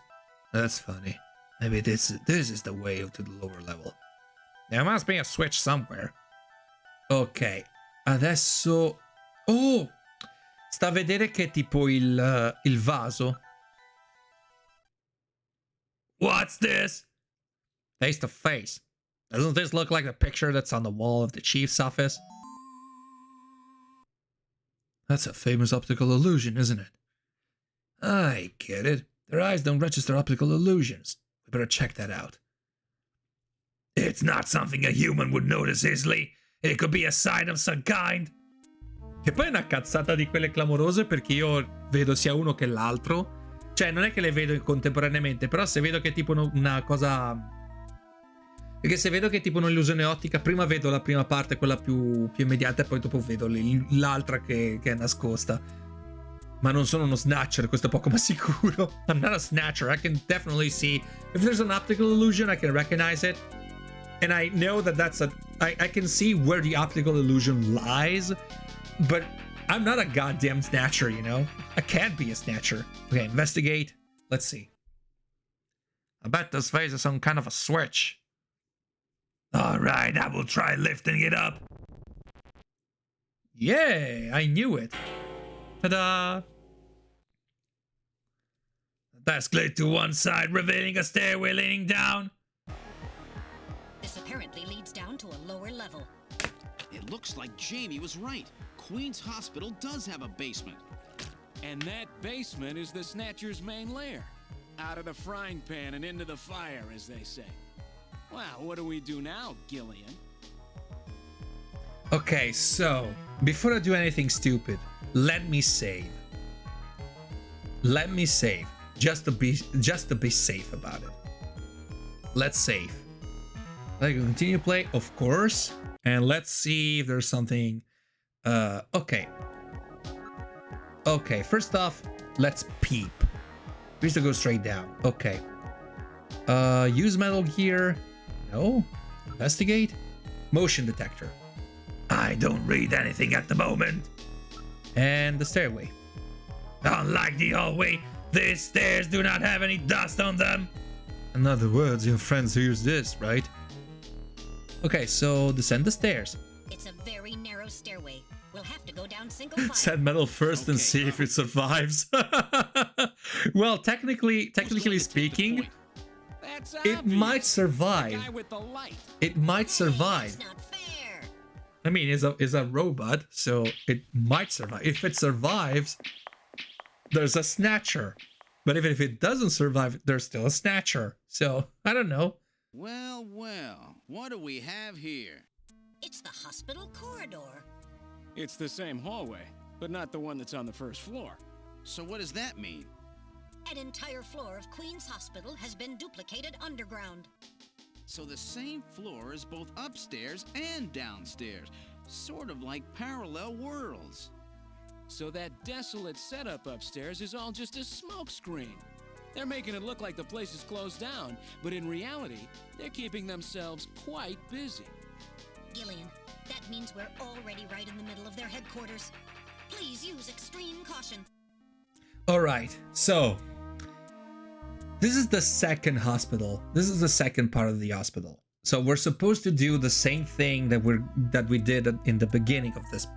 That's funny. Maybe this is the way to the lower level. There must be a switch somewhere. Ok, adesso... Oh! Sta a vedere che è tipo il vaso. What's this? Face to face. Doesn't this look like the picture that's on the wall of the chief's office? That's a famous optical illusion, isn't it? I get it. Their eyes don't register optical illusions. We better check that out. It's not something a human would notice easily. It could be a sign of some kind. Che poi è una cazzata di quelle clamorose perché io vedo sia uno che l'altro. Cioè, non è che le vedo contemporaneamente, però se vedo che è tipo una cosa... Perché se vedo che è tipo un'illusione ottica, prima vedo la prima parte, quella più immediata, e poi dopo vedo l'altra che è nascosta. Ma non sono uno snatcher, questo è poco ma sicuro. I'm not a snatcher. I can definitely see if there's an optical illusion, I can recognize it. And I know that that's I can see where the optical illusion lies, but I'm not a goddamn snatcher, you know? I can't be a snatcher. Okay, investigate. Let's see. I bet this face is some kind of a switch. Alright, I will try lifting it up. Yeah, I knew it. Ta-da! Desk laid to one side, revealing a stairway leading down. This apparently leads down to a lower level. It looks like Jamie was right. Queen's Hospital does have a basement. And that basement is the Snatcher's main lair. Out of the frying pan and into the fire, as they say. Well, what do we do now, Gillian? Okay, so before I do anything stupid, let me save. Let me save. Just to be safe about it. Let's save. Let me continue play, of course. And let's see if there's something. Okay. Okay, first off, let's peep. We used to go straight down. Okay. Use metal gear. No. Investigate. Motion detector. I don't read anything at the moment. And the stairway. Unlike the hallway, these stairs do not have any dust on them. In other words, your friends use this, right? Okay, so descend the stairs. It's a very narrow stairway. We'll have to go down single file. Set metal first and see if it survives. Well, technically speaking, it might survive. It might survive. That's not fair. I mean, it's a robot, so it might survive. If it survives, there's a snatcher. But even if it doesn't survive, there's still a snatcher. So, I don't know. Well, well, what do we have here? It's the hospital corridor. It's the same hallway, but not the one that's on the first floor. So what does that mean? An entire floor of Queen's Hospital has been duplicated underground. So the same floor is both upstairs and downstairs, sort of like parallel worlds. So that desolate setup upstairs is all just a smokescreen. They're making it look like the place is closed down, but in reality, they're keeping themselves quite busy. Gillian, that means we're already right in the middle of their headquarters. Please use extreme caution. Alright, so this is the second hospital. This is the second part of the hospital. So we're supposed to do the same thing that we did in the beginning of this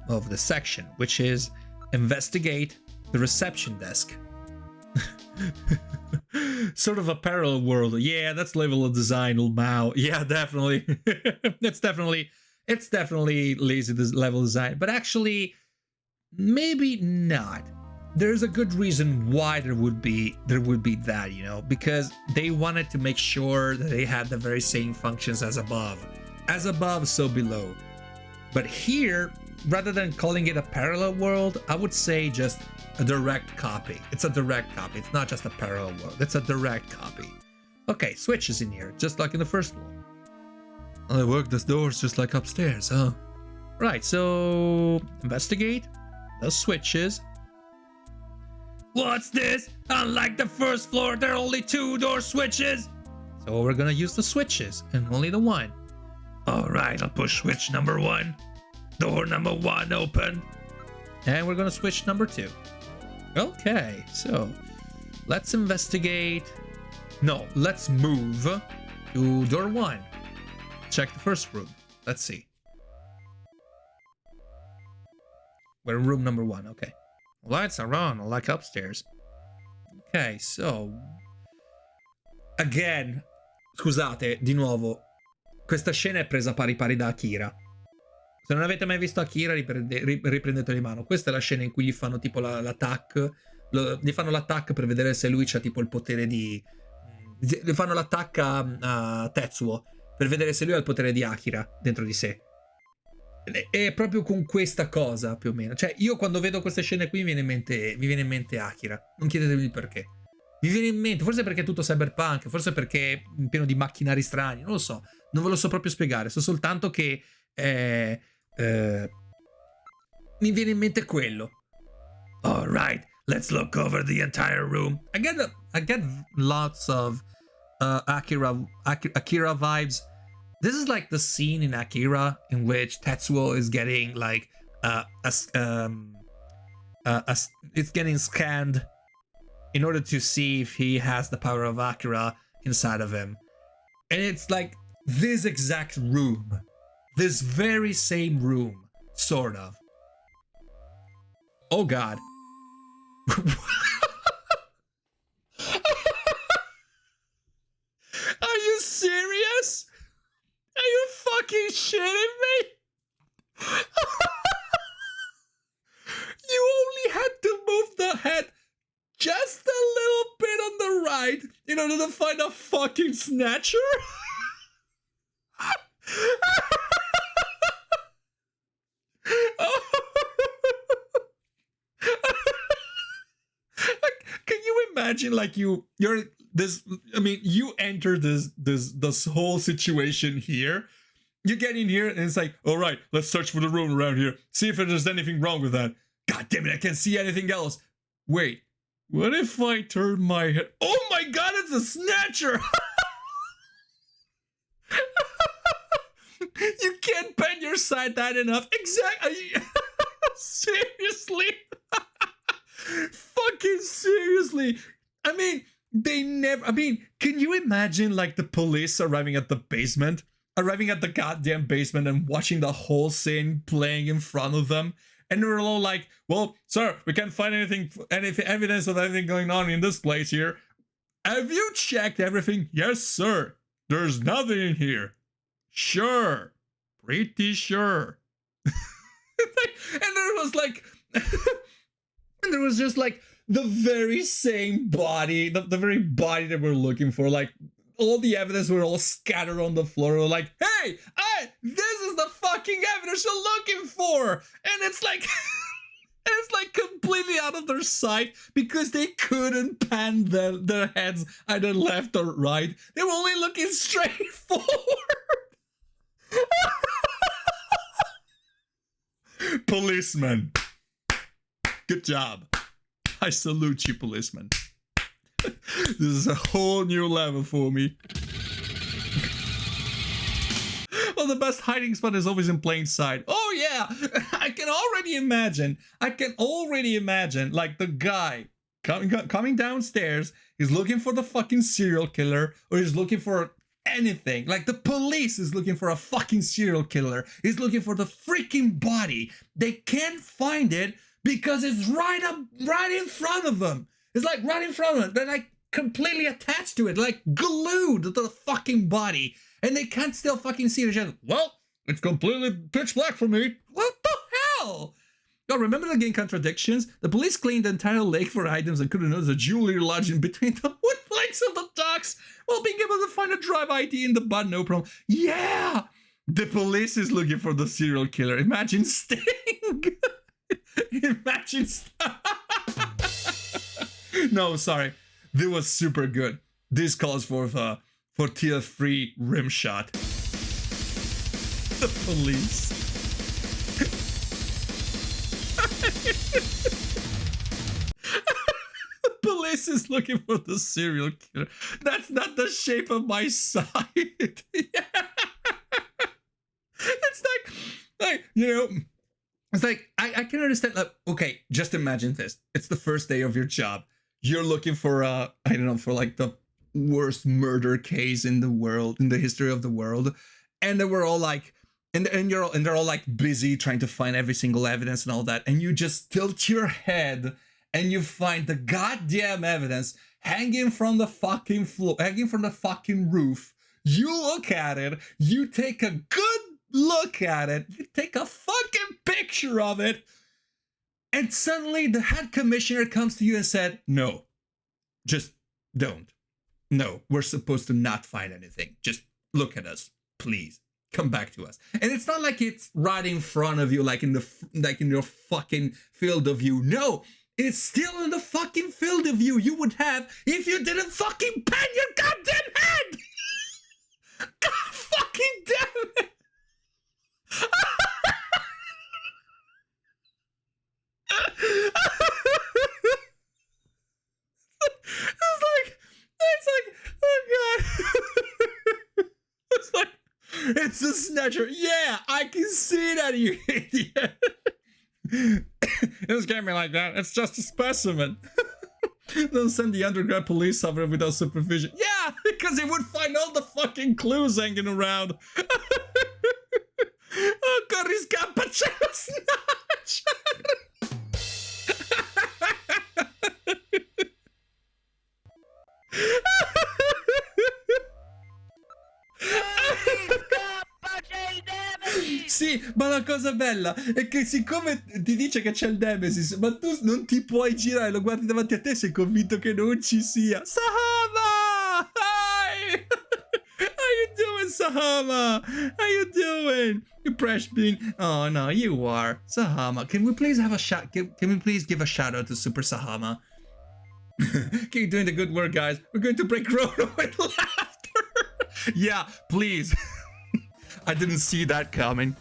section, which is investigate the reception desk. Sort of a parallel world. Yeah, that's level of design, Mao. Yeah, definitely. it's definitely lazy level design, but actually maybe not. There's a good reason why there would be that, you know, because they wanted to make sure that they had the very same functions as above. As above, so below. But here, rather than calling it a parallel world, I would say just a direct copy. It's a direct copy. It's not just a parallel world. It's a direct copy. Okay, switches in here, just like in the first one. I work those doors just like upstairs, huh? Right, so investigate the switches. What's this? Unlike the first floor, there are only 2 door switches. So we're gonna use the switches and only the one. Alright, I'll push switch number 1. Door number 1 open. And we're gonna switch number 2. Okay, so let's investigate. No, let's move to door 1. Check the first room. Let's see. We're in room number 1, okay. Lights are on, like upstairs. Ok, so... Again, scusate, di nuovo, questa scena è presa pari pari da Akira. Se non avete mai visto Akira, riprendetelo in mano. Questa è la scena in cui gli fanno tipo l'attack. Gli fanno l'attack per vedere se lui c'ha tipo il potere di... Gli fanno l'attack a Tetsuo per vedere se lui ha il potere di Akira dentro di sé. È proprio con questa cosa, più o meno. Cioè, io quando vedo queste scene qui mi viene in mente Akira. Non chiedetemi il perché. Mi viene in mente, forse perché è tutto cyberpunk, forse perché è pieno di macchinari strani, non lo so. Non ve lo so proprio spiegare, so soltanto che mi viene in mente quello. Alright, let's look over the entire room. I get lots of Akira vibes. This is like the scene in Akira in which Tetsuo is getting like it's getting scanned in order to see if he has the power of Akira inside of him. And it's like this exact room. This very same room, sort of. Oh God. Are you serious? Are you fucking shitting me? You only had to move the head just a little bit on the right in order to find a fucking snatcher? Can you imagine, like, you're this, I mean, you enter this whole situation here. You get in here and it's like, all right, let's search for the room around here. See if there's anything wrong with that. God damn it, I can't see anything else. Wait, what if I turn my head? Oh my God, it's a snatcher! You can't bend your side tight enough. Exactly. Seriously? Fucking seriously. I mean, they never, I mean, can you imagine, like, the police arriving at the basement? Arriving at the goddamn basement and watching the whole scene playing in front of them? And they're all like, well, sir, we can't find any evidence of anything going on in this place here. Have you checked everything? Yes, sir. There's nothing in here. Sure. Pretty sure. And there was like, and there was just like the very same body, the very body that we're looking for. Like, all the evidence were all scattered on the floor. We're like, hey, this is the fucking evidence you're looking for. And it's like, it's like completely out of their sight because they couldn't pan their heads either left or right. They were only looking straight forward. Policeman. Good job. I salute you, policeman. This is a whole new level for me. Well, the best hiding spot is always in plain sight. Oh yeah, I can already imagine, like, the guy coming downstairs, he's looking for the fucking serial killer, or he's looking for anything. Like, the police is looking for a fucking serial killer. He's looking for the freaking body. They can't find it because it's right in front of them. It's like right in front of them. They're like completely attached to it, like glued to the fucking body. And they can't still fucking see it. Well, it's completely pitch black for me. What the hell? Oh, remember the game Contradictions? The police cleaned the entire lake for items and couldn't notice a jewelry lodged in between the wood planks of the docks while being able to find a drive ID in the bud, no problem. Yeah! The police is looking for the serial killer. Imagine Sting! Imagine Sting! No, sorry. This was super good. This calls for tier 3 rim shot. The police. The police is looking for the serial killer. That's not the shape of my side. Yeah. It's like, you know, it's like, I can understand. Like, okay, just imagine this. It's the first day of your job. You're looking for I don't know, for like the worst murder case in the world, in the history of the world. And they were all like, and they're all like busy trying to find every single evidence and all that. And you just tilt your head and you find the goddamn evidence hanging from the fucking floor, hanging from the fucking roof. You look at it, you take a good look at it, you take a fucking picture of it, and suddenly the head commissioner comes to you and said, no, just don't. No, we're supposed to not find anything. Just look at us, please. Come back to us. And it's not like it's right in front of you, like in your fucking field of view. No, it's still in the fucking field of view you would have if you didn't fucking pan your goddamn head. God fucking damn it. It's like, oh God. It's like, it's the Snatcher. Yeah, I can see that, you idiot. This can't be like that. It's just a specimen. Don't send the underground police over without supervision. Yeah, because they would find all the fucking clues hanging around. Oh God, he's got Pacello Snatcher. la cosa bella è che siccome ti dice che c'è il Nemesis, ma tu non ti puoi girare, lo guardi davanti a te, sei convinto che non ci sia. Sahama! Hi! How you doing, Sahama? How you doing? You fresh bean? Oh no, you are. Sahama, can we please have a shout? Can we please give a shout out to Super Sahama? Keep doing the good work, guys. We're going to break Rhoda with laughter. Yeah, please. I didn't see that coming.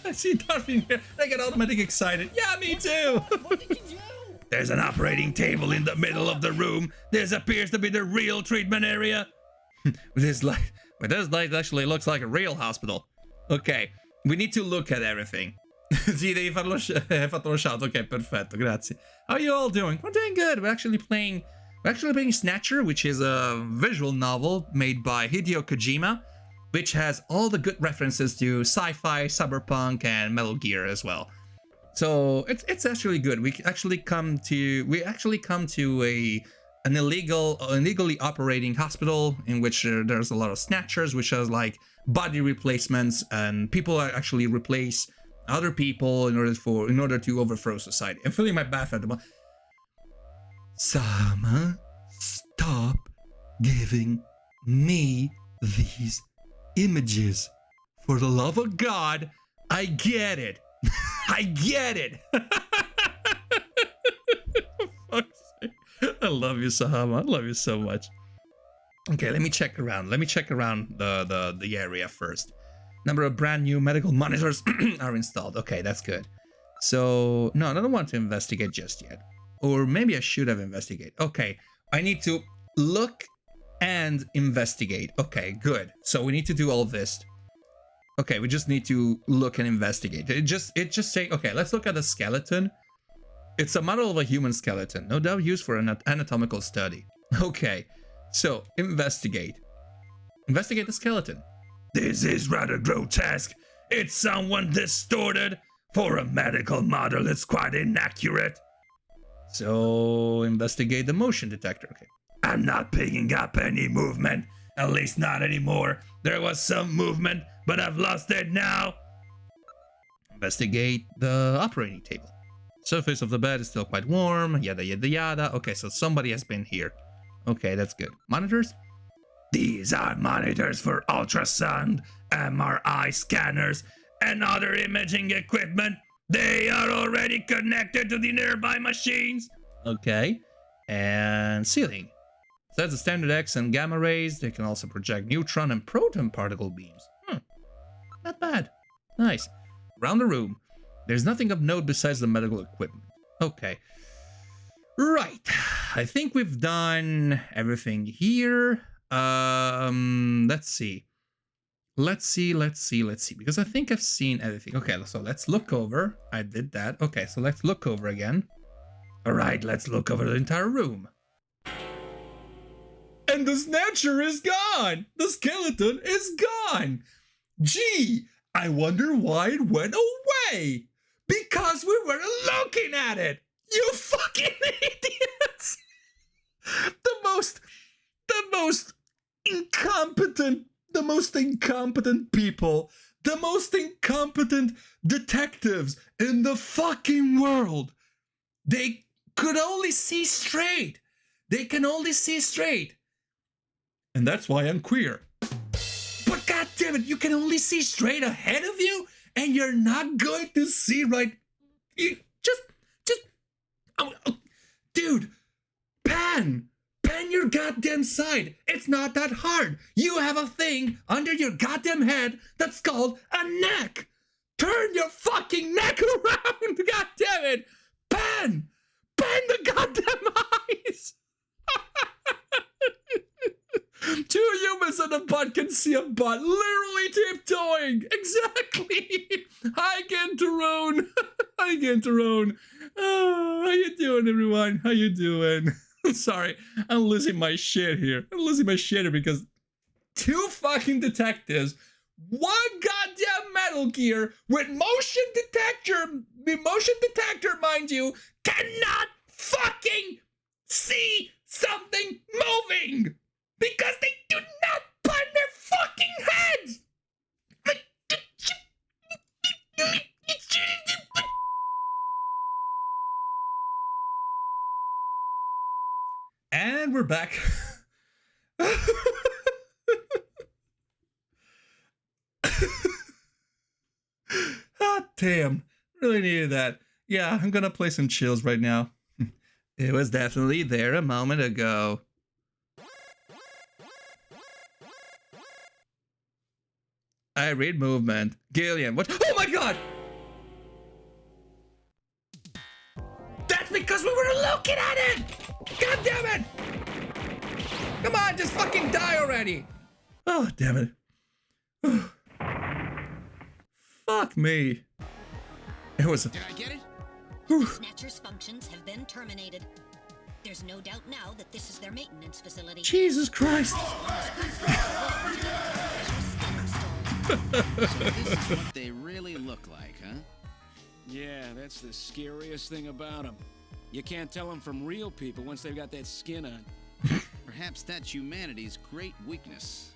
I see Darwin here. I get automatically excited. Yeah, me too. What did you do? There's an operating table in the middle of the room. This appears to be the real treatment area. This light actually looks like a real hospital. Okay, we need to look at everything. Sì, devi farlo. Hai fatto lo shout. Ok, perfetto, grazie. How are you all doing? We're doing good. We're actually playing Snatcher, which is a visual novel made by Hideo Kojima, which has all the good references to sci-fi, cyberpunk, and Metal Gear as well. So it's actually good. We actually come to an illegally operating hospital in which there's a lot of snatchers, which has like body replacements, and people actually replace other people in order to overthrow society. I'm filling my bath at the moment. Sama, stop giving me these images. For the love of God, I get it. I get it. I love you, Sahama. I love you so much. Okay, let me check around. The area first. Number of brand new medical monitors are installed. Okay, that's good. So, no, I don't want to investigate just yet. Or maybe I should have investigated. Okay, I need to look and investigate. Okay, good. So we need to do all this. Okay, we just need to look and investigate. It just say, okay, let's look at the skeleton. It's a model of a human skeleton, no doubt used for an anatomical study. Okay, so investigate. Investigate the skeleton. This is rather grotesque. It's somewhat distorted. For a medical model, it's quite inaccurate. So investigate the motion detector. Okay. I'm not picking up any movement. At least not anymore. There was some movement, but I've lost it now. Investigate the operating table. Surface of the bed is still quite warm. Yada yada yada. Okay, so somebody has been here. Okay, that's good. Monitors? These are monitors for ultrasound, MRI scanners, and other imaging equipment. They are already connected to the nearby machines. Okay. And ceiling. So that's the standard X and gamma rays. They can also project neutron and proton particle beams. Not bad. Nice. Around the room, there's nothing of note besides the medical equipment. Okay. Right. I think we've done everything here. Let's see. Let's see. Because I think I've seen everything. Okay, so let's look over. I did that. Okay, so let's look over again. All right, let's look over the entire room. And the Snatcher is gone! The skeleton is gone! Gee, I wonder why it went away! Because we weren't looking at it! You fucking idiots! The most incompetent people, the most incompetent detectives in the fucking world. They could only see straight. They can only see straight. And that's why I'm queer. But goddammit, you can only see straight ahead of you, and you're not going to see right. Dude, pan your goddamn side. It's not that hard. You have a thing under your goddamn head that's called a neck. Turn your fucking neck around, goddammit. Pan the goddamn eyes. Two humans in a butt can see a butt literally tiptoeing. Exactly. Hi, Gentarone. Hi, Gentarone. Oh, how you doing, everyone? How you doing? Sorry, I'm losing my shit here. Because two fucking detectives, one goddamn Metal Gear with motion detector, mind you, cannot fucking see something moving because they do not put their fucking heads. And we're back. Ah, damn. Really needed that. Yeah, I'm gonna play some chills right now. It was definitely there a moment ago. I read movement. Gillian, what? Oh my god! That's because we were looking at it! God damn it! Come on, just fucking die already! Oh, damn it. Fuck me. It was a... Did I get it? Snatcher's functions have been terminated. There's no doubt now that this is their maintenance facility. Jesus Christ! So this is what they really look like, huh? Yeah, that's the scariest thing about them. You can't tell them from real people once they've got that skin on. Perhaps that's humanity's great weakness.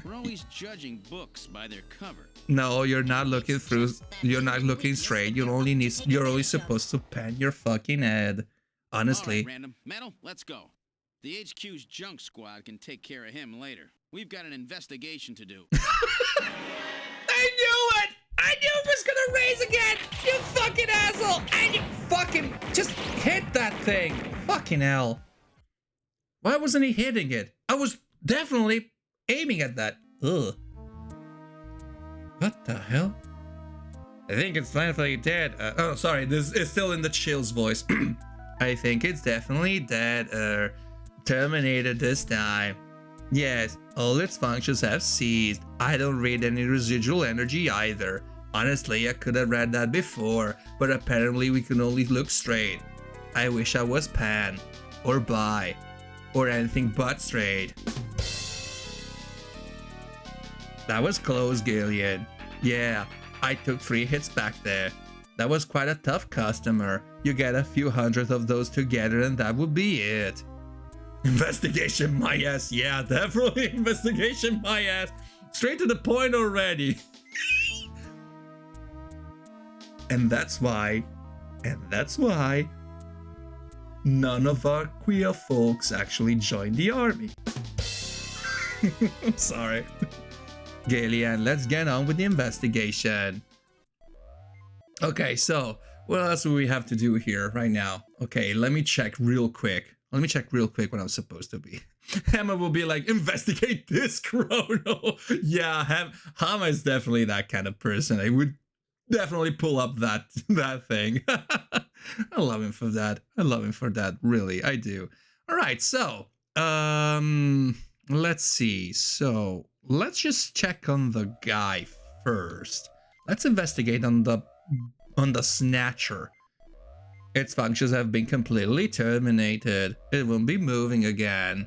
We're always judging books by their cover. No, you're not looking through. You're not looking straight. You're only supposed to pan your fucking head. Honestly. All right, Random. Metal, let's go. The HQ's junk squad can take care of him later. We've got an investigation to do. I knew it! I knew it was gonna raise again! You fucking asshole! And you fucking just hit that thing! Fucking hell. Why wasn't he hitting it? I was definitely aiming at that. Ugh. What the hell? I think it's definitely dead. Oh, sorry. This is still in the chills voice. I think it's definitely dead. Terminated this time. Yes, all its functions have ceased. I don't read any residual energy either. Honestly, I could have read that before, but apparently we can only look straight. I wish I was pan, or bi, or anything but straight. That was close, Gillian. Yeah, I took 3 hits back there. That was quite a tough customer. You get a few hundred of those together and that would be it. Investigation my ass. Yeah, definitely investigation my ass. Straight to the point already. And that's why none of our queer folks actually joined the army. I'm sorry. Gillian, let's get on with the investigation. Okay, so what else do we have to do here right now? Okay, let me check real quick. Let me check real quick what I'm supposed to be. Hammer will be like, investigate this, Chrono. Yeah, Hammer is definitely that kind of person. I would definitely pull up that thing. I love him for that. I love him for that. Really, I do. All right, so let's see. So let's just check on the guy first. Let's investigate on the Snatcher. Its functions have been completely terminated. It won't be moving again.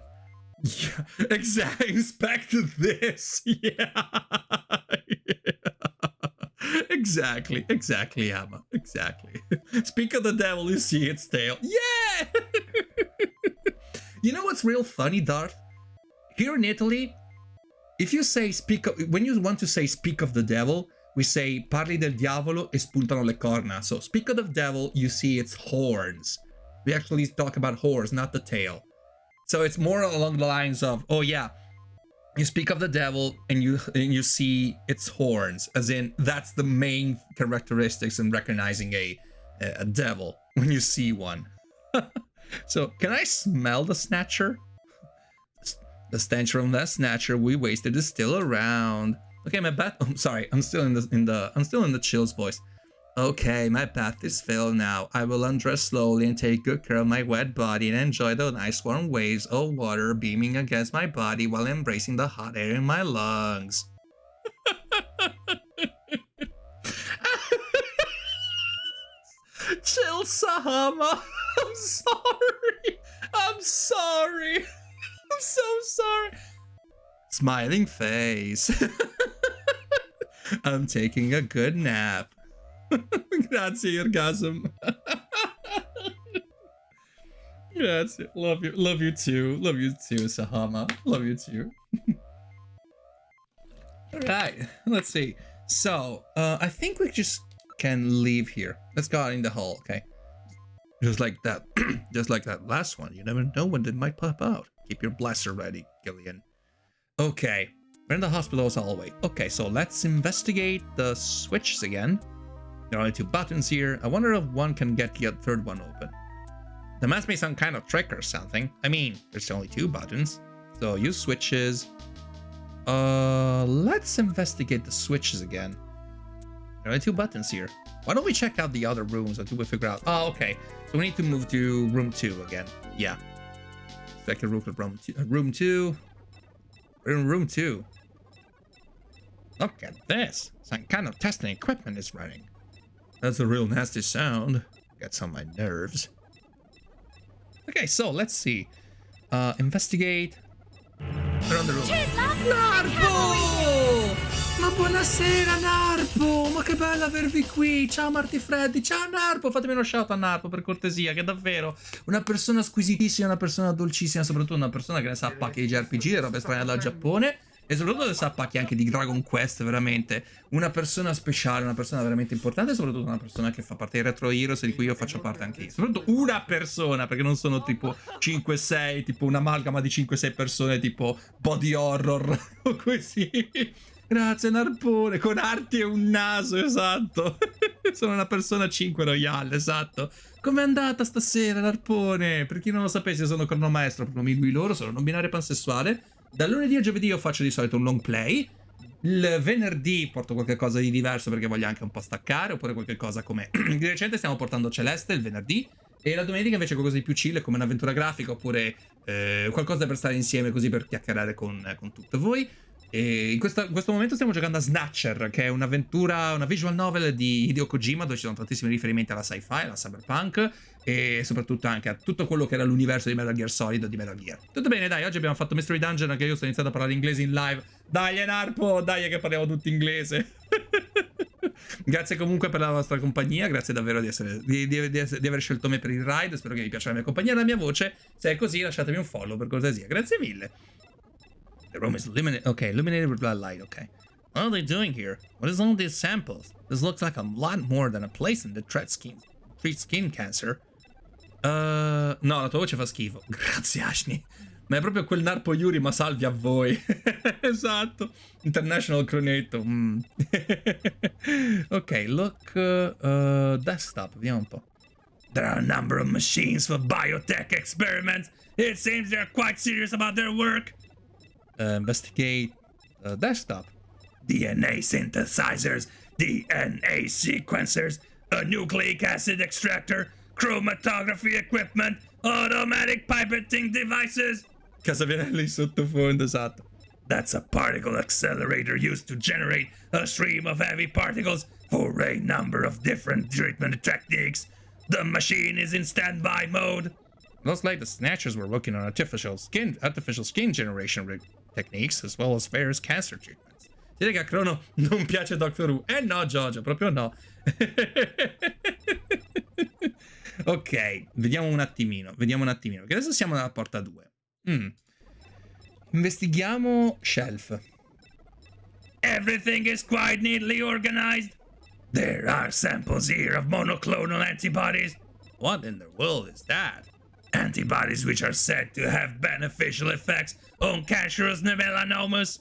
Yeah, exactly. Inspect this. Yeah. Exactly, Emma. Exactly. Speak of the devil, you see its tail. Yeah. You know what's real funny, Darth? Here in Italy, if you say when you want to say speak of the devil, we say parli del diavolo e spuntano le corna. So speak of the devil, you see its horns. We actually talk about horns, not the tail. So it's more along the lines of, oh yeah, you speak of the devil and you see its horns, as in that's the main characteristics in recognizing a devil when you see one. So can I smell the Snatcher? The stench from that Snatcher we wasted is still around. Okay, my bath. I'm sorry. I'm still in the chills voice. Okay, my bath is filled now. I will undress slowly and take good care of my wet body and enjoy the nice warm waves of water beaming against my body while embracing the hot air in my lungs. Chill, Sahama. I'm sorry. I'm sorry. I'm so sorry. Smiling face. I'm taking a good nap. Grazie, orgasm. Grazie. Love you. Love you too. Love you too, Sahama. Love you too. Alright, let's see. So, I think we just can leave here. Let's go out in the hall, okay? Just like that. Just like that last one. You never know when they might pop out. Keep your blaster ready, Gillian. Okay. We're in the hospital as always. Okay, so let's investigate the switches again. There are only 2 buttons here. I wonder if one can get the third one open. There must be some kind of trick or something. I mean, there's only 2 buttons. So use switches. Let's investigate the switches again. There are only 2 buttons here. Why don't we check out the other rooms until we figure out... Oh, okay. So we need to move to room 2 again. Yeah. Second room, room 2. We're in room 2. Look at this. Some kind of testing equipment is running. That's a real nasty sound. Gets on my nerves. Okay, so let's see. Investigate. They're on the room. Narpo! Ma buonasera Narpo! Ma che bello avervi qui! Ciao Marty Freddy! Ciao Narpo! Fatemi uno shout a Narpo per cortesia, che è davvero una persona squisitissima, una persona dolcissima, soprattutto una persona che ne sa pacchi di JRPG e robe strane dal Giappone. E soprattutto ne sa pacchi anche di Dragon Quest, veramente. Una persona speciale, una persona veramente importante e soprattutto una persona che fa parte dei Retro Heroes di cui io faccio parte anche io. Soprattutto una persona, perché non sono tipo 5-6, tipo un'amalgama di 5-6 persone tipo body horror o così. Grazie Narpone, con arti e un naso, esatto. Sono una persona 5 royale, esatto. Com'è andata stasera Narpone? Per chi non lo sapesse, io sono cronomaestro, proprio lui loro, sono non binario pansessuale. Dal lunedì al giovedì io faccio di solito un long play. Il venerdì porto qualcosa di diverso perché voglio anche un po' staccare, oppure qualche cosa come... Di recente stiamo portando Celeste il venerdì. E la domenica invece qualcosa di più chill, come un'avventura grafica, oppure qualcosa per stare insieme così per chiacchierare con tutti voi. E in questo momento stiamo giocando a Snatcher, che è un'avventura, una visual novel di Hideo Kojima, dove ci sono tantissimi riferimenti alla sci-fi, alla cyberpunk e soprattutto anche a tutto quello che era l'universo di Metal Gear Solid o di Metal Gear. Tutto bene, dai, oggi abbiamo fatto Mystery Dungeon, anche io sto iniziando a parlare inglese in live. Dai Narpo, dai che parliamo tutti inglese. Grazie comunque per la vostra compagnia, grazie davvero di aver scelto me per il ride, spero che vi piaccia la mia compagnia e la mia voce. Se è così lasciatemi un follow per cortesia, grazie mille. The room is illuminated. Okay, illuminated with blood light. Okay. What are they doing here? What is all these samples? This looks like a lot more than a place in the treats skin cancer. No, la tua voce fa schifo. Grazie, Ashley. Ma è proprio quel Narpo Yuri, ma salvi a voi. Esatto. International Cronetto. Ok, look. Desktop, vediamo un po'. There are a number of machines for biotech experiments. It seems they're quite serious about their work. Investigate desktop. DNA synthesizers, DNA sequencers, a nucleic acid extractor, chromatography equipment, automatic pipetting devices. Cosa viene lì sottofondo, esatto. That's a particle accelerator used to generate a stream of heavy particles for a number of different treatment techniques. The machine is in standby mode. Looks like the Snatchers were working on artificial skin generation techniques as well as various cancer treatments. Direi che a Crono non piace Doctor Who. No, Giorgio, proprio no. Ok, vediamo un attimino. Che adesso siamo nella porta 2. Investighiamo shelf. Everything is quite neatly organized. There are samples here of monoclonal antibodies. What in the world is that? Antibodies which are said to have beneficial effects on cancerous melanomas.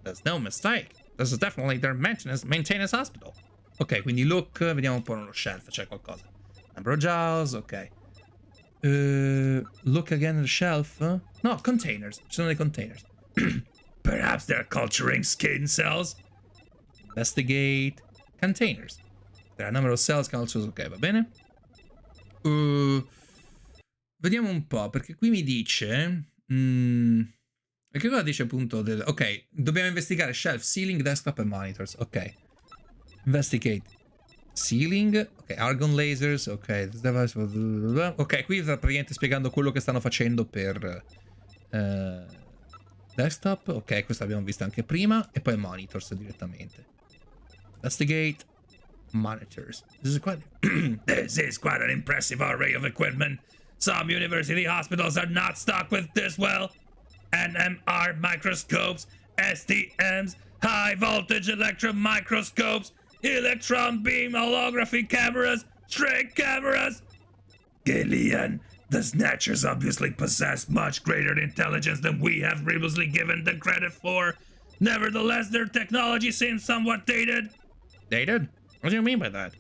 There's no mistake. This is definitely their maintenance hospital. Ok, quindi look, vediamo un po' nello shelf, c'è qualcosa. Number of jars, ok. Look again at the shelf. No, containers. Ci sono dei containers. Perhaps they're culturing skin cells. Investigate. Containers. There are a number of cells cultures, ok, va bene. Vediamo un po', perché qui mi dice... E che cosa dice appunto? Ok, dobbiamo investigare shelf, ceiling, desktop e monitors. Ok. Investigate. Ceiling. Ok, argon lasers. Ok. Ok, qui sta praticamente spiegando quello che stanno facendo per... desktop. Ok, questo l'abbiamo visto anche prima. E poi monitors direttamente. Investigate. Monitors. This is quite an impressive array of equipment. Some university hospitals are not stocked with this well. NMR microscopes, STMs, high voltage electron microscopes, electron beam holography cameras, straight cameras. Gillian, the Snatchers obviously possess much greater intelligence than we have previously given them credit for. Nevertheless, their technology seems somewhat dated. Dated? What do you mean by that?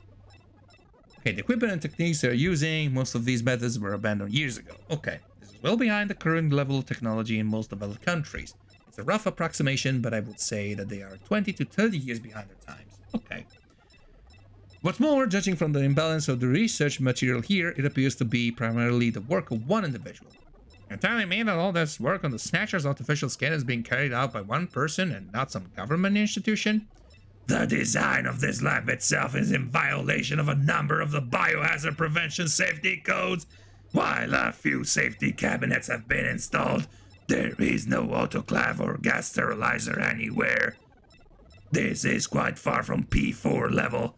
Okay, the equipment and techniques they're using, most of these methods were abandoned years ago. Okay, this is well behind the current level of technology in most developed countries. It's a rough approximation, but I would say that they are 20 to 30 years behind their times. Okay. What's more, judging from the imbalance of the research material here, it appears to be primarily the work of one individual. You're telling me that all this work on the Snatcher's artificial skin is being carried out by one person and not some government institution? The design of this lab itself is in violation of a number of the biohazard prevention safety codes. While a few safety cabinets have been installed, there is no autoclave or gas sterilizer anywhere. This is quite far from P4 level.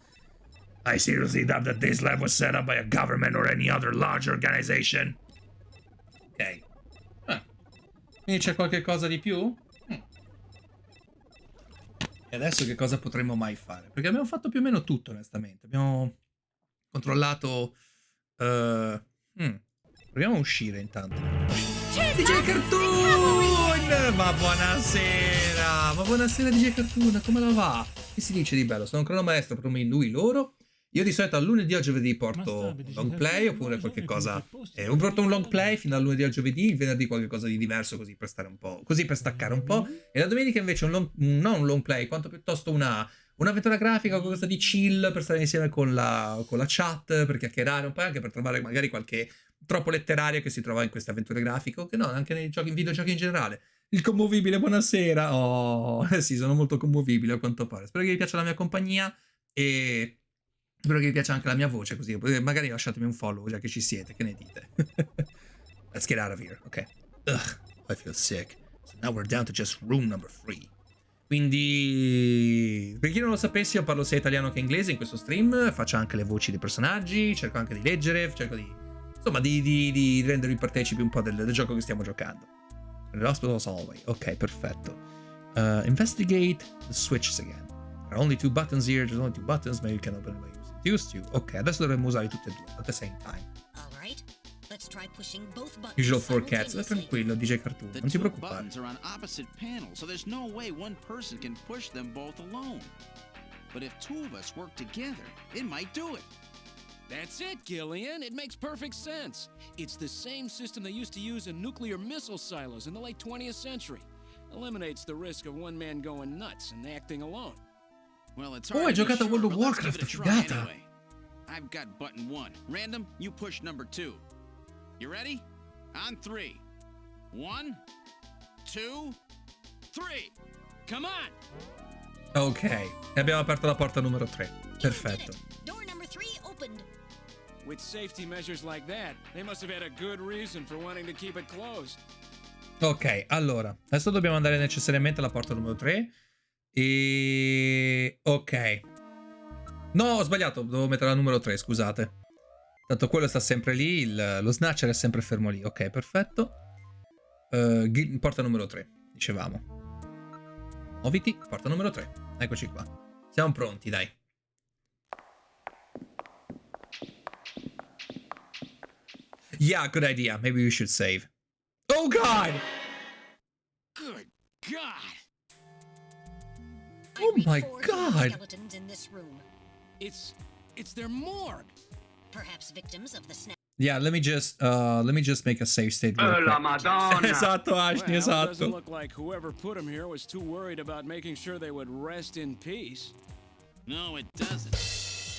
I seriously doubt that this lab was set up by a government or any other large organization. Ok. Quindi c'è qualche cosa di più? E adesso che cosa potremmo mai fare? Perché abbiamo fatto più o meno tutto, onestamente. Abbiamo controllato... Proviamo a uscire intanto. DJ Cartoon! Ma buonasera! Ma buonasera DJ Cartoon, come la va? Che si dice di bello? Sono un cronomaestro per lui, loro. Io di solito a lunedì o giovedì porto un long play oppure qualche cosa. Porto un long play fino a lunedì o giovedì, il venerdì qualche cosa di diverso così per stare un po'. Così per staccare un po'. E la domenica invece non un long play, quanto piuttosto un'avventura grafica o qualcosa di chill per stare insieme con la chat, per chiacchierare un po' e anche per trovare magari qualche troppo letterario che si trova in queste avventure grafiche, o che no, anche nei giochi, in videogiochi in generale. Il commovibile, buonasera. Oh, sì, sono molto commovibile a quanto pare. Spero che vi piaccia la mia compagnia e spero che vi piaccia anche la mia voce, così magari lasciatemi un follow già che ci siete, che ne dite? Let's get out of here, ok. Ugh, I feel sick. So now we're down to just room number 3. Quindi, per chi non lo sapesse, io parlo sia italiano che inglese in questo stream, faccio anche le voci dei personaggi, cerco anche di leggere, cerco di, insomma, di rendervi partecipi un po' del gioco che stiamo giocando. L'hospital's hallway, ok, perfetto. Investigate the switches again. There are only 2 buttons here, there's only 2 buttons, maybe you can open it by used to. Ok, adesso dovremmo usare tutte e due at the same time. Usual 4 cats, tranquillo, DJ Cartoon, non ti preoccupare. The buttons are on opposite panels, so there's no way one person can push them both alone. But if 2 of us work together, it might do it. That's it, Gillian. It makes perfect sense. It's the same system they used to use in nuclear missile silos in the late 20th century. Eliminates the risk of one man going nuts and acting alone. Well, it's hai giocato a World of Warcraft, Warcraft, figata. anyway. I've got button 1. Random, you push number 2. You ready? On 3. 1, 2, 3. Come on! Ok, e abbiamo aperto la porta numero 3. Perfetto. Door number 3 opened. With safety measures like that, they must have had a good reason for wanting to keep it closed. Ok, allora, adesso dobbiamo andare necessariamente alla porta numero 3. E... ok. No, ho sbagliato, dovevo mettere la numero 3, scusate. Tanto quello sta sempre lì, lo snatcher è sempre fermo lì. Ok, perfetto. Porta numero 3, dicevamo. Muoviti, porta numero 3. Eccoci qua. Siamo pronti, dai. Yeah, good idea. Maybe we should save. Oh, God! Good God! Oh my God! Skeletons in this room. It's their morgue. Perhaps victims of the snap. Yeah, let me just make a save state. real La quick. Madonna! Esatto, Ashley, Well, it doesn't esatto. look like whoever put them here was too worried about making sure they would rest in peace. No, it doesn't.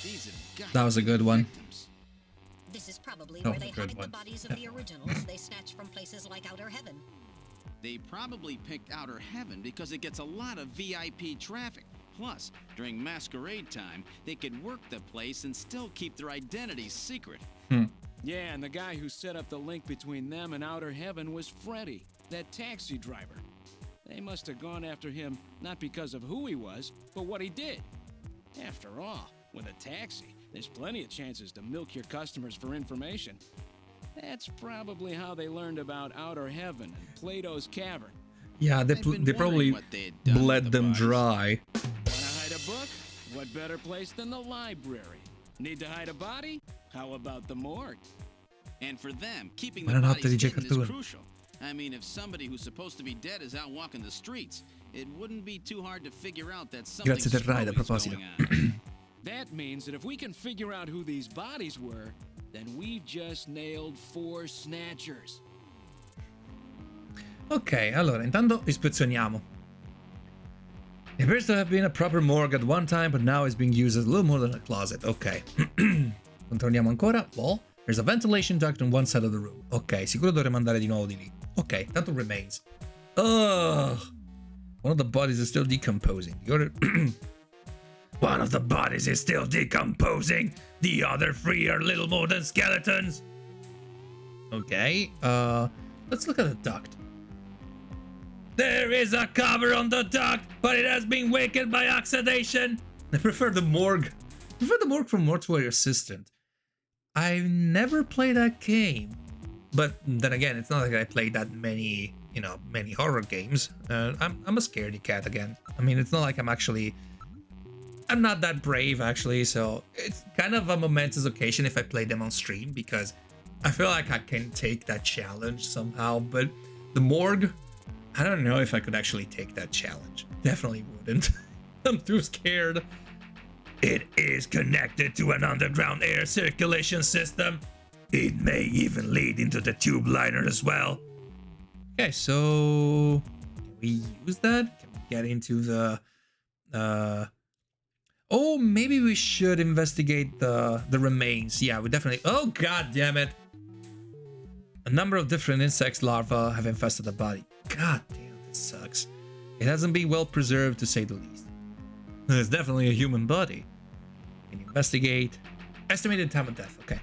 These have got That was a to be good one. victims. This is probably Oh, where they good hide the one. bodies of the originals they snatched from places like Outer Heaven. They probably picked Outer Heaven because it gets a lot of VIP traffic. Plus, during masquerade time, they could work the place and still keep their identities secret. Yeah, and the guy who set up the link between them and Outer Heaven was Freddy, that taxi driver. They must have gone after him not because of who he was, but what he did. After all, with a taxi, there's plenty of chances to milk your customers for information. That's probably how they learned about Outer Heaven and Plato's Cavern. Yeah, they I've been probably wondering what they had done with bled the them bodies. dry. Wanna hide a book? What better place than the library? Need to hide a body? How about the morgue? And for them, keeping the Buonanotte bodies DJ hidden is Cartoon. crucial. I mean, if somebody who's supposed to be dead is out walking the streets, it wouldn't be too hard to figure out that something Grazie del ride, a screwy is proposito. going on. That means that if we can figure out who these bodies were, then we just nailed 4 snatchers. Ok, allora, intanto ispezioniamo. It appears to have been a proper morgue at one time, but now it's being used as a little more than a closet. Ok. Controlliamo ancora. Well, there's a ventilation duct on one side of the room. Ok, sicuro dovremmo andare di nuovo di lì. Ok, tanto remains. Ugh. One of the bodies is still decomposing. The other... One of the bodies is still decomposing. The other 3 are little more than skeletons. Okay, let's look at the duct. There is a cover on the duct, but it has been weakened by oxidation. I prefer the morgue. I prefer the morgue from Mortuary Assistant. I've never played that game. But then again, it's not like I played that many, you know, many horror games. I'm a scaredy cat again. I mean, it's not like I'm not that brave actually, so it's kind of a momentous occasion if I play them on stream because I feel like I can take that challenge somehow, but the morgue, I don't know if I could actually take that challenge. Definitely wouldn't. I'm too scared. It is connected to an underground air circulation system. It may even lead into the tube liner as well. Okay, so can we use that? Can we get into the oh, maybe we should investigate the remains. Yeah, we definitely... Oh, god damn it. A number of different insect larvae have infested the body. God damn, this sucks. It hasn't been well preserved, to say the least. It's definitely a human body. Can you investigate? Estimated time of death. Okay.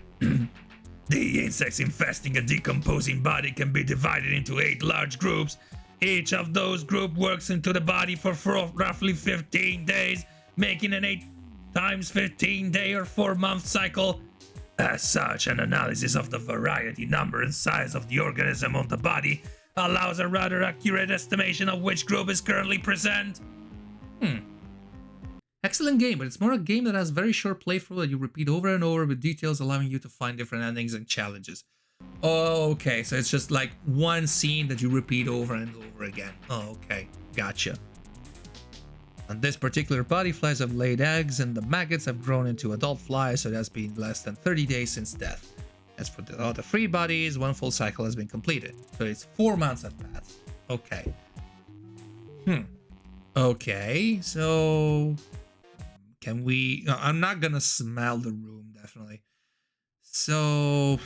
The insects infesting a decomposing body can be divided into 8 large groups. Each of those groups works into the body for roughly 15 days, making an 8 times 15 day or 4-month cycle. As such, an analysis of the variety, number, and size of the organism on the body allows a rather accurate estimation of which group is currently present. Excellent game, but it's more a game that has very short playthrough that you repeat over and over with details allowing you to find different endings and challenges. Oh, okay, so it's just like one scene that you repeat over and over again. Oh, okay, gotcha. On this particular body, flies have laid eggs and the maggots have grown into adult flies, so it has been less than 30 days since death. As for the other 3 bodies, 1 full cycle has been completed, so it's 4 months have passed. Okay. Okay, so... Can we... No, I'm not gonna smell the room, definitely. So...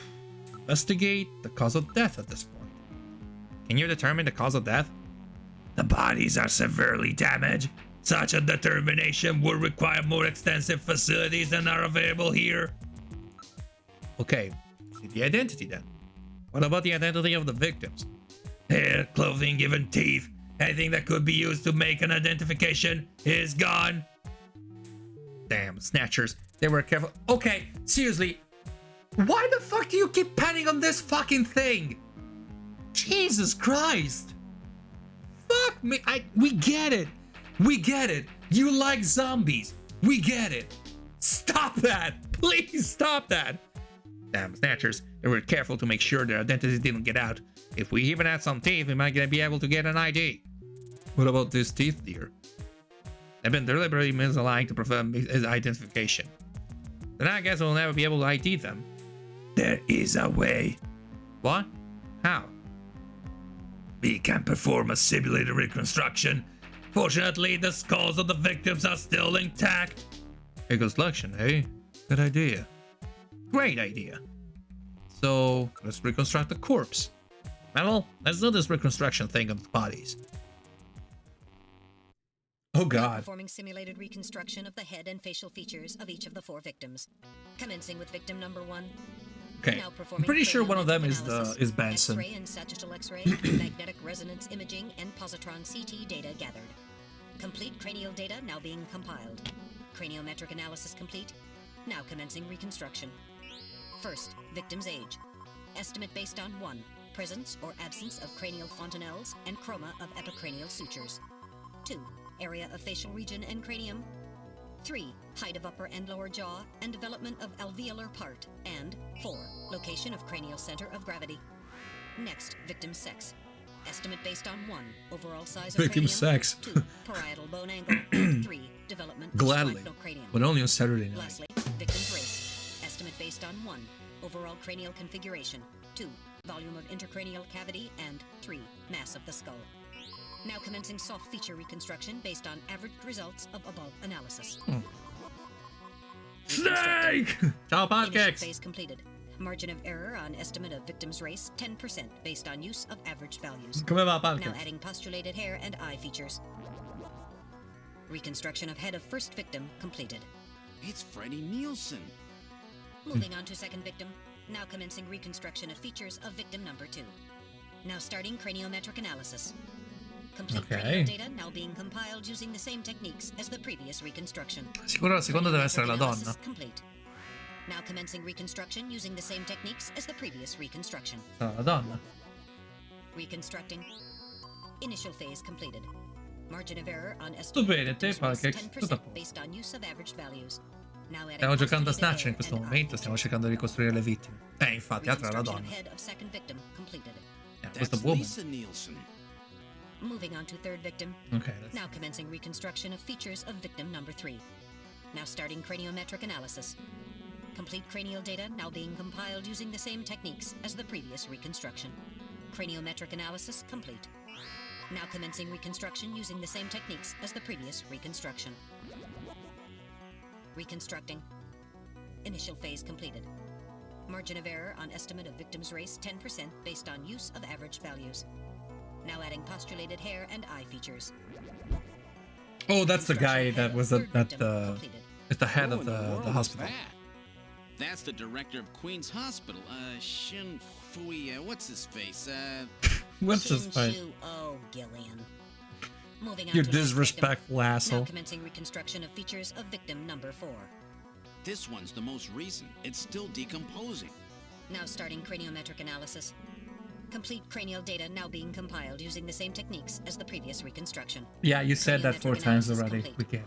Investigate the cause of death at this point. Can you determine the cause of death? The bodies are severely damaged. Such a determination would require more extensive facilities than are available here. Okay, see the identity then. What about the identity of the victims? Hair, clothing, even teeth. Anything that could be used to make an identification is gone. Damn, snatchers. They were careful. Okay, seriously. Why the fuck do you keep panning on this fucking thing? Jesus Christ. Fuck me. We get it. We get it. You like zombies. We get it. Stop that. Please stop that. Damn, snatchers. They were careful to make sure their identities didn't get out. If we even had some teeth, we might be able to get an ID. What about these teeth, dear? They've been deliberately misaligned to prevent his identification. Then I guess we'll never be able to ID them. There is a way. What? How? We can perform a simulated reconstruction. Fortunately, the skulls of the victims are still intact. Reconstruction, eh? Good idea. Great idea. So, let's reconstruct the corpse. Well, let's do this reconstruction thing of the bodies. Oh god. Performing simulated reconstruction of the head and facial features of each of the 4 victims. Commencing with victim number 1. Okay, Now I'm performing pretty sure one of them analysis, is Benson. X-ray and sagittal X-ray, magnetic resonance imaging, and positron CT data gathered. Complete cranial data now being compiled. Craniometric analysis complete. Now commencing reconstruction. First, victim's age. Estimate based on 1. Presence or absence of cranial fontanelles and chroma of epicranial sutures. 2. Area of facial region and cranium. 3. Height of upper and lower jaw and development of alveolar part. And 4. Location of cranial center of gravity. Next, victim sex. Estimate based on 1. Overall size of Victim cranium. sex. 2. Parietal bone angle. And 3. Development of Gladly. splachnocranium. But only on Saturday night. Lastly, victim's race. Estimate based on 1. Overall cranial configuration. 2. Volume of intercranial cavity. And 3. Mass of the skull. Now commencing soft feature reconstruction based on average results of above analysis. Snake! Ciao, Initial pancakes! phase completed. Margin of error on estimate of victim's race 10% based on use of average values. Come va, Now pancakes? adding postulated hair and eye features. Reconstruction of head of first victim completed. It's Freddie Nielsen. Moving on to second victim. Now commencing reconstruction of features of victim number 2. Now starting craniometric analysis. Complete cranial data now being compiled using the same techniques as the previous reconstruction. Sicuro la seconda deve essere la donna. Analysis complete. Now commencing reconstruction using the same techniques as the previous reconstruction. Sarà la donna. Reconstructing. Initial phase completed. Margin of error on Tutto bene, te, victim's race pancakes? Tutto a 10% posto. based on use of average values. Now adding Stiamo giocando a postulated Snatcher in hair questo and eye momento, stiamo features. cercando di ricostruire le vittime. Infatti, altra è la Reconstruction of donna. head of second victim completed. Questa That's woman. Lisa Nielsen. Moving on to third victim. Ok, let's Now commencing reconstruction of features of victim number 3. Now starting craniometric analysis. Complete cranial data now being compiled using the same techniques as the previous reconstruction. Craniometric analysis complete. Now commencing reconstruction using the same techniques as the previous reconstruction. Reconstructing. Initial phase completed. Margin of error on estimate of victim's race 10% based on use of average values. Now adding postulated hair and eye features. Oh, that's the guy that was Third at victim the. completed. It's the head Who of in the the world is hospital. that? That's the director of Queen's Hospital. Shin Fui, what's his face? What's his face? Oh, Gillian. Moving on You to last disrespectful victim. Now asshole. commencing reconstruction of features of victim number 4. This one's the most recent. It's still decomposing. Now starting craniometric analysis. Complete cranial data now being compiled using the same techniques as the previous reconstruction. Yeah, you said that 4 Craniometric times analysis already. complete. We get it.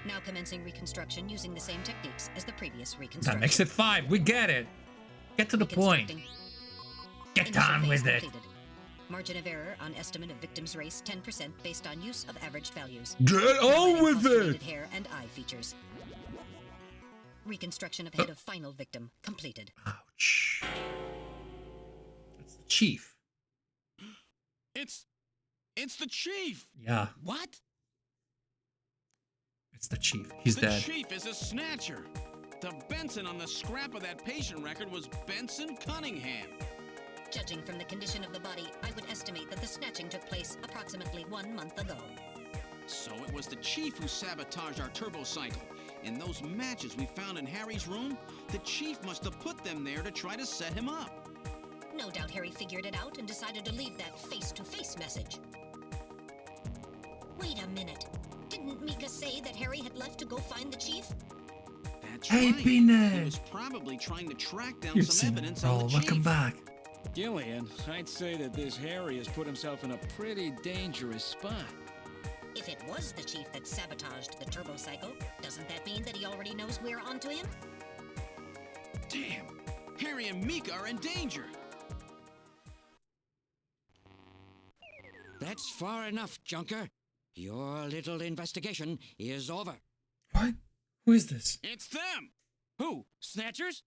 Now commencing reconstruction using the same techniques as the previous That reconstruction. makes it 5. We get it. Get to the point. Reconstructing. Get Initial on phase with it. completed. Margin of error on estimate of victim's race 10% based on use of averaged values. Get Now on adding with postulated it. hair and eye features. Reconstruction of head of final victim completed. Ouch. That's the chief. It's the chief. Yeah, What? it's the chief. He's The dead. chief is a snatcher. The Benson on the scrap of that patient record was Benson Cunningham. Judging from the condition of the body, I would estimate that the snatching took place approximately 1 month ago. So it was the chief who sabotaged our turbo cycle. And those matches we found in Harry's room, the chief must have put them there to try to set him up. No doubt Harry figured it out and decided to leave that face-to-face message. Wait a minute. Didn't Mika say that Harry had left to go find the chief? That's Hey, right. Peanut. He was probably trying to track down You've some seen it, evidence bro. on the chief. Welcome back. Gillian, I'd say that this Harry has put himself in a pretty dangerous spot. If it was the chief that sabotaged the turbo cycle, doesn't that mean that he already knows we're onto him? Damn! Harry and Mika are in danger. That's far enough, Junker. Your little investigation is over. What? Who is this? It's them! Who? Snatchers?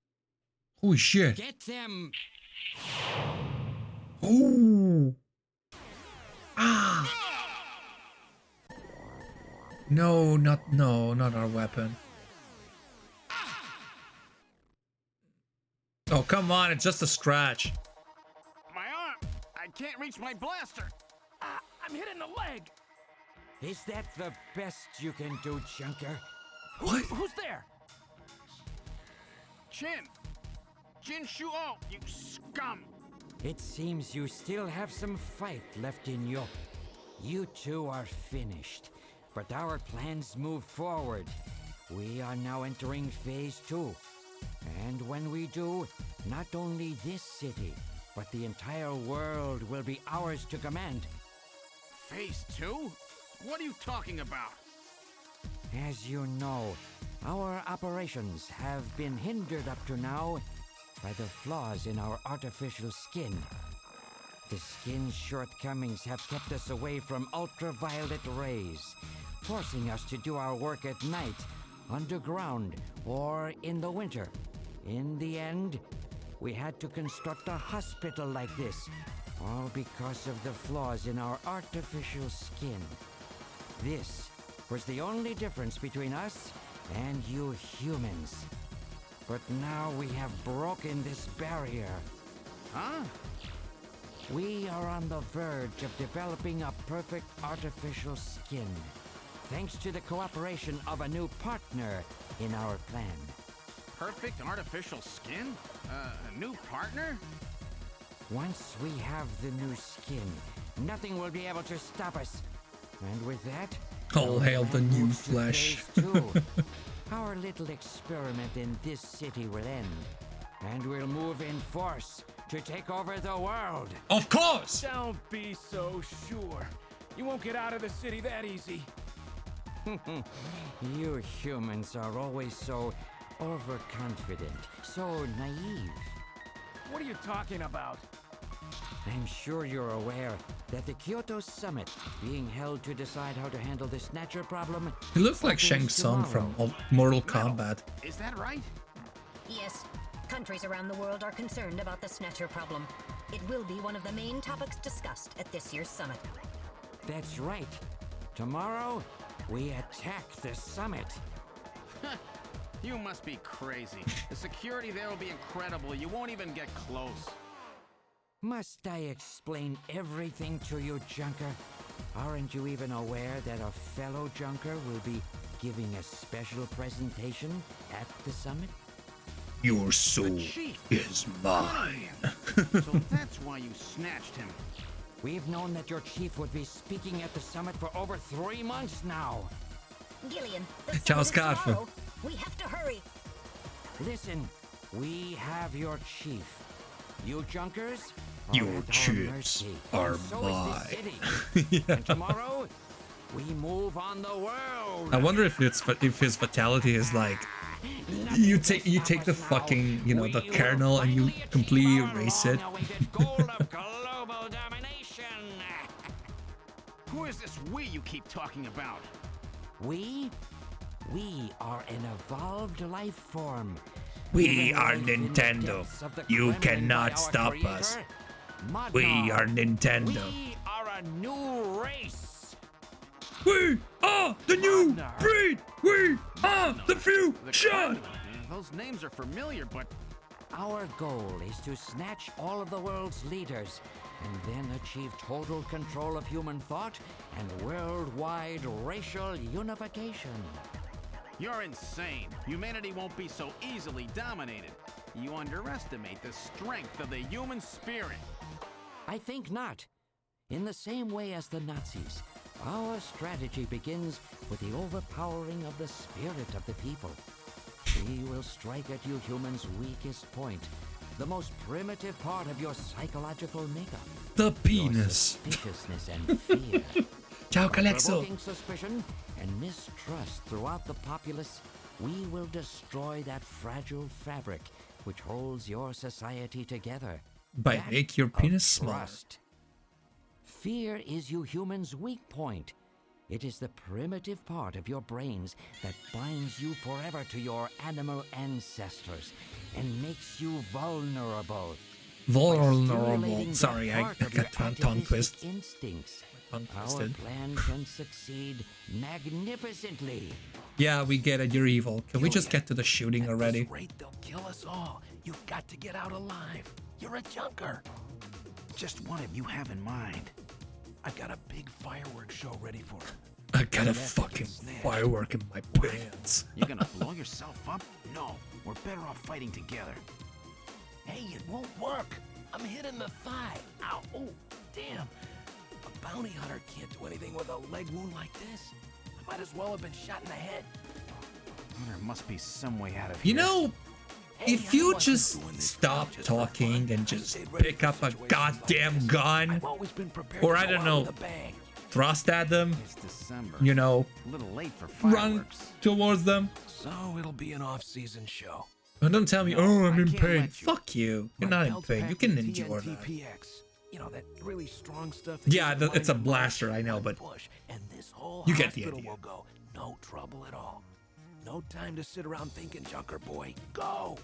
Holy shit. Get them. Oh. Ah. No, not our weapon. Oh, come on, it's just a scratch. My arm! I can't reach my blaster! I'm hit in the leg! Is that the best you can do, Junker? What? Who's there? Jin Shuo, you scum! It seems you still have some fight left in you. You two are finished, but our plans move forward. We are now entering Phase 2. And when we do, not only this city, but the entire world will be ours to command. Phase 2? What are you talking about? As you know, our operations have been hindered up to now by the flaws in our artificial skin. The skin's shortcomings have kept us away from ultraviolet rays, forcing us to do our work at night, underground, or in the winter. In the end, we had to construct a hospital like this, all because of the flaws in our artificial skin. This was the only difference between us and you humans. But now we have broken this barrier. Huh? We are on the verge of developing a perfect artificial skin, thanks to the cooperation of a new partner in our plan. Perfect artificial skin? A new partner? Once we have the new skin, nothing will be able to stop us. And with that, all hail the new moves to flesh. phase 2. Our little experiment in this city will end, and we'll move in force to take over the world. Of course! Don't be so sure. You won't get out of the city that easy. You humans are always so overconfident, so naive. What are you talking about? I'm sure you're aware that the Kyoto Summit, being held to decide how to handle the Snatcher problem... He looks like Shang Tsung from Mortal Kombat. Is that right? Yes. Countries around the world are concerned about the Snatcher problem. It will be one of the main topics discussed at this year's summit. That's right. Tomorrow, we attack the summit. You must be crazy. The security there will be incredible. You won't even get close. Must I explain everything to you, Junker? Aren't you even aware that a fellow Junker will be giving a special presentation at the summit? Your soul is mine. So that's why you snatched him. We've known that your chief would be speaking at the summit for over 3 months now. Gillian, the Ciao, summit is Scarf. tomorrow. We have to hurry. Listen, we have your chief. You Junkers are Your at our chips mercy, are and so mine. is the city. And tomorrow, we move on the world. I wonder if his fatality is like you take the fucking, you know, the kernel and you completely erase it. Who is this we you keep talking about? We are an evolved life form. We are Nintendo. You cannot stop us. We are Nintendo. We are a new race. We are the new breed. We are the future. Those names are familiar, but Our goal is to snatch all of the world's leaders and then achieve total control of human thought and worldwide racial unification. you're insane. Humanity won't be so easily dominated. You underestimate the strength of the human spirit. I think not. In the same way as the Nazis, our strategy begins with the overpowering of the spirit of the people. We will strike at you humans' weakest point, the most primitive part of your psychological makeup. The penis. Your suspiciousness and fear. Ciao, Calexo. Provoking suspicion and mistrust throughout the populace, we will destroy that fragile fabric which holds your society together. By That make your of penis small. trust. Fear is you humans' weak point. It is the primitive part of your brains that binds you forever to your animal ancestors and makes you vulnerable. Vulnerable. Sorry, I got tongue twist. Instincts. Tongue Our twisted. plan can succeed magnificently. Yeah, we get it. You're evil. Can we just get to the shooting already? Rate, they'll kill us all. You've got to get out alive. You're a junker. Just what did you have in mind? I've got a big fireworks show ready for her. I got a fucking firework in my pants. You're gonna blow yourself up? No, we're better off fighting together. Hey, it won't work. I'm hit in the thigh. Ow. Oh, damn. A bounty hunter can't do anything with a leg wound like this. I might as well have been shot in the head. There must be some way out of You here. know, if you just stop talking and just pick up a goddamn gun, I've always been prepared or to I go don't out know, with a bang. thrust at them, It's December. you know, A little late for run fireworks. towards them. So it'll be an off-season show. And don't tell me, No, oh, I'm I in can't pain. let you. Fuck you. You're My not in belt's pain. You packed can with endure TNT that. PX. You know, that really strong stuff. That Yeah, gives it's a mind blaster, I know, one but push, and this whole you get the hospital idea. will go. No trouble at all. No time to sit around thinking, Junker boy. Go!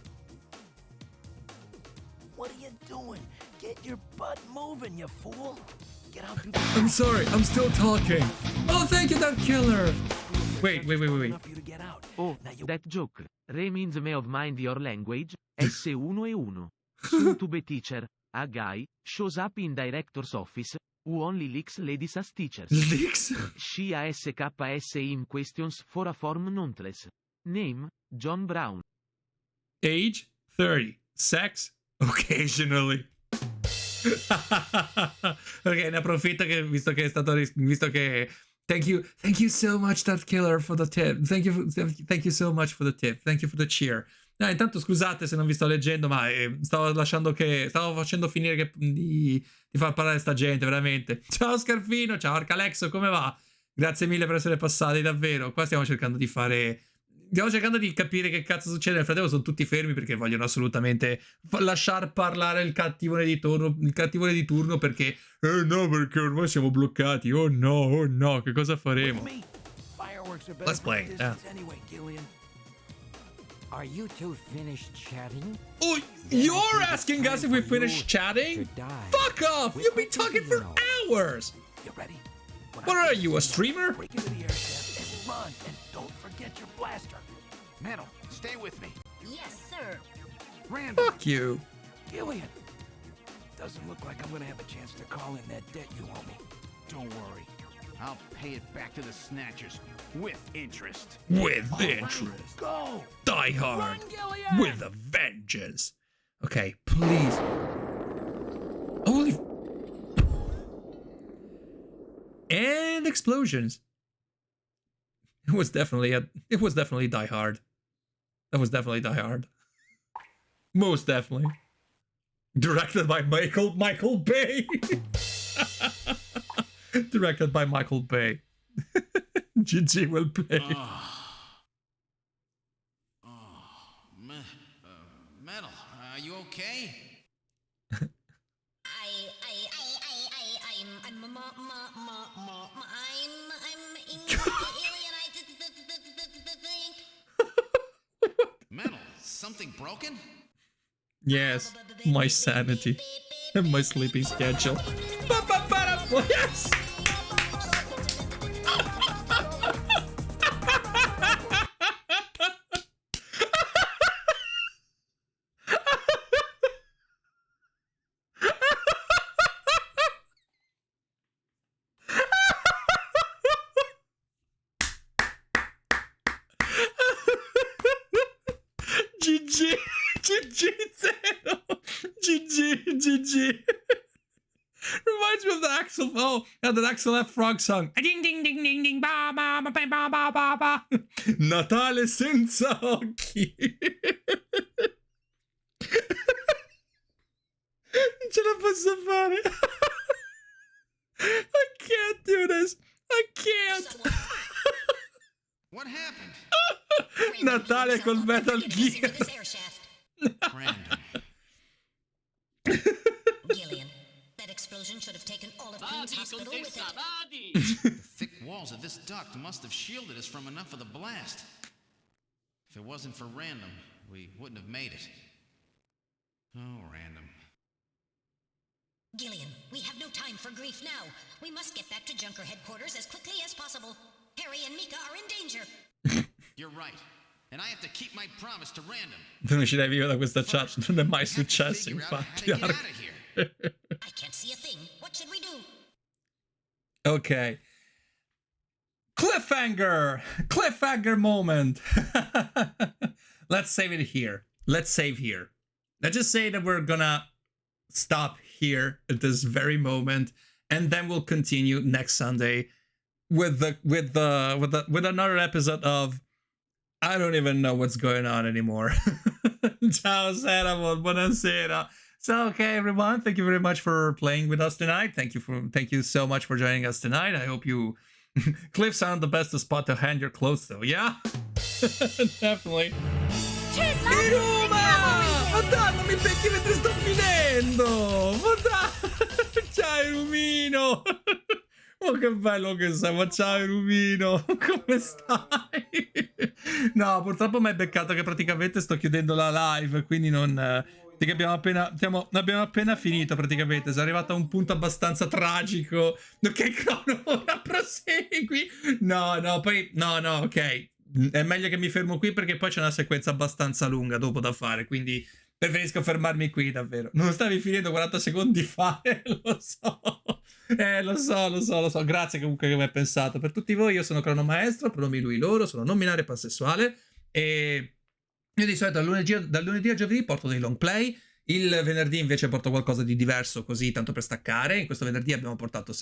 What are you doing? Get your butt moving, you fool! Get out. I'm sorry, I'm still talking. Oh, thank you, that killer. Wait. Oh, that joke. Re means may of mind your language. S1 Soon to be teacher. A guy shows up in director's office who only leaks ladies as teachers. Leaks? She ASKS in questions for a form nonetheless. Name John Brown. Age 30. Sex occasionally. Ok, ne approfitto che visto che è stato visto che thank you so much that killer for the tip. Thank you so much for the tip. Thank you for the cheer. No, intanto scusate se non vi sto leggendo, ma stavo facendo finire di far parlare sta gente, veramente. Ciao Scarfino, ciao Arcalexo, come va? Grazie mille per essere passati, davvero. Qua stiamo cercando di capire che cazzo succede. Nel frattempo sono tutti fermi perché vogliono assolutamente lasciar parlare il cattivone di turno perché no, perché ormai siamo bloccati. Oh no, che cosa faremo? Let's play. Are you two finished chatting? Oh, you're asking us if we finished chatting? Fuck off! You've been talking for hours! You ready? What are you, a streamer? Break into the air shaft and run, and don't forget your blaster. Metal, stay with me. Yes, sir. Randall. Fuck you. Gillian! Doesn't look like I'm gonna have a chance to call in that debt you owe me. Don't worry. I'll pay it back to the Snatchers with interest. With interest. Go! Die hard. Run, Gillian! With a vengeance. Okay, please. Holy. And explosions. It was definitely Die Hard. That was definitely Die Hard. Most definitely. Directed by Michael Bay. Directed by Michael Bay. GG will play. Metal, are you okay? Metal, something broken? Yes, my sanity and my sleeping schedule. Yes! GG. Reminds me of the Axel. Oh, yeah, the Axel F. Frog song. Ding ding ding ding ding ba ba ba ba ba ba ba. Natale senza occhi. Non ce la posso fare. I can't do this. I can't. What happened? Natale col Metal Gear. Random. Gillian, that explosion should have taken all of Queen's Hospital with it. The thick walls of this duct must have shielded us from enough of the blast. If it wasn't for Random, we wouldn't have made it. Oh, Random. Gillian, we have no time for grief now. We must get back to Junker headquarters as quickly as possible. Harry and Mika are in danger. You're right. And I have to keep my promise to Random. Non uscirei vivo da questa chat, non è mai successo, infatti. I can't see a thing. What should we do? Ok. Cliffhanger moment. Let's save it here. Let's save here. Let's just say that we're gonna stop here at this very moment, and then we'll continue next Sunday with another episode of I don't even know what's going on anymore. Ciao Seramon, buonasera. So, okay, everyone, thank you very much for playing with us tonight. Thank you so much for joining us tonight. I hope you Cliffs aren't the best spot to hand your clothes, though. Yeah, definitely. Madonna, mi becchi mentre sto finendo! Madonna! Ciao, Lumino! Oh, che bello che sei, ma ciao, Lumino! Come stai? No, purtroppo mi hai beccato che praticamente sto chiudendo la live, quindi non... Perché abbiamo appena finito praticamente, sono arrivato a un punto abbastanza tragico. Ok, Crono, ora prosegui. No, ok. È meglio che mi fermo qui perché poi c'è una sequenza abbastanza lunga dopo da fare, quindi preferisco fermarmi qui davvero. Non stavi finendo 40 secondi fa, lo so. Lo so. Grazie comunque che mi hai pensato. Per tutti voi io sono Crono Maestro, pronomi lui loro, sono non binario e pansessuale e... Io di solito dal lunedì a giovedì porto dei long play, il venerdì invece porto qualcosa di diverso così, tanto per staccare. In questo venerdì abbiamo portato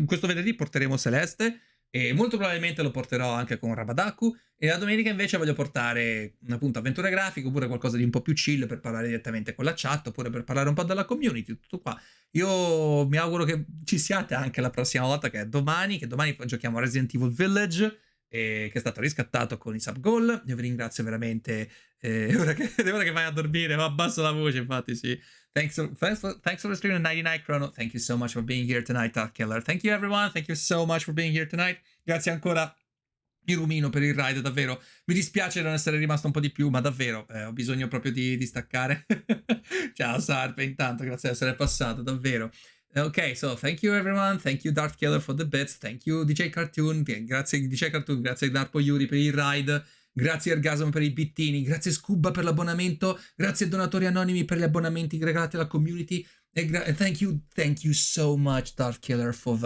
questo venerdì porteremo Celeste e molto probabilmente lo porterò anche con Rabadaku, e la domenica invece voglio portare appunto avventure grafiche oppure qualcosa di un po' più chill per parlare direttamente con la chat oppure per parlare un po' della community, tutto qua. Io mi auguro che ci siate anche la prossima volta, che domani giochiamo a Resident Evil Village, che è stato riscattato con i sub goal. Io vi ringrazio veramente. Ora che vai a dormire, ma abbasso la voce, infatti, sì. Thanks for the stream 99 Chrono. Thank you so much for being here tonight, Dark Killer. Thank you everyone. Thank you so much for being here tonight. Grazie ancora Irumino per il ride, davvero. Mi dispiace non essere rimasto un po' di più, ma davvero ho bisogno proprio di staccare. Ciao Sarpe, intanto, grazie di essere passato, davvero. Ok, so thank you everyone, thank you Darth Killer for the bits, thank you DJ Cartoon, grazie DJ Cartoon, grazie Darpo Yuri per il ride, grazie Ergasmo per i bittini, grazie Scubba per l'abbonamento, grazie donatori anonimi per gli abbonamenti regalati alla community, e thank you so much Darth Killer for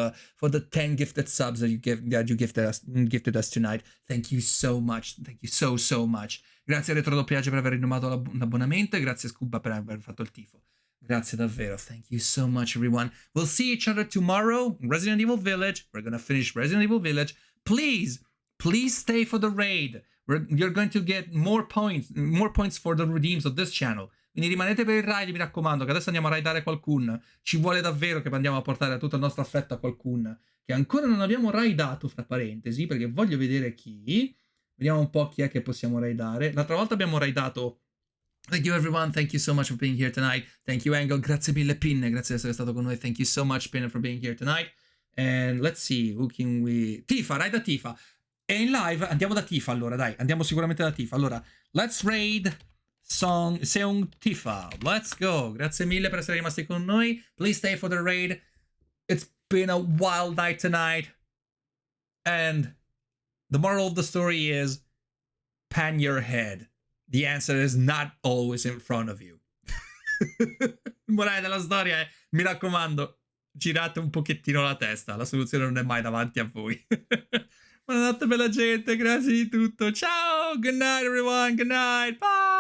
the 10 gifted subs that you gifted us tonight. Thank you so much, thank you so much. Grazie a Retrodoppiaggio per aver rinnovato l'abbonamento e grazie Scubba per aver fatto il tifo. Grazie davvero. Thank you so much, everyone. We'll see each other tomorrow in Resident Evil Village. We're gonna finish Resident Evil Village. Please stay for the raid. You're going to get more points for the redeems of this channel. Quindi rimanete per il raid, mi raccomando, che adesso andiamo a raidare qualcuno. Ci vuole davvero che andiamo a portare tutto il nostro affetto a qualcuno che ancora non abbiamo raidato, fra parentesi, perché voglio vedere chi. Vediamo un po' chi è che possiamo raidare. L'altra volta abbiamo raidato... Thank you everyone, thank you so much for being here tonight. Thank you Angle, grazie mille Pinne, grazie di essere stato con noi. Thank you so much Pinne for being here tonight. And let's see, who can we... Tifa, raid da Tifa. E in live andiamo da Tifa allora, dai, andiamo sicuramente da Tifa. Allora, let's raid Seung Tifa. Let's go. Grazie mille per essere rimasti con noi. Please stay for the raid. It's been a wild night tonight. And the moral of the story is pan your head. The answer is not always in front of you. Il morale della storia è, mi raccomando, girate un pochettino la testa, la soluzione non è mai davanti a voi. Buonanotte bella gente, grazie di tutto. Ciao, good night everyone, good night, bye!